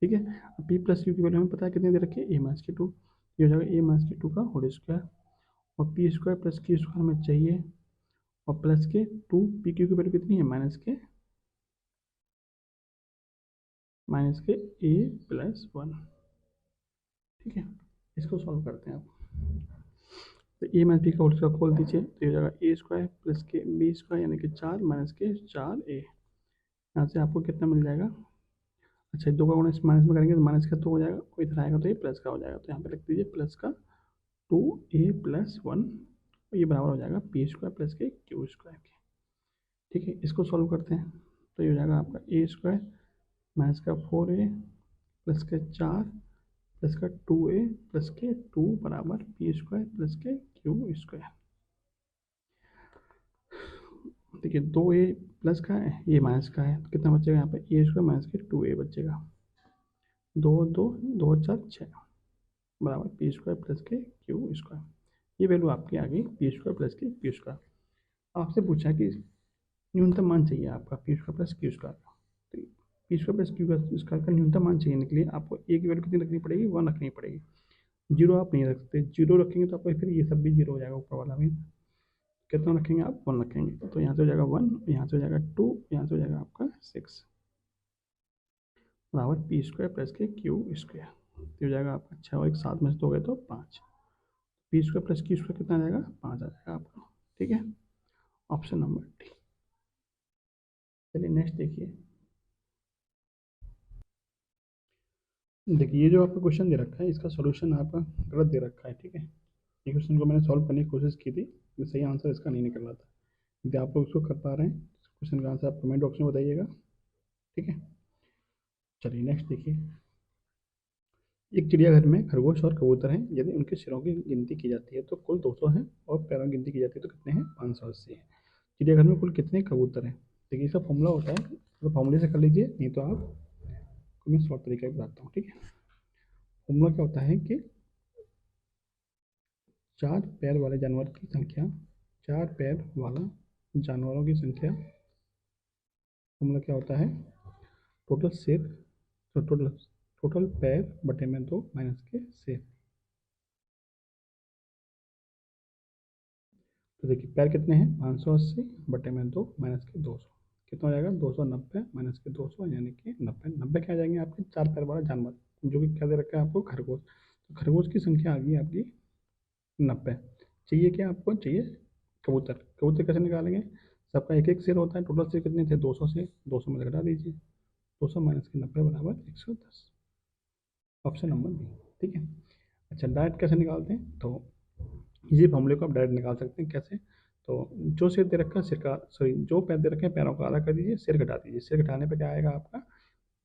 ठीक है। p प्लस क्यू की वैल्यू हमें पता है कितनी दे रखी है, a माइनस के 2, ये हो जाएगा a माइनस के 2 का होल स्क्वायर, और p² प्लस q² हमें चाहिए, और प्लस के 2pq की वैल्यू कितनी है, माइनस के a+1, ठीक है। इसको सॉल्व करते हैं आप। तो a माइनस बी का होल स्क्वायर खोल दीजिए, तो ये हो जाएगा a² प्लस के b² यानी कि 4 माइनस के 4a। यहाँ से आपको कितना मिल जाएगा, अच्छा 2 का गुणा इस माइनस में करेंगे तो माइनस का 2 हो जाएगा, और इधर आएगा तो ये प्लस का हो जाएगा। तो यहाँ पे लिख दीजिए प्लस का 2a+1, ये बराबर हो जाएगा p² प्लस के q² के, ठीक है। इसको सॉल्व करते हैं, तो ये हो जाएगा आपका a² माइनस का 4a प्लस के 4 प्लस का 2a प्लस के 2 बराबर p² प्लस के q²। देखिए 2a प्लस का है, ये माइनस का है, तो कितना बचेगा यहाँ पे, a² माइनस के 2a बचेगा, 2 2 2 4 6 बराबर p² प्लस के q²। ये वैल्यू आपकी आ गई p² प्लस के q²। आपसे पूछा कि न्यूनतम मान चाहिए आपका p² प्लस q² का, तो p² प्लस q² का न्यूनतम मान चाहिए के लिए आपको a की वैल्यू कितनी रखनी पड़ेगी, 1 रखनी पड़ेगी। 0 आप नहीं रख सकते, 0 रखेंगे तो आपका फिर ये सब भी 0 हो जाएगा, ऊपर वाला भी। कितना रखेंगे आप, 1 रखेंगे, तो यहाँ से हो जाएगा 1, यहाँ से हो जाएगा 2, यहाँ से हो जाएगा आपका 6 बराबर p² प्लस के q²। तो हो जाएगा आपका 6 और 1 7 में से 2 गए तो 5, p² प्लस q² कितना आ जाएगा, 5 आ जाएगा आपका, ठीक है। Option number D. चलिए नेक्स्ट देखिए, देखिए ये जो आपका क्वेश्चन दे रखा है इसका सॉल्यूशन आपका गलत दे रखा है, ठीक है। ये क्वेश्चन को मैंने सॉल्व करने की कोशिश की थी, ये सही आंसर इसका नहीं निकल रहा था। यदि आप लोग इसको कर पा रहे हैं क्वेश्चन का आंसर आप कमेंट बॉक्स में बताइएगा। ठीक है, चलिए नेक्स्ट देखिए। एक चिड़ियाघर में खरगोश और कबूतर हैं। यदि उनके सिरों की गिनती की जाती है तो कुल 200 हैं, और पैरों की गिनती की जाती है तो कितने हैं? 580 हैं। चिड़ियाघर में कुल कितने कबूतर हैं? देखिए इसका फॉर्मूला होता है, तो फॉर्मूले से कर लीजिए, नहीं तो आपको मैं शॉर्ट तरीका बताता हूँ। ठीक है, फॉर्मूला क्या होता है कि 4 पैर वाले जानवर की संख्या, 4 पैर वाला जानवरों की संख्या, फॉर्मूला क्या होता है? टोटल शेर, तो टोटल पैर बटे में 2 माइनस के शेर। तो देखिए पैर कितने हैं? 580 बटे में 2 माइनस के 200, कितना हो जाएगा? 290 माइनस के 200 यानी कि 90। 90 क्या आ जाएंगे आपके? 4 पैर वाला जानवर, जो कि क्या दे रखा है आपको? खरगोश। तो खरगोश की संख्या आ गई आपकी 90। चाहिए क्या आपको? चाहिए कबूतर। कबूतर कैसे निकालेंगे? सबका एक एक शेर होता है, टोटल शेर कितने थे? 200 से 200 में घटा दीजिए, 200 माइनस के 90 बराबर 110। Option number B. ठीक है, अच्छा डायरेक्ट कैसे निकालते हैं? तो इसी फॉर्मूले को आप डायरेक्ट निकाल सकते हैं। कैसे? तो जो सिर दे रखा है सिर का, सॉरी जो पैर दे रखे हैं पैरों का आधा कर दीजिए, सिर घटा दीजिए। सिर घटाने पे क्या आएगा आपका?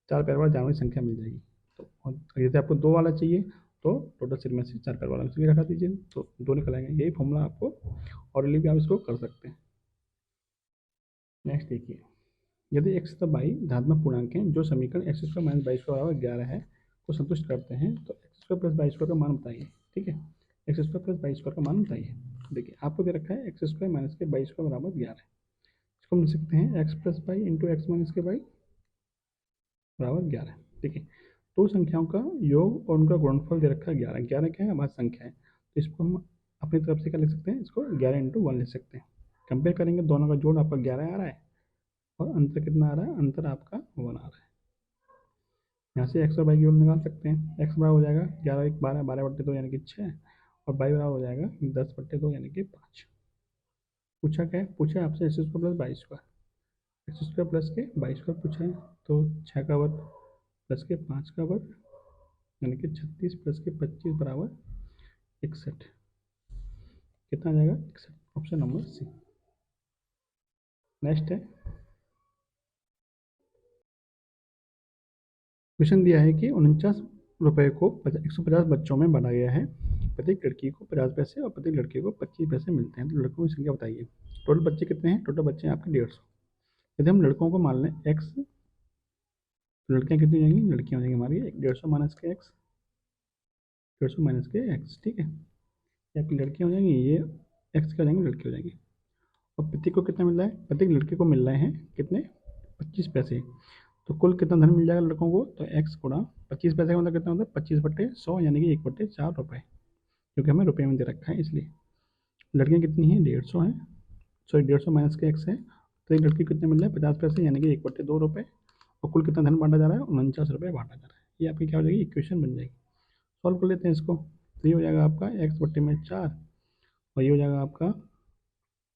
4 पैर वाला जानवर की संख्या मिल जाएगी। तो और जैसे आपको 2 वाला चाहिए तो टोटल सिर में से 4 पैर वाला सिर घटा दीजिए, तो 2 निकल आएंगे। यही फॉर्मूला आपको ऑरली भी आप इसको कर सकते हैं। नेक्स्ट देखिए, यदि x तथा y धनात्मक पूर्णांक हैं जो समीकरण X square minus Y square बराबर 11 है को संतुष्ट करते हैं, तो X square plus Y square का मान बताइए। ठीक है, X square plus Y square का मान बताइए। देखिए आपको दे रखा है एक्स स्क्वायर माइनस के वाई स्क्वायर बराबर 11। इसको हम लिख सकते हैं X plus Y into X minus के वाई बराबर 11। देखिए दो संख्याओं का योग और उनका गुणनफल दे रखा है 11। 11 क्या है? हमारी संख्या है, तो इसको हम अपनी तरफ से क्या लिख सकते हैं? इसको 11 इंटू 1 लिख सकते हैं। कंपेयर करेंगे, दोनों का जोड़ आपका 11 आ रहा है और अंतर कितना आ रहा है? अंतर आपका 1 आ रहा है। यहाँ से एक्स और वाई की वैल्यू निकाल सकते हैं। एक्स बराबर हो जाएगा 11 एक 12, 12 बट्टे 2 यानी कि 6, और वाई बराबर हो जाएगा 10 बट्टे 2 यानी कि 5। पूछा क्या है? पूछा है आपसे X square plus Y square, X square plus के वाई स्क्वायर पूछा है, तो 6 का वर्ग प्लस के 5 का वर्ग यानी कि 36 प्लस के 25 बराबर 61। कितना आ जाएगा? 61। Option number C. नेक्स्ट है, क्वेश्चन दिया है कि 49 रुपये को 150 बच्चों में बांटा गया है। प्रत्येक लड़की को 50 पैसे और प्रत्येक लड़के को 25 पैसे मिलते हैं, तो लड़कों की संख्या बताइए। टोटल बच्चे कितने हैं? टोटल बच्चे हैं आपके 150। यदि हम लड़कों को मान लें एक्स, तो लड़कियाँ कितनी हो जाएंगी? लड़कियाँ हो जाएंगी हमारी 150 माइनस के एक्स, 150 माइनस के एक्स। ठीक है, ये आपकी लड़कियाँ हो जाएंगी, ये एक्स क्या हो जाएंगी? लड़की हो जाएंगी। और प्रत्येक को कितना मिल रहा है? प्रत्येक लड़के को मिल रहे हैं कितने? 25 पैसे। तो कुल कितना धन मिल जाएगा लड़कों को? तो एक्स गुणा 25 पैसे का मतलब कितना होता है? 25/100 यानी कि 1/4 रुपये, क्योंकि हमें रुपये में दे रखा है इसलिए। लड़कियाँ कितनी हैं? 150 हैं, सॉरी 150 माइनस के एक्स है, तो एक लड़की कितने मिल रहे हैं? 50 पैसे यानी कि 1/2 रुपये। और कुल कितना धन बांटा जा रहा है? 49 रुपये बांटा जा रहा है। ये आपकी क्या हो जाएगी? इक्वेशन बन जाएगी। सॉल्व कर लेते हैं इसको, तो ये हो जाएगा आपका एक्स बट्टे में 4, और ये हो जाएगा आपका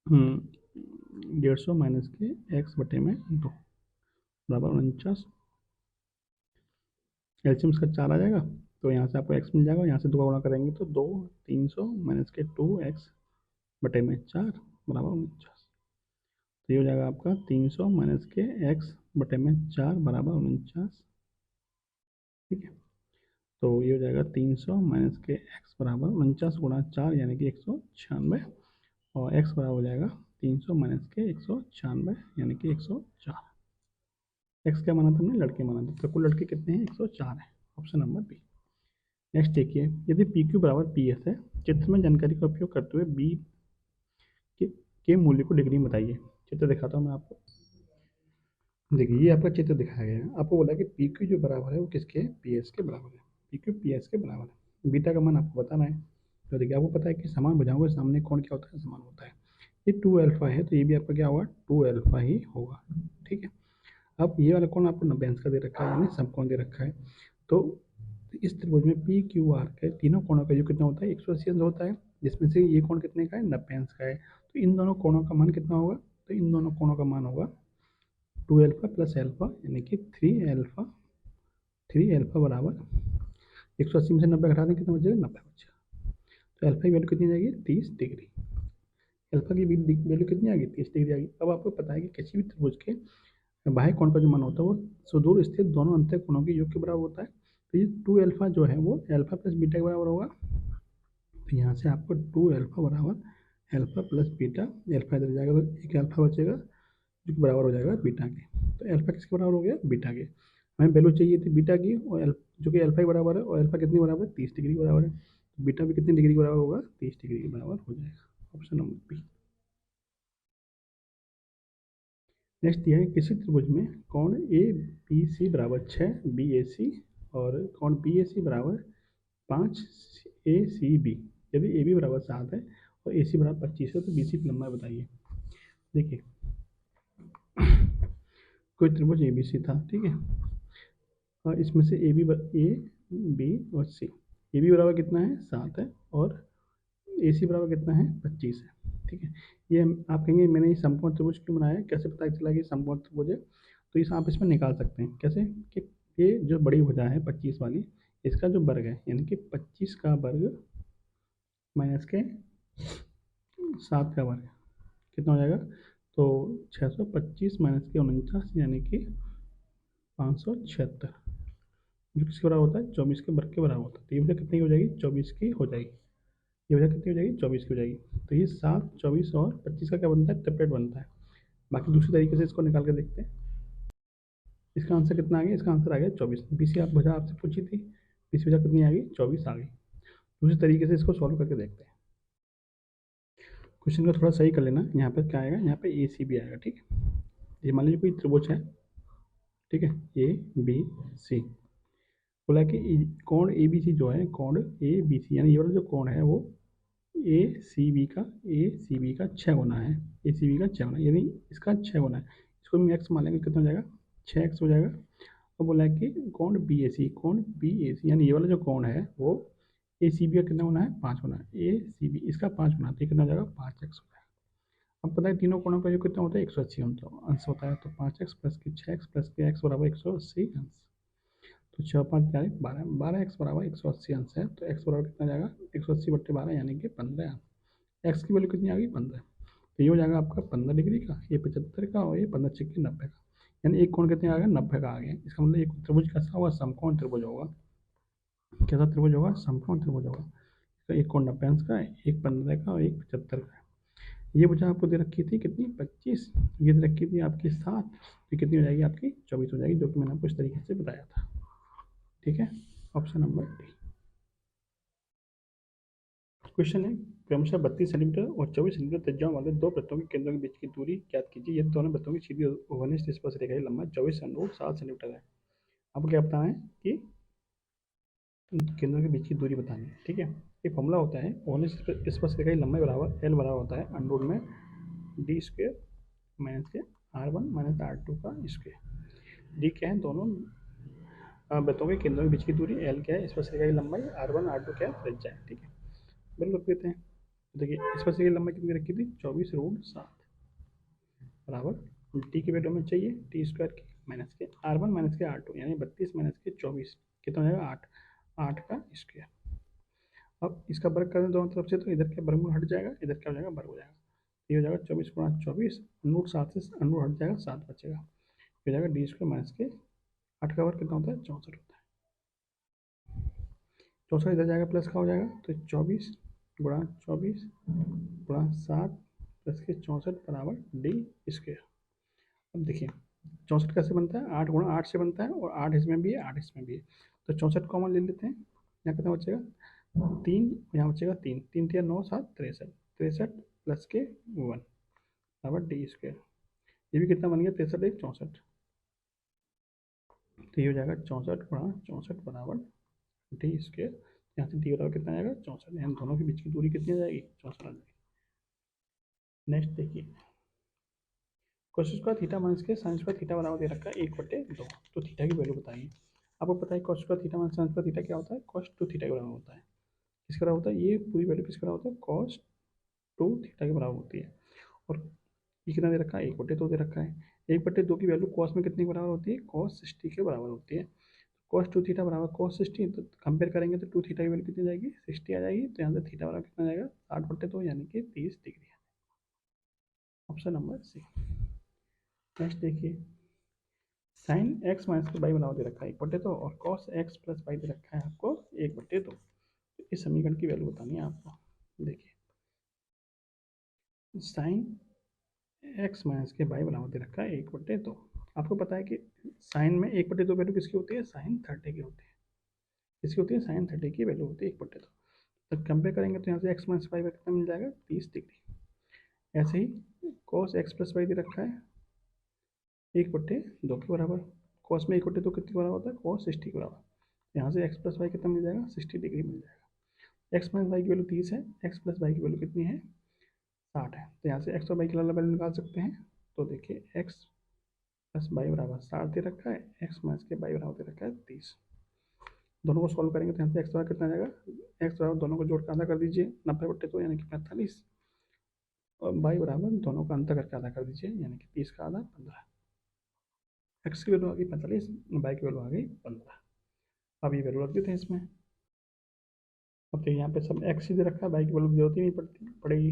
150 माइनस के एक्स बटे में 2 बराबर 49। एलसीएम इसका 4 आ जाएगा, तो यहाँ से आपको एक्स मिल जाएगा, यहाँ से 2 का गुणा करेंगे तो 2, 300 माइनस के 2x बटे में 4 बराबर 49। तो ये हो जाएगा आपका 300 माइनस के x बटे में 4 बराबर 49। ठीक है, तो ये हो जाएगा 300 माइनस के x बराबर 49 गुणा 4 यानी कि 196, और x बराबर हो जाएगा 300 माइनस के 196 यानी कि 104। x क्या माना था हमने? लड़के माना था, तो कुल लड़के कितने हैं? 104 है। Option number B. नेक्स्ट देखिए, यदि पी क्यू बराबर पी एस है, चित्र में जानकारी का उपयोग करते हुए बी के मूल्य को डिग्री में बताइए। चित्र दिखाता हूँ मैं आपको। देखिए ये आपका चित्र दिखाया गया है, आपको बोला कि पी क्यू जो बराबर है वो किसके? पी एस के बराबर है। पी क्यू पी एस के बराबर है, बीटा का मान आपको बताना है। तो देखिए आपको पता है कि समान भुजाओं के सामने कोण क्या होता है? समान होता है। ये 2 अल्फा है, तो ये भी आपका क्या होगा? 2 अल्फा ही होगा। ठीक है, अब ये वाला कोण आपको 90 अंश का दे रखा है, यानी समकोण दे रखा है। तो इस त्रिभुज में पी क्यू आर के तीनों कोणों का जो कितना होता है? 180 अंश होता है, जिसमें से ये कोण कितने का है? 90 अंश का है। तो इन दोनों कोणों का मान कितना होगा? तो इन दोनों कोणों का मान होगा 2 अल्फा प्लस अल्फा यानी कि 3 अल्फा। 3 अल्फा बराबर 180 में से 90 घटा दें, कितना बचेगा? 90 बचेगा। तो अल्फा की वैल्यू कितनी जाएगी? 30 डिग्री। अल्फा की वैल्यू कितनी आ गई, 30 डिग्री आ गई। अब आपको पता है कि किसी भी त्रिभुज के बाह्य कोण का जो मान होता है वो सुदूर स्थित दोनों अंतः कोणों के योग के बराबर होता है। तो ये 2 अल्फा जो है वो अल्फा प्लस बीटा के बराबर होगा। तो यहाँ से आपको 2 अल्फा बराबर अल्फा प्लस बीटा, अल्फा इधर जाएगा तो एक अल्फा बचेगा जो कि बराबर हो जाएगा बीटा के। तो अल्फा किसके बराबर हो गया, बीटा के। हमें वैल्यू चाहिए थी बीटा की, और जो कि अल्फा के बराबर है, और अल्फा कितनी बराबर है, 30 डिग्री के बराबर है। तो बीटा भी कितनी डिग्री के बराबर होगा, 30 डिग्री के बराबर हो जाएगा। Option number B. नेक्स्ट दिया है किसी त्रिभुज में कोण ए बी सी बराबर 6 BAC और कोण BAC बराबर 5 ACB। यदि ए बी बराबर 7 है और AC बराबर 25 है तो BC की लंबाई बताइए। देखिए कोई त्रिभुज ABC था, ठीक है, और इसमें से A B और C। ए बी बराबर कितना है, 7 है, और AC बराबर कितना है, 25 है, ठीक है। ये आप कहेंगे मैंने ये समकोण त्रिभुज क्यों बनाया, कैसे पता चला कि समकोण त्रिभुज है। तो इस आप इसमें निकाल सकते हैं कैसे, कि ये जो बड़ी भुजा है 25 वाली, इसका जो वर्ग है यानी कि 25 का वर्ग माइनस के 7 का वर्ग कितना हो जाएगा। तो 625 माइनस के 49 यानी कि 576, जो किसके बराबर होता है, 24 के वर्ग के बराबर होता है। तो ये वजह कितनी हो जाएगी, 24 की हो जाएगी। ये वजह कितनी हो जाएगी, 24 की हो जाएगी। तो ये 7, 24 और 25 का क्या बनता है, ट्रिपलेट बनता है। बाकी दूसरी तरीके से इसको निकाल के देखते हैं। इसका आंसर कितना आ गया, इसका आंसर आ गया 24। बीसी आप वजह आपसे पूछी थी, बीसी वजह कितनी आ गई, 24 आ गई। दूसरी तरीके से इसको सॉल्व करके देखते हैं। क्वेश्चन को थोड़ा सही कर लेना। यहाँ पर क्या आएगा, यहाँ पे ACB आएगा, ठीक है। ये मान लीजिए कोई त्रिभुज है, ठीक है, ABC। बोला कि कोण ABC जो है, कोण ABC यानी ये वाला जो कोण है वो ए सी बी का 6 गुना है। ACB का 6 गुना यानी इसका 6 गुना है। इसको हम एक्स मान लेंगे, कितना हो जाएगा, 6x हो जाएगा। और बोला है कि कोण बी ए सी यानी ये वाला जो कोण है वो ACB का कितना गुना है, 5 गुना है। ACB इसका 5 गुना, तो कितना हो जाएगा, 5x हो जाएगा। अब पता है तीनों कोणों का जो कितना होता है, 180 अंश होता है। तो 5x प्लस के 6x प्लस के x बराबर 180 अंश। तो 6×5 = 12, 12x बराबर 180 अंश है। तो x बराबर कितना जाएगा, 180/12 यानी कि 15 अंश। x की वैल्यू कितनी आ गई, 15। तो ये हो जाएगा आपका 15 डिग्री का, ये 75 का, और ये 15 6 90 का। यानी एक कोण कितने आ गया, 90 का आ गया। इसका मतलब एक त्रिभुज कैसा होगा, समकोण त्रिभुज होगा। कैसा त्रिभुज होगा, समकोण त्रिभुज होगा। तो एक कोण 90 अंश का है, एक 15 का और एक 75 का है। ये वजह आपको दे रखी थी कितनी, 25। ये दे रखी थी आपकी 7। तो कितनी हो जाएगी, आपकी 24 हो जाएगी, जो कि मैंने आपको इस तरीके से बताया था, ठीक है। Option number D. क्वेश्चन है क्रमशः 32 सेंटीमीटर और 24 सेंटीमीटर त्रिज्या वाले दो वृत्तों के केंद्रों के बीच की दूरी ज्ञात कीजिए। ये दोनों वृत्तों की सीधी घनिष्ठ स्पर्श रेखा की लंबाई 24/7 सेंटीमीटर है। आपको क्या बताना है कि केंद्रों के बीच की दूरी बतानी है, ठीक है। एक फॉर्मूला होता है, घनिष्ठ स्पर्श रेखा की लंबाई बराबर L बराबर होता है अंडर में d² माइनस के R1 माइनस R2 का स्क्वायर। डी क्या है, दोनों वृत्तों के केंद्रों के बीच की दूरी, L क्या है स्पर्श रेखा की लंबाई, R1 R2 क्या है त्रिज्या है, ठीक है। बिल्कुल रख देते हैं। देखिए स्पर्श रेखा की लंबाई कितनी रखी थी, 24/7 बराबर टी की वैल्यू हमें चाहिए t² की माइनस के R1 माइनस के R2 यानी 32 माइनस के 24 कितना हो जाएगा, 8, 8 का स्क्वायर। अब इसका वर्ग करें दोनों तरफ से तो इधर क्या वर्गमूल हट जाएगा, इधर क्या हो जाएगा, वर्ग हो जाएगा। ये हो जाएगा 24×24, रूट 7 से रूट हट जाएगा, 7 बचेगा। हो जाएगा d² माइनस के 8 का वर्ग कितना होता है, 64 होता है। 64 इधर जाएगा, प्लस का हो जाएगा, तो 24×24 × 7 प्लस के 64 बराबर d²। अब देखिए 64 कैसे बनता है, 8×8 से बनता है, और 8 इसमें भी है, 8 इसमें भी है। तो 64 कॉमन ले लेते हैं। यहाँ कितना बचेगा, 3, यहाँ बचेगा 3, 3 3 9 7 63, 63 प्लस के 1 बराबर d²। ये भी कितना बन गया, 63 1 64। तो ये हो जाएगा 64×64 बराबर d²। यहाँ से d बराबर कितना आएगा, 64। यहाँ दोनों के बीच की दूरी कितनी आ जाएगी, 64 आ जाएगी। नेक्स्ट देखिए cos² थीटा माइनस के sin² थीटा बराबर दे रखा है 1/2। तो थीटा की वैल्यू बताइए। आपको पता है cos² theta minus sin² theta क्या होता है, cos2 थीटा के बराबर होता है। किसके बराबर होता है, ये पूरी वैल्यू किसके बराबर होता है, cos2 थीटा के बराबर होती है। और ये कितना दे रखा है, 1/2 दे रखा है। 1/2 की वैल्यू cos में कितने के बराबर होती है, cos 60 के बराबर होती है। cos2 थीटा बराबर cos 60, तो कंपेयर करेंगे तो 2 थीटा की वैल्यू कितनी जाएगी, 60 आ जाएगी। तो यहाँ से थीटा बराबर कितना जाएगा, 60/2 यानी कि 30 डिग्री। Option number C. नेक्स्ट देखिए, साइन एक्स माइनस के बाई बनाओ दे रखा है 1/2 और कॉस एक्स प्लस बाई दे रखा है आपको 1/2। तो इस समीकरण की वैल्यू बतानी है आपको। देखिए, साइन एक्स माइनस के बाई बराबर दे रखा है 1/2। आपको पता है कि साइन में 1/2 वैल्यू किसकी होती है, साइन 30 की होती है। किसकी होती है, साइन 30 की वैल्यू होती है 1/2। तो कंपेयर करेंगे तो यहाँ से एक्स माइनस बाई कितना मिल जाएगा, 30 डिग्री। ऐसे ही कॉस एक्स प्लस बाई दे रखा है 1/2 के बराबर। कॉस में 1/2 कितने के बराबर होता है, कॉस 60 के बराबर। यहाँ से एक्स प्लस वाई कितना मिल जाएगा, 60 डिग्री मिल जाएगा। एक्स माइनस वाई की वैल्यू 30 है, एक्स प्लस वाई की वैल्यू कितनी है, 60 है। तो यहाँ से एक्स और वाई की वैल्यू निकाल सकते हैं। तो देखिए, एक्स प्लस बाई बराबर 60 दे रखा है, एक्स माइनस के बाई बराबर दे रखा है 30। दोनों को सॉल्व करेंगे तो यहाँ से एक्स बराबर कितना जाएगा, एक्स बराबर दोनों को जोड़ के आधा कर दीजिए 90/2 यानी कि 45, और बाई बराबर दोनों का अंतर करके आधा कर दीजिए यानी कि 30 का आधा 15। एक्स की वैल्यू आ गई 45, बाई की वैल्यू आ गई 15। अब ये वैल्यू रख देते हैं इसमें। अब तो यहाँ पे सब एक्स ही दे रखा है, बाई की वैल्यू की जरूरत ही नहीं पड़ेगी।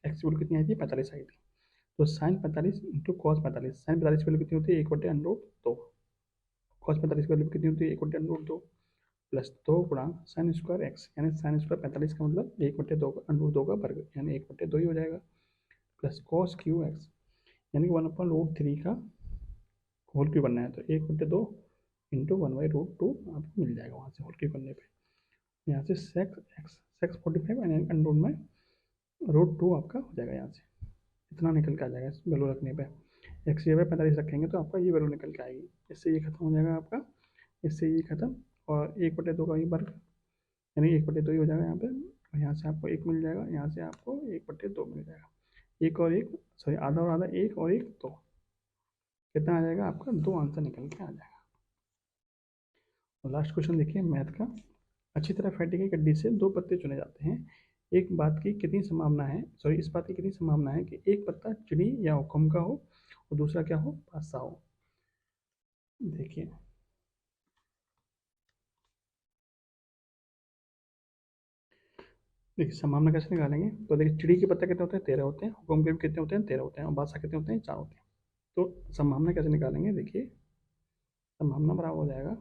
एक्स की वैल्यू कितनी आई थी, 45 आई थी। तो साइन 45 इंटू कॉस 45, साइन 45 की वैल्यू कितनी होती है, 1/√2। कॉस 45 की वैल्यू कितनी होती है, 1/√2 प्लस 2 गुणा साइन स्क्वायर एक्स, यानी साइन स्क्वायर 45 का मतलब 1/2 का √2 का वर्ग, यानी 1/2 ही हो जाएगा। प्लस कॉस क्यू एक्स, यानी कि 1/√3 का होल क्यू बनना है तो 1/2 इंटू 1/√2 आपको मिल जाएगा वहाँ से होल क्यू करने पे। यहाँ से सेक्स एक्स, सेक्स 45 यानी अंडर में √2 आपका हो जाएगा। यहाँ से इतना निकल के आ जाएगा इस वैल्यू रखने पे। एक्स की जगह 45 रखेंगे तो आपका ये वैल्यू निकल के आएगी। इससे ये खत्म हो जाएगा आपका, इससे ये खत्म, और 1/2 का ही वर्ग यानी 1/2 ही हो जाएगा यहाँ पे। और यहाँ से आपको 1 मिल जाएगा, यहाँ से आपको 1/2 मिल जाएगा। एक और एक, सॉरी आधा और आधा, एक और एक 2, कितना आ जाएगा आपका, 2 आंसर निकल के आ जाएगा। और लास्ट क्वेश्चन देखिए मैथ का। अच्छी तरह फैटी गई गड्डी से 2 पत्ते चुने जाते हैं। एक बात की कितनी संभावना है, सॉरी इस बात की कितनी संभावना है कि एक पत्ता चिड़ी या हुक्म का हो और दूसरा क्या हो, पासा हो। देखिए, देखिए संभावना कैसे निकालेंगे। तो देखिए, चिड़ी के पत्ते कितने होते हैं, 13 होते हैं। हुक्म के भी कितने होते हैं, 13 होते हैं। और बादशाह कितने होते हैं, 4 होते हैं। तो संभावना कैसे निकालेंगे, देखिए संभावना बराबर हो जाएगा,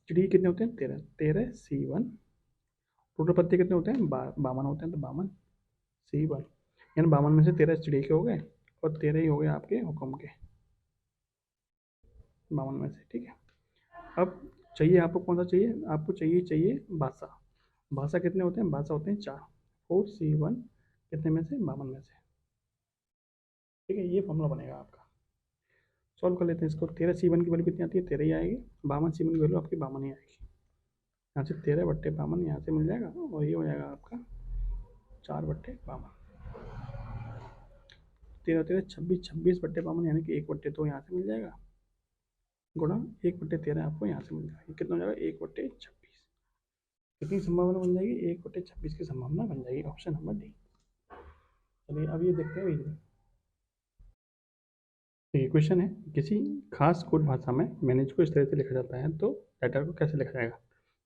चिड़ी कितने होते हैं, 13, 13 C1। टोटल पत्ते कितने होते हैं, 52 होते हैं। तो 52 C1, यानी 52 में से 13 चिड़ी के हो गए और 13 ही हो गए आपके हुक्म के, 52 में से। ठीक है, अब चाहिए आपको कौन सा चाहिए, आपको चाहिए बादशाह। बादशाह कितने होते हैं, बादशाह होते हैं 4। 4C1 कितने में से, 52 में से। ठीक है, ये फॉर्मूला बनेगा आपका। सॉल्व कर लेते हैं इसको। 13C1 की वैल्यू कितनी आती है, 13 ही आएगी। 52C1 की वैल्यू आपकी 52 ही आएगी। यहाँ से 13/52 यहाँ से मिल जाएगा, और ये हो जाएगा आपका 4/52। 13 13 26, 26/52 यानी कि 1/2 यहाँ से मिल जाएगा, गुणा 1/13 आपको यहाँ से मिल जाएगा। ये कितना हो जाएगा, 1/26। कितनी संभावना बन जाएगी, 1/26 की संभावना बन जाएगी। Option number D. चलिए अब ये देखते हैं इधर। ये क्वेश्चन है, किसी खास कोड भाषा में मैनेज को इस तरह से लिखा जाता है तो लेटर को कैसे लिखा जाएगा।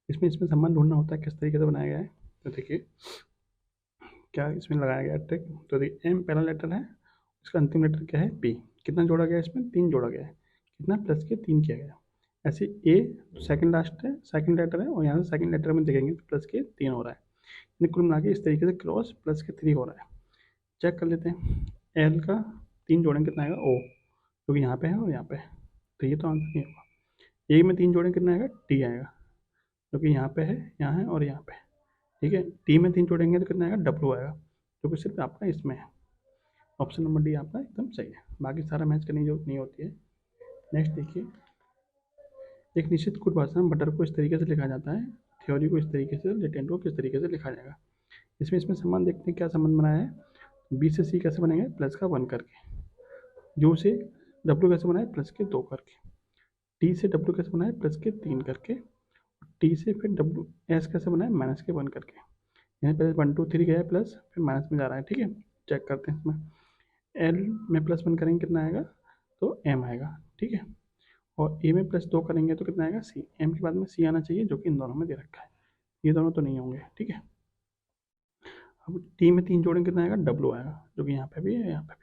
इसमें संबंध ढूंढना होता है, किस तरीके से बनाया गया है। तो देखिए क्या इसमें लगाया गया है ट्रिक। तो देखिए, एम पहला लेटर है, इसका अंतिम लेटर क्या है, पी। कितना जोड़ा गया है इसमें, 3 जोड़ा गया है। कितना, प्लस के 3 किया गया। ऐसे ए सेकंड लास्ट है, सेकंड लेटर है, और यहाँ से सेकंड लेटर में देखेंगे तो प्लस के 3 हो रहा है। यानी कुल मिला के इस तरीके से क्रॉस प्लस के 3 हो रहा है। चेक कर लेते हैं, एल का 3 जोड़ेंगे कितना आएगा, ओ, क्योंकि यहाँ पे है और यहाँ पे है, तो ये तो आंसर नहीं होगा। ए में 3 जोड़ेंगे कितना आएगा, टी आएगा, क्योंकि यहाँ पे है, यहाँ है और यहाँ पे है। ठीक है, टी में 3 जोड़ेंगे तो कितना आएगा, डब्ल्यू आएगा, क्योंकि सिर्फ आपका इसमें है। ऑप्शन नंबर डी आपका एकदम सही है। बाकी सारा मैच करने की जरूरत नहीं होती है। नेक्स्ट देखिए, एक निश्चित कोड भाषा में बटर को इस तरीके से लिखा जाता है, थ्योरी को इस तरीके से, लेटेंट को किस तरीके से लिखा जाएगा। इसमें संबंध देखते हैं, क्या संबंध बनाया है। बी से सी कैसे बनेंगे, प्लस का 1 करके। यू से डब्ल्यू कैसे बनाए, प्लस के 2 करके। टी से डब्ल्यू कैसे बनाए, प्लस के 3 करके। टी से फिर डब्ल्यू एस कैसे बनाए, माइनस के 1 करके। यहाँ पहले 1 2 3 गया है प्लस, फिर माइनस में जा रहा है। ठीक है, चेक करते हैं इसमें। एल में +1 करेंगे कितना आएगा, तो एम आएगा। ठीक है, और ए में +2 करेंगे तो कितना आएगा, सी। एम के बाद में सी आना चाहिए, जो कि इन दोनों में दे रखा है। ये दोनों तो नहीं होंगे। ठीक है, अब टी में 3 जोड़ेंगे कितना आएगा, डब्ल्यू आएगा, जो कि यहाँ पे भी है, यहाँ पे भी।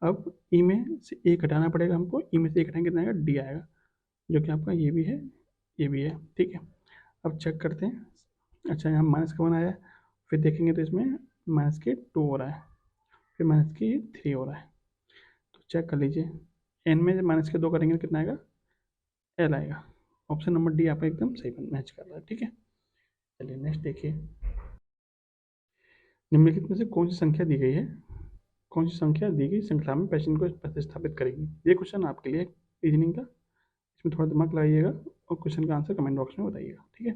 अब ई में से ए घटाना पड़ेगा हमको, ई में से ए घटाएंगे कितना आएगा, डी आएगा, जो कि आपका ये भी है, ये भी है, ठीक है। अब चेक करते हैं। अच्छा, यहाँ माइनस का 1 आया, फिर देखेंगे तो इसमें माइनस के 2 हो रहा है, फिर माइनस की 3 हो रहा है। तो चेक कर लीजिए, एन में माइनस के 2 करेंगे तो कितना आएगा, एल आएगा। ऑप्शन नंबर डी आपका एकदम सही मैच कर रहा है, ठीक है। चलिए नेक्स्ट देखिए, निम्नलिखित में से कौन सी संख्या दी गई है, कौन सी संख्या दी गई श्रृंखला में पैशन को प्रतिस्थापित करेगी। ये क्वेश्चन आपके लिए रीजनिंग का, इसमें थोड़ा दिमाग लगाइएगा और क्वेश्चन का आंसर कमेंट बॉक्स में बताइएगा, ठीक है।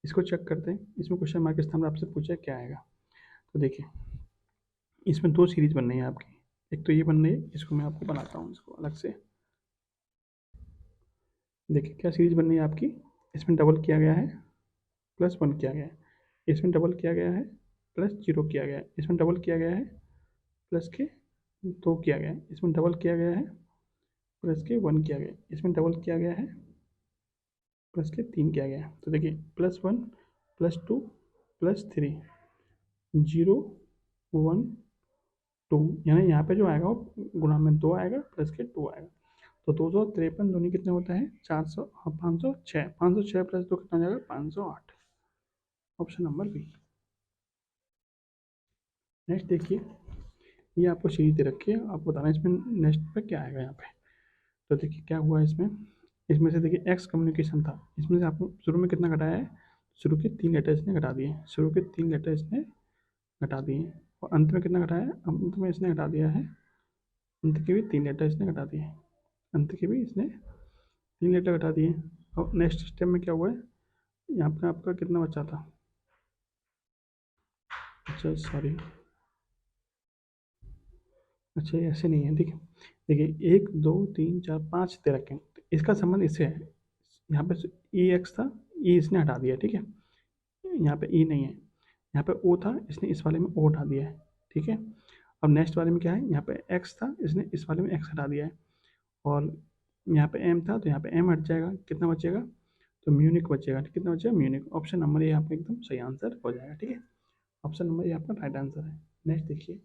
इसको चेक करते हैं, इसमें क्वेश्चन मार्क के स्थान पर आपसे पूछा क्या आएगा। तो देखिए, इसमें 2 सीरीज बन रही है आपकी, एक तो ये बन रही है, इसको मैं आपको बनाता हूँ इसको अलग से। देखिए क्या सीरीज बन रही है आपकी, इसमें डबल किया गया है, +1 किया गया है, इसमें डबल किया गया है, +0 किया गया है, इसमें डबल किया गया है, प्लस के 2 किया गया है, इसमें डबल किया गया है, प्लस के 1 किया गया है, इसमें डबल किया गया है, प्लस के 3 किया गया है। तो देखिए +1 +2 +3 0 1 2, यानी यहाँ पे जो आएगा वो गुणा में 2 आएगा, प्लस के 2 आएगा। तो 253 दूनी कितने होता है, 400, हाँ 506, 506 + 2 कितना जाएगा, 508। Option number B. नेक्स्ट देखिए, ये आपको सीरीज दे रखी है, आपको बताना है इसमें नेक्स्ट पे क्या आएगा यहाँ पे। तो देखिए क्या हुआ इसमें, इसमें से देखिए एक्स कम्युनिकेशन था, इसमें से आपको शुरू में कितना घटाया है, शुरू के 3 लेटर इसने घटा दिए, शुरू के 3 लेटर इसने घटा दिए, और अंत में कितना घटाया है, अंत में इसने घटा दिया है, अंत के भी 3 लेटर इसने घटा दिए, अंत के भी इसने 3 लेटर घटा दिए। और नेक्स्ट स्टेप में क्या हुआ है, यहाँ पे आपका कितना बचा था, अच्छा सॉरी, अच्छा ये ऐसे नहीं है, ठीक है। देखिए 1 2 3 4 5 दे रखे हैं, तो इसका संबंध इससे है, यहाँ पे ई एक्स था, ई इसने हटा दिया, ठीक है, यहाँ पे ई नहीं है, यहाँ पे ओ था, इसने इस वाले में ओ हटा दिया है, ठीक है। अब नेक्स्ट वाले में क्या है, यहाँ पे एक्स था, इसने इस वाले में एक्स हटा दिया है, और यहाँ पे एम था तो यहाँ पे एम हट जाएगा, कितना बचेगा, तो म्यूनिक बचेगा, कितना बचेगा, म्यूनिक। ऑप्शन नंबर ये आपका एकदम सही आंसर हो जाएगा, ठीक है। ऑप्शन नंबर ये आपका राइट आंसर है। नेक्स्ट देखिए,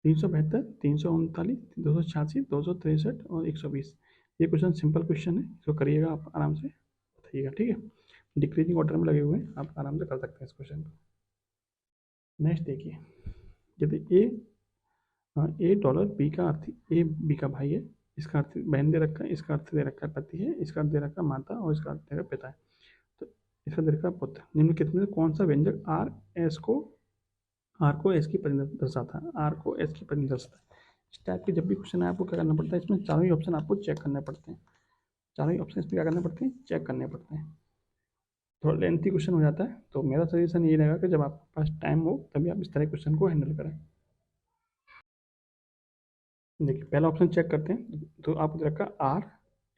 372 339 286 263 और 120। ये क्वेश्चन सिंपल क्वेश्चन है, इसको करिएगा आप आराम से, बताइएगा, ठीक है। डिक्रीजिंग ऑर्डर में लगे हुए हैं, आप आराम से कर सकते हैं इस क्वेश्चन को। नेक्स्ट देखिए, यदि ए डॉलर बी का अर्थ, ए बी का भाई है, इसका अर्थ बहन दे रखा है, इसका अर्थ दे रखा है पति है, इसका अर्थ दे रखा है माता, और इसका अर्थ दे रखा है पिता है। तो इसका दे रखा है पुत्र। निम्नलिखित में से कौन सा व्यंजक आर को एस की पत्नी दर्शाता है, आर को एस की पत्नी दर्शाता है। इस टाइप के जब भी क्वेश्चन है आपको क्या करना पड़ता है, इसमें चारों ही ऑप्शन आपको चेक करने पड़ते हैं, चारों ही ऑप्शन इसमें क्या करने पड़ते हैं, चेक करने पड़ते हैं। थोड़ा लेंथी क्वेश्चन हो जाता है, तो मेरा सजेशन ये रहेगा कि जब आपके पास टाइम हो तभी आप इस तरह क्वेश्चन को हैंडल करें। देखिए पहला ऑप्शन चेक करते हैं, तो आपको रखा R@S।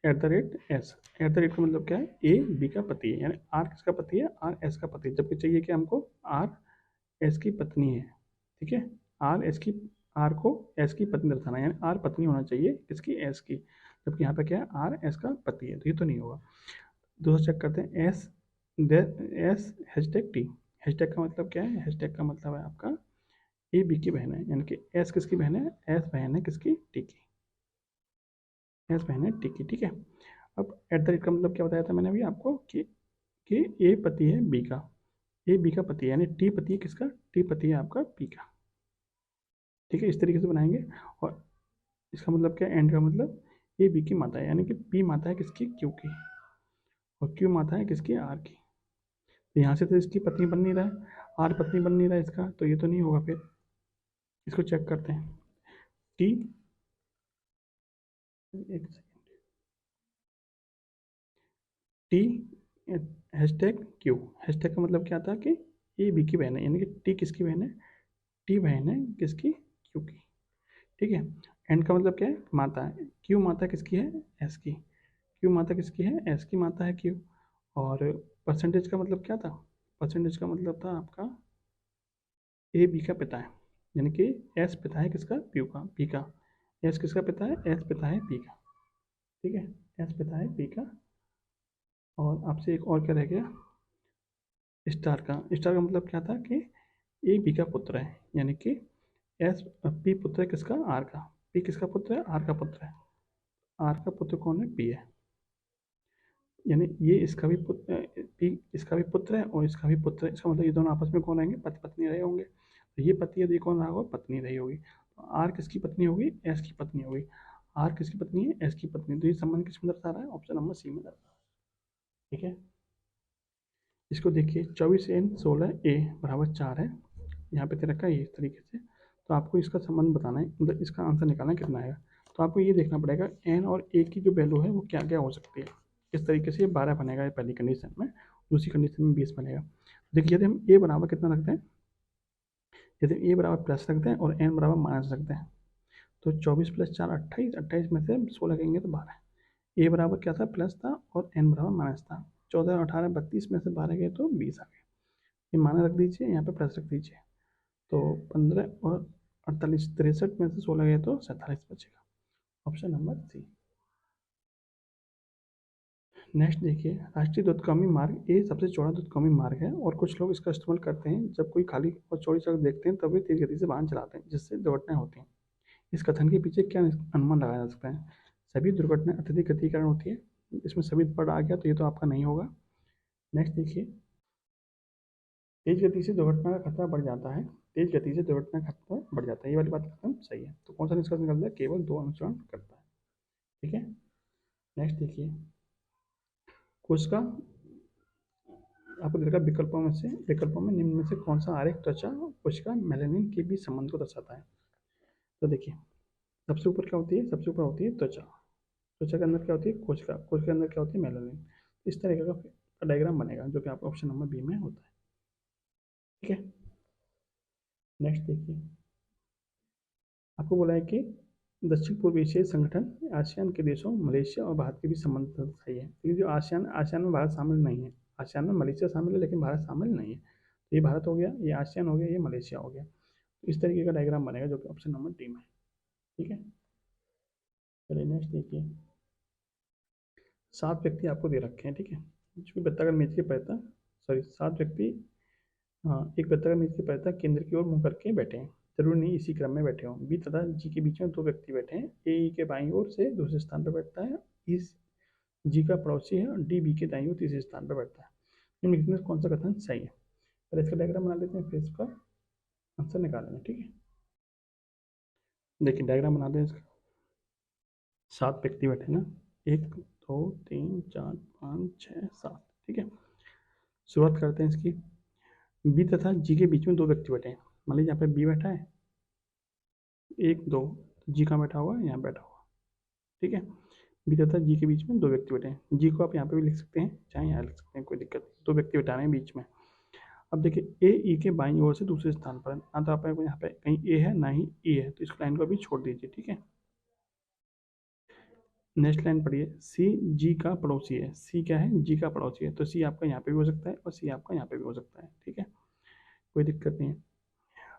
एट द रेट का मतलब क्या है, ए बी का पति है, यानी आर किसका पति है, आर एस का पति है, जबकि चाहिए कि हमको आर एस की पत्नी है, ठीक है। आर एस की, आर को एस की पत्नी दर्शाना है, यानी आर पत्नी होना चाहिए किसकी, एस की, जबकि यहाँ पे क्या है, आर एस का पति है, तो ये तो नहीं होगा। दूसरा चेक करते हैं, एस हैशटैग टी। हैशटैग का मतलब क्या है, हैशटैग का मतलब है आपका ए बी की बहन है, यानी कि एस किसकी बहन है, एस बहन है किसकी, टी की, एस बहन है टी की, ठीक है। अब एट द रेट का मतलब क्या बताया था मैंने अभी आपको कि ए पति है बी का, ए बी का पति है, यानी टी पति है किसका, टी पति है आपका पी का, ठीक है। इस तरीके से बनाएंगे, और इसका मतलब क्या है, एंड का मतलब ए बी की माता है, यानी कि पी माता है किसकी, क्यू की, और क्यू माता है किसकी, आर की। तो यहाँ से तो इसकी पत्नी बन नहीं रहा है, आर पत्नी बन नहीं रहा है इसका, तो ये तो नहीं होगा। फिर इसको चेक करते हैं, टी, एक टी हैशटैग क्यू। हैशटैग का मतलब क्या था कि ए बी की बहन है, यानी कि टी किसकी बहन है, टी बहन है किसकी, क्यू की, ठीक है। एंड का मतलब क्या है, माता है, क्यू माता किसकी है, एस की, क्यू माता किसकी है, एस की माता है क्यू। और परसेंटेज का मतलब क्या था, परसेंटेज का मतलब था आपका ए बी का पिता है, यानी कि एस पिता है किसका, पी का, पी का। एस किसका पिता है, एस पिता है पी का, ठीक है, एस पिता है पी का। और आपसे एक और क्या रह गया, स्टार का। स्टार का मतलब क्या था कि ए बी का पुत्र है, यानी कि एस पी पुत्र है किसका, आर का। पी किसका पुत्र है, आर का पुत्र है। आर का पुत्र कौन है, पी है। यानी ये इसका भी पुत्र, पी इसका भी पुत्र है और इसका भी पुत्र है। इसका मतलब ये दोनों आपस में कौन रहेंगे, पति पत्नी रहे होंगे। तो ये पति है तो ये कौन रहा होगा, पत्नी रही होगी। तो आर किसकी पत्नी होगी, एस की पत्नी होगी। आर किसकी पत्नी है, एस की पत्नी। तो ये संबंध किसमें दर्शा रहा है, ऑप्शन नंबर सी में दर्शा रहा है। ठीक है, इसको देखिए 24n16 a बराबर 4 है। यहाँ पे दे रखा है ये इस तरीके से। तो आपको इसका संबंध बताना है, मतलब इसका आंसर निकालना है कितना आएगा। तो आपको ये देखना पड़ेगा एन और ए की जो वैल्यू है वो क्या क्या हो सकती है। इस तरीके से ये 12 बनेगा ये पहली कंडीशन में, दूसरी कंडीशन में 20 बनेगा। देखिए यदि हम ए बराबर कितना रखते हैं, यदि ए बराबर प्लस रखते हैं और एन बराबर माइनस रखते हैं, तो 24 + 4 28, 28 में से 16 कहेंगे तो 12। ए बराबर क्या था, प्लस था, और एन बराबर माइनस था। 14 और 18 32 में से 12 गए तो 20 आ गए। ये माइनस रख दीजिए, यहाँ पे प्लस रख दीजिए। तो 15 और 48 63 में से 16 गए तो 47 बचेगा। Option number C. नेक्स्ट देखिए, राष्ट्रीय द्रुतगामी मार्ग ए सबसे चौड़ा द्रुतगामी मार्ग है और कुछ लोग इसका इस्तेमाल करते हैं जब कोई खाली और चौड़ी सड़क देखते हैं तब वे तेज गति से वाहन चलाते हैं जिससे दुर्घटनाएं होती हैं। इस कथन के पीछे क्या अनुमान लगाया जा सकता है। सभी दुर्घटनाएं अत्यधिक गति के कारण होती है। इसमें सभी वर्ड आ गया तो ये तो आपका नहीं होगा। नेक्स्ट देखिए, तेज गति से दुर्घटना का खतरा बढ़ जाता है। तेज गति से दुर्घटना का खतरा बढ़ जाता है, ये वाली बात खत्म, सही है। तो कौन सा निष्कर्ष निकलता है, केवल 2 अनुसरण करता है। ठीक है, नेक्स्ट देखिए, कुछ का आपको देखा विकल्पों में निम्न में से कौन सा आरेख त्वचा कोशिका मेलानिन के बीच संबंध को दर्शाता है। तो देखिए, सबसे ऊपर क्या होती है, सबसे ऊपर होती है त्वचा। त्वचा के अंदर क्या होती है, कोशिका। कोशिका के अंदर क्या होती है, मेलानिन। इस तरीके का डायग्राम बनेगा जो कि आपका ऑप्शन नंबर बी में होता है। ठीक है, नेक्स्ट देखिए, आपको बोला है कि दक्षिण पूर्व एशियाई संगठन आसियान के देशों मलेशिया और भारत के बीच संबंध सही है, क्योंकि जो आसियान आसियान में भारत शामिल नहीं है। आसियान में मलेशिया शामिल है लेकिन भारत शामिल नहीं है। तो ये भारत हो गया, ये आसियान हो गया, ये मलेशिया हो गया। तो इस तरीके का डायग्राम बनेगा जो कि ऑप्शन नंबर डी में है। ठीक है, चलिए नेक्स्ट देखिए, 7 व्यक्ति आपको दे रखे हैं। ठीक है, जो वृत्ताकार मेज के पैता, सॉरी 7 व्यक्ति, हाँ, एक वृत्ताकार मेज के पैता केंद्र की ओर मुंह करके बैठे हैं। जरूरी नहीं इसी क्रम में बैठे हों। बी तथा जी के बीच में 2 व्यक्ति बैठे हैं। ए ई के बाईं ओर से दूसरे स्थान पर बैठता है। इस जी का पड़ोसी है और डी बी के दाईं ओर तीसरे स्थान पर बैठता है। निम्नलिखित में कौन सा कथन सही है। पहले इसका डायग्राम बना लेते हैं फिर इसका आंसर निकालेंगे। ठीक है, देखिए डायग्राम बना दें इसका। 7 व्यक्ति बैठे ना, 1 2 3 4 5 6 7। ठीक है, शुरुआत करते हैं इसकी। बी तथा जी के बीच में 2 व्यक्ति बैठे हैं। मान लीजिए यहाँ पे बी बैठा है, 1 2, जी कहाँ बैठा हुआ है, यहाँ बैठा हुआ। ठीक है, बी तथा जी के बीच में 2 व्यक्ति बैठे हैं। जी को आप यहाँ पे भी लिख सकते हैं चाहे यहाँ लिख सकते हैं, कोई दिक्कत नहीं। 2 व्यक्ति बैठा रहे हैं बीच में। अब देखिए, ए ई के बाईं ओर से दूसरे स्थान पर, ना तो आप यहाँ पे कहीं ए है ना ही ई है, तो इस लाइन को अभी छोड़ दीजिए। ठीक है, नेक्स्ट लाइन पढ़िए, सी जी का पड़ोसी है। सी क्या है, जी का पड़ोसी है। तो सी आपका यहाँ पे भी हो सकता है और सी आपका यहाँ पे भी हो सकता है। ठीक है, कोई दिक्कत नहीं है।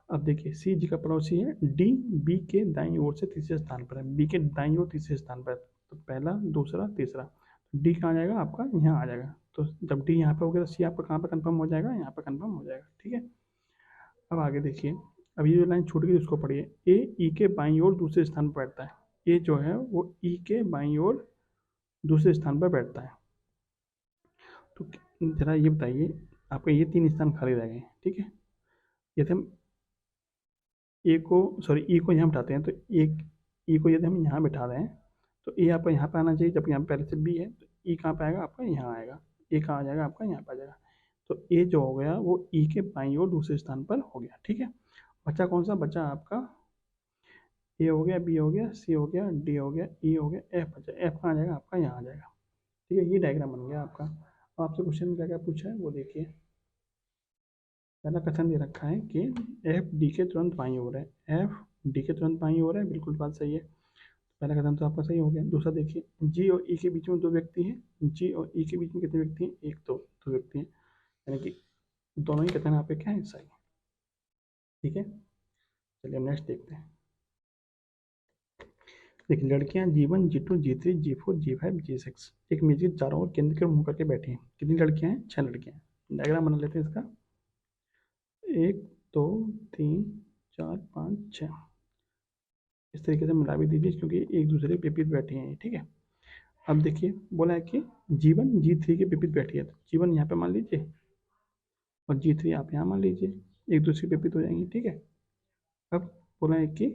अब देखिए, सी जी का पड़ोसी है। डी बी के दाईं ओर से तीसरे स्थान पर है। बी के दाईं ओर तीसरे स्थान पर, तो पहला दूसरा तीसरा। डी कहाँ आ जाएगा आपका, यहाँ आ जाएगा। तो जब डी यहाँ पे हो गया तो सी आपका कहाँ पर कंफर्म हो जाएगा, यहाँ पर कंफर्म हो जाएगा। ठीक है, अब आगे देखिए, अब ये जो लाइन छूट गई उसको पढ़िए। ए ई के बाईं ओर दूसरे स्थान पर बैठता है। ए जो है वो ई के बाईं ओर दूसरे स्थान पर बैठता है। तो जरा ये बताइए, आपके ये 3 स्थान खाली रह गए। ठीक है, यदि हम ए को, सॉरी ई को यहाँ बिठाते हैं, तो एक ई को यदि हम यहाँ बिठा दें तो ए आपका यहाँ पे आना चाहिए, जब यहाँ पहले से बी है तो ई कहाँ पे आएगा आपका, यहाँ आएगा। ए कहाँ आ जाएगा आपका, यहाँ पे आ जाएगा। तो ए जो हो गया वो ई के बाईं ओर दूसरे स्थान पर हो गया। ठीक है, बचा कौन सा, बचा आपका ए हो गया, बी हो गया, सी हो गया, डी हो गया, ई हो गया, एफ बचा। एफ कहाँ आ जाएगा आपका, यहाँ आ जाएगा। ठीक है, ये डायग्राम बन गया आपका। अब आपसे क्वेश्चन में क्या क्या पूछा है वो देखिए। पहला कथन दे रखा है कि एफ डी के तुरंत बाईं ओर है। एफ डी के तुरंत बाईं ओर है, बिल्कुल बात सही है। पहला कथन तो आपका सही हो गया। दूसरा देखिए, जी और ई के बीच में 2 व्यक्ति हैं। जी और ई के बीच में कितने व्यक्ति हैं, 1 2 व्यक्ति हैं, यानी कि दोनों ही कथन आपके क्या है, सही। ठीक है, चलिए नेक्स्ट देखते हैं। देखिए, लड़कियां G1 G2 G3 G4 G5 G6 एक मेज के चारों ओर केंद्र के मुंह करके बैठी हैं। कितनी लड़कियां हैं, 6 लड़कियां हैं। डायग्राम बना लेते हैं इसका। 1 2 3 4 5 6 इस तरीके से मिला भी दीजिए क्योंकि एक दूसरे के विपरीत बैठे हैं, ठीक है। अब देखिए बोला है कि G1 G3 के विपरीत बैठी है, तो G1 यहाँ पे मान लीजिए और G3 आप यहाँ मान लीजिए, एक दूसरे के विपरीत हो जाएंगे, ठीक है। अब बोला है कि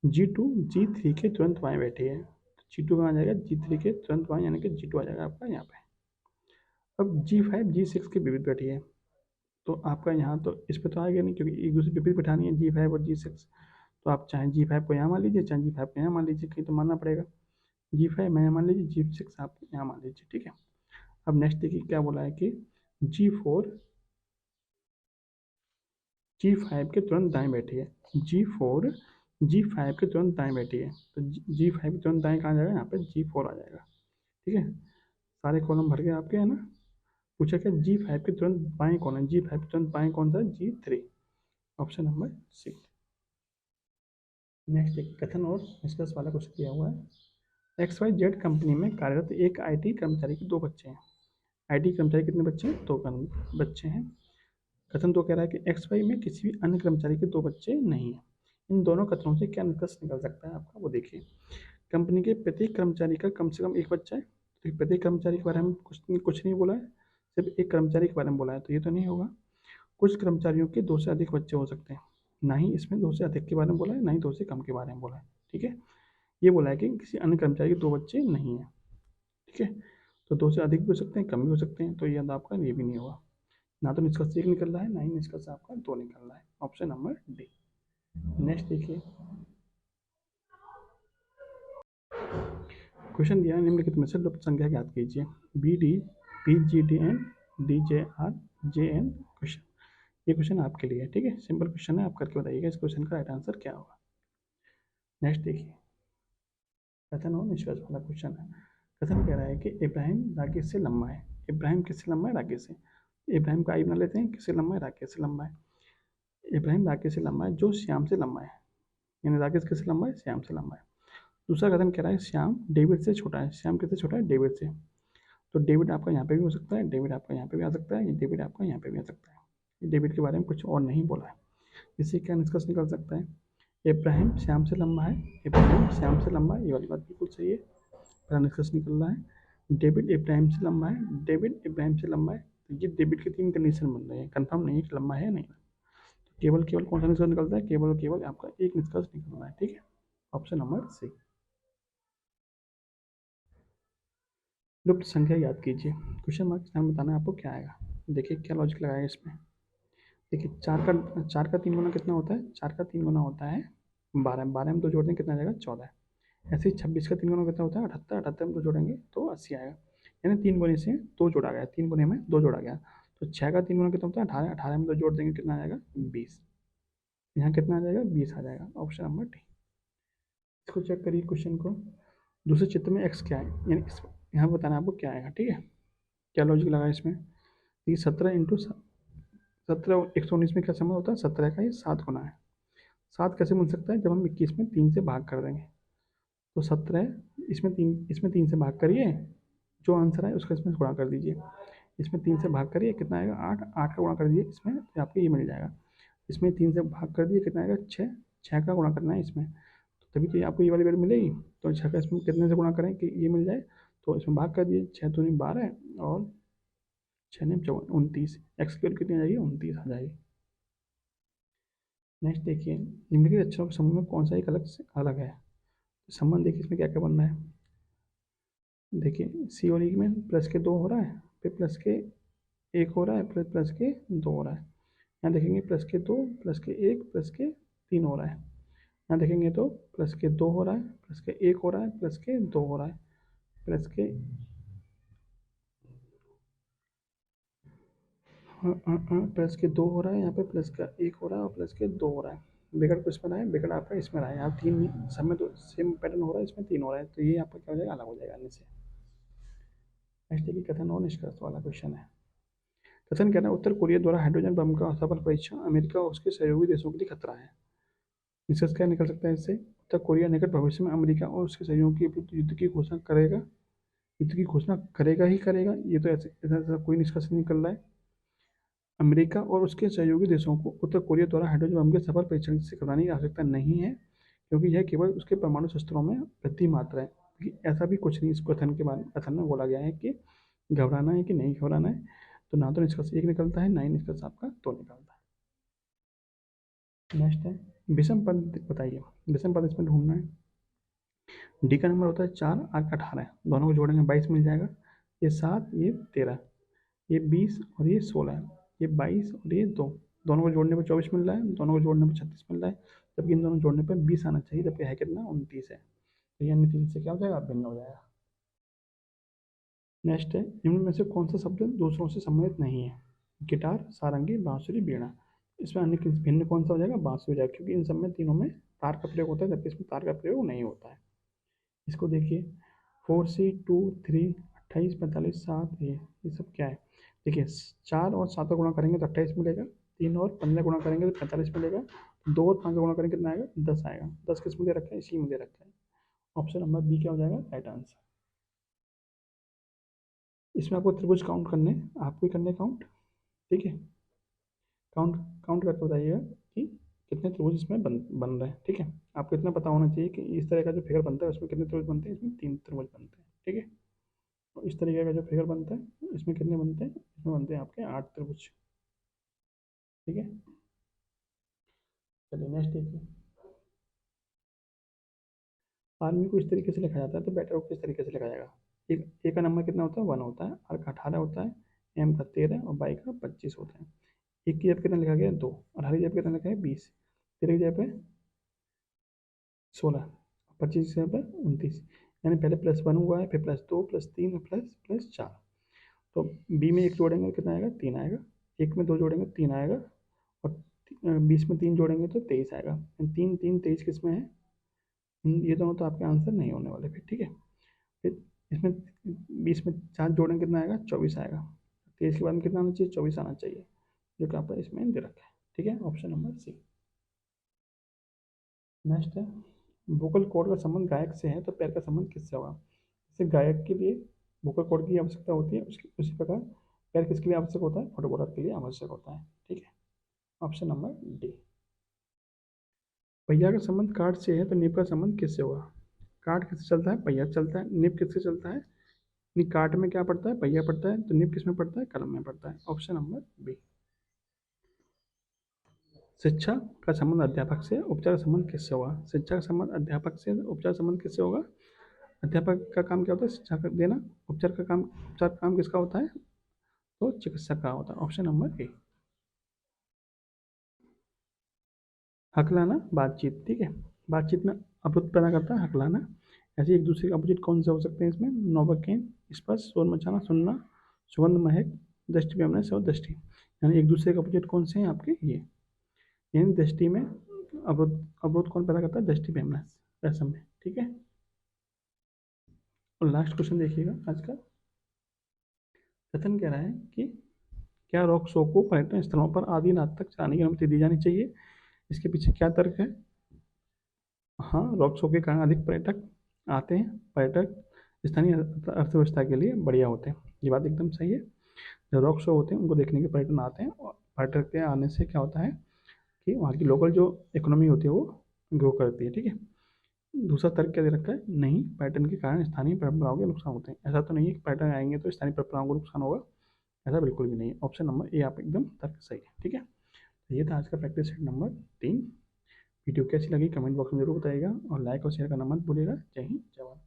G2 G3 के तुरंत बाएं बैठी है, तो G2 कहाँ आ जाएगा, G3 के तुरंत बाएं, यानी कि G2 आ जाएगा आपका यहाँ पे। अब G5 G6 के विपरीत बैठी है, तो आपका यहाँ तो इस पे तो आएगा नहीं क्योंकि एक दूसरे के विपरीत बैठानी है G5 और G6, तो आप चाहे G5 को यहाँ मान लीजिए, चाहे G5 को यहाँ मान लीजिए, कहीं तो मानना पड़ेगा। G5 मैं यहाँ मान लीजिए, G6 आप यहाँ मान लीजिए, ठीक है। अब नेक्स्ट देखिए क्या बोला है कि G4 G5 के तुरंत दाएं बैठी है, G4 G5 के तुरंत दाएं बैठी है, तो G5 के तुरंत दाएं कहाँ जाएगा, यहाँ पे G4 आ जाएगा, ठीक है। सारे कॉलम भर गए आपके, है ना। पूछा क्या G5 के तुरंत बाएं कौन है, G5 के तुरंत बाएं कौन सा है, G3, option number C. Next एक कथन और निष्कर्ष वाला क्वेश्चन दिया हुआ है। XYZ कंपनी में कार्यरत एक IT कर्मचारी के दो बच्चे हैं। IT कर्मचारी कितने बच्चे हैं, दो बच्चे हैं। कथन तो कह रहा है कि XY में किसी भी अन्य कर्मचारी के दो बच्चे नहीं हैं। इन दोनों कथनों से क्या निष्कर्ष निकल सकता है आपका, वो देखिए। कंपनी के प्रत्येक कर्मचारी का कम से कम एक बच्चा है, तो प्रत्येक कर्मचारी के बारे में कुछ नहीं बोला है, सिर्फ एक कर्मचारी के बारे में बोला है, तो ये तो नहीं होगा। कुछ कर्मचारियों के दो से अधिक बच्चे हो सकते हैं, ना ही इसमें दो से अधिक के बारे में बोला है, ना ही दो से कम के बारे में बोला है, ठीक है। ये बोला है कि किसी अन्य कर्मचारी के दो बच्चे नहीं है, ठीक है। तो दो से अधिक भी हो सकते हैं, कम भी हो सकते हैं, तो ये आपका ये भी नहीं होगा। ना तो निष्कर्ष एक निकल रहा है, ना ही निष्कर्ष आपका दो निकल रहा है, ऑप्शन नंबर डी। नेक्स्ट देखिए, क्वेश्चन दिया है निम्नलिखित में से लुप्त संख्या ज्ञात कीजिए। BD PGDN DJR JN question, ये क्वेश्चन आपके लिए है, ठीक है। सिंपल क्वेश्चन है, आप करके बताइएगा इस क्वेश्चन का राइट आंसर क्या होगा। नेक्स्ट देखिए, कथन और निष्कर्ष वाला क्वेश्चन है। कथन कह रहा है कि इब्राहिम राकेश से लंबा है। इब्राहिम किससे लंबा है, राकेश से। इब्राहिम का आई बना लेते हैं, किससे लंबा है, राकेश से लंबा है। इब्राहिम राकेश से लंबा है जो श्याम से लंबा है, यानी राकेश किससे लंबा है, श्याम से लंबा है। दूसरा कथन कह रहा है श्याम डेविड से छोटा है। श्याम किससे छोटा है, डेविड से। तो डेविड आपका यहाँ पे भी हो सकता है, डेविड आपका यहाँ पे भी आ सकता है, ये डेविड आपका यहाँ पे भी आ सकता है। ये डेविड के बारे में कुछ और नहीं बोला है। इससे क्या निष्कर्ष निकल सकता है, इब्राहिम श्याम से लंबा है, इब्राहिम श्याम से लंबा है, ये वाली बात बिल्कुल सही है। पहला निष्कर्ष निकल रहा है डेविड इब्राहिम से लंबा है, डेविड इब्राहिम से लंबा है, तो ये डेविड की तीन कंडीशन बन रही है, कंफर्म नहीं है कि लंबा है या नहीं। तो केवल केवल कौन सा निष्कर्ष निकलता है, केवल केवल आपका एक निष्कर्ष निकल रहा है, ठीक है, ऑप्शन नंबर सी। लुप्त संख्या याद कीजिए। क्वेश्चन मार्क के बताना है आपको क्या आएगा। देखिए क्या लॉजिक लगाया इसमें। देखिए चार का तीन गुना कितना होता है, चार का तीन गुना होता है 12, 12 में दो जोड़ने कितना आ जाएगा, 14। ऐसे ही 26 का तीन गुना कितना होता है, 78, 78 में दो जोड़ेंगे तो 80 आएगा। यानी तीन गुने से दो जोड़ा गया, तीन गुने में दो जोड़ा गया। तो 6 का तीन गुना कितना होता है, 18, 18 में दो जोड़ देंगे कितना आ जाएगा, 20। यहाँ कितना आ जाएगा, 20 आ जाएगा, ऑप्शन नंबर डी। इसको चेक करिए क्वेश्चन को। दूसरे चित्र में एक्स क्या है, यानी यहाँ बताना आपको क्या आएगा, ठीक है। क्या लॉजिक लगा इसमें, ये 17 इंटू 17 119 में क्या संबंध होता है, 17 का ये 7 गुना है। 7 कैसे मिल सकता है, जब हम 21 में 3 से भाग कर देंगे, तो 17 इसमें 3 से भाग करिए, जो आंसर है उसका इसमें गुणा कर दीजिए। इसमें 3 से भाग करिए कितना आएगा, 8, 8 का गुणा कर दीजिए इसमें, तो आपको ये मिल जाएगा। इसमें 3 से भाग कर दिए कितना आएगा, 6, 6 का गुणा करना है इसमें, तो तभी तो आपको ये वाली वैल्यू मिलेगी। तो 6 का इसमें कितने से गुणा करें कि ये मिल जाए, तो इसमें भाग कर दिए, 6 दूनी 12 और 6 ने 29, एक्स की वैल्यू कितनी आ जाएगी, 29 आ जाएगी। नेक्स्ट देखिए, निम्नलिखित अक्षरों के समूह में कौन सा एक अलग है। संबंध देखिए इसमें क्या क्या बनना है। देखिए सी और ई में प्लस के 2 हो रहा है, फिर प्लस के 1 हो रहा है, फिर प्लस के 2 हो रहा है। यहाँ देखेंगे प्लस के 2, प्लस के 1, प्लस के 3 हो रहा है। यहाँ देखेंगे तो प्लस के 2 हो रहा है, प्लस के 1 हो रहा है, प्लस के 2 हो रहा है, प्लस के प्लस के 2 हो रहा है, यहाँ पे प्लस का 1 हो रहा है और प्लस के 2 हो रहा है। बिगड़ को इसमें रहा है, बिगड़ आपका इसमें रहा है। यहाँ तीन सब में तो सेम पैटर्न हो रहा है, इसमें 3 हो रहा है, तो ये आपका क्या हो जाएगा, अलग हो जाएगा अन्य से। नेक्स्ट देखिए, कथन और निष्कर्ष वाला क्वेश्चन है। कथन कहना है उत्तर कोरिया द्वारा हाइड्रोजन बम का असफल परीक्षण अमेरिका और उसके सहयोगी देशों के लिए खतरा है। निष्कर्ष क्या निकल सकता है इससे, उत्तर कोरिया निकट भविष्य में अमेरिका और उसके सहयोगी के विरुद्ध युद्ध की घोषणा करेगा। युद्ध की घोषणा करेगा ही करेगा, ये तो ऐसा कोई निष्कर्ष नहीं निकल रहा है। अमेरिका और उसके सहयोगी देशों को उत्तर कोरिया द्वारा हाइड्रोजन बम के सफल परीक्षण से घबराने की आवश्यकता नहीं है, क्योंकि यह केवल उसके परमाणु शस्त्रों में वृद्धि मात्र है। क्योंकि ऐसा भी कुछ नहीं इस कथन के बारे में कथन में बोला गया है कि घबराना है कि नहीं घबराना है। तो ना तो निष्कर्ष एक निकलता है, ना ही निष्कर्ष आपका दो निकलता है। नेक्स्ट है विषम पद, बताइए विषम पद इसमें ढूंढना है। डी का नंबर होता है 4, आर का 18, दोनों को जोड़ेंगे 22 मिल जाएगा। ये 7, ये 13, ये 20 और ये 16, ये 22 और ये 2, दोनों को जोड़ने पर 24 मिल रहा है, दोनों को जोड़ने पर 36 मिल रहा है, जबकि इन दोनों जोड़ने पर 20 आना चाहिए, जबकि है कितना 29 है। तो यानी 3 से क्या हो जाएगा, भिन्न हो जाएगा। नेक्स्ट है इनमें में से कौन सा शब्द दूसरों से संबंधित नहीं है। गिटार, सारंगी, बांसुरी, वीणा। इसमें अन्य भिन्न कौन सा हो जाएगा, बांसुरी हो जाएगा, क्योंकि इन सब में तीनों में तार का प्रयोग होता है, जबकि इसमें तार का प्रयोग नहीं होता है। इसको देखिए 4C2 3 28 45 7 ये सब क्या है। देखिए 4 और 7 का गुणा करेंगे तो 28 मिलेगा, 3 और 15 गुणा करेंगे तो 45 मिलेगा, 2 और 5 का गुणा करेंगे कितना आएगा, 10 आएगा। 10 किस में दे रखा है, इसी में दे रखा है। ऑप्शन नंबर बी क्या हो जाएगा, राइट आंसर। इसमें आपको त्रिभुज काउंट करने, आपको ही करने काउंट, ठीक है। काउंट काउंट करके बताइएगा कि कितने त्रिभुज इसमें बन रहे हैं, ठीक है। आपको इतना पता होना चाहिए कि इस तरह का जो फिगर बनता है उसमें कितने त्रिभुज बनते हैं, इसमें 3 त्रिभुज बनते हैं, ठीक है। और इस तरीके का जो फिगर बनता है इसमें कितने बनते हैं, इसमें बनते हैं आपके 8 त्रिभुज, ठीक है। चलिए नेक्स्ट देखिए। आर्मी को इस तरीके से लिखा जाता है, तो बेटर को किस तरीके से लिखा जाएगा। एक ए का नंबर कितना होता है, 1 होता है, आर का 18 होता है, एम का 13 और बाई का 25 होता है। एक की जगह कितना लिखा गया है 2, और हर की जगह कितना लिखा है 20, 13 की जगह पे 16, 25 की जगह पे 29। यानी पहले +1 हुआ है, फिर +2 +3 और प्लस 4। तो बी में एक जोड़ेंगे कितना आएगा, 3 आएगा। एक में 2 जोड़ेंगे 3 आएगा, और 20 में 3 जोड़ेंगे तो 23 आएगा। 3 3 23 किस में है, ये दोनों तो आपके आंसर नहीं होने वाले फिर, ठीक है। फिर इसमें 20 में 4 जोड़ेंगे कितना आएगा, 24 आएगा। 23 के बाद में कितना आना चाहिए, 24 आना चाहिए, जो कि आपका इसमें दे रखा है, ठीक है। Option number C. नेक्स्ट है वोकल कॉर्ड का संबंध गायक से है तो पैर का संबंध किससे होगा। जैसे गायक के लिए वोकल कॉर्ड की आवश्यकता होती है, उसकी उसी प्रकार पैर किसके लिए आवश्यक होता है, फोटोग्राफ के लिए आवश्यक होता है, ठीक है। Option number D. पहिया का संबंध कार्ड से है तो निब का संबंध किससे होगा। कार्ड किससे चलता है, पहिया चलता है। निब किससे चलता है, नहीं कार्ड में क्या पड़ता है, पहिया पड़ता है, तो निब किस में पड़ता है, कलम में पड़ता है। Option number B. शिक्षा का संबंध अध्यापक से, उपचार का संबंध किससे होगा। शिक्षा का संबंध अध्यापक से, उपचार का संबंध किससे होगा। अध्यापक का काम क्या होता है, शिक्षा का देना। उपचार का काम किसका होता है, तो चिकित्सक का होता है। Option number A. हकलाना बातचीत, ठीक है। बातचीत में अवरोध पैदा करता है हकलाना। ऐसे एक दूसरे के अपोजिट कौन से हो सकते हैं इसमें, नोवोकेन, स्पर्श, शोर मचाना, सुनना, सुगंध, महक, दृष्टि बेमनस और दृष्टि। यानी एक दूसरे के अपोजिट कौन से हैं आपके ये, यानी दृष्टि में अवरोध, अवरोध कौन पैदा करता है, दृष्टि बेमनस रसम में, ठीक है। और लास्ट क्वेश्चन देखिएगा आज का। कथन कह रहा है कि क्या रॉक शो को पर्यटन स्थलों पर आधी रात तक चलाने की अनुमति दी जानी चाहिए। इसके पीछे क्या तर्क है। हाँ, रॉक शो के कारण अधिक पर्यटक आते हैं, पर्यटक स्थानीय अर्थव्यवस्था के लिए बढ़िया होते हैं, ये बात एकदम सही है। जो रॉक शो होते हैं उनको देखने के पर्यटन आते हैं, और पर्यटक के आने से क्या होता है कि वहाँ की लोकल जो इकोनॉमी होती है वो ग्रो करती है, ठीक है। दूसरा तर्क क्या दे रखा है, नहीं पर्यटन के कारण स्थानीय परंपराओं के नुकसान होते हैं। ऐसा तो नहीं है कि पर्यटन आएंगे तो स्थानीय परंपराओं को नुकसान होगा, ऐसा बिल्कुल भी नहीं है। ऑप्शन नंबर ए आप एकदम तर्क सही है, ठीक है। तो ये था आज का प्रैक्टिस सेट नंबर 3। वीडियो कैसी लगी कमेंट बॉक्स में जरूर बताइएगा, और लाइक और शेयर करना मत भूलिएगा। जय हिंद, जय भारत।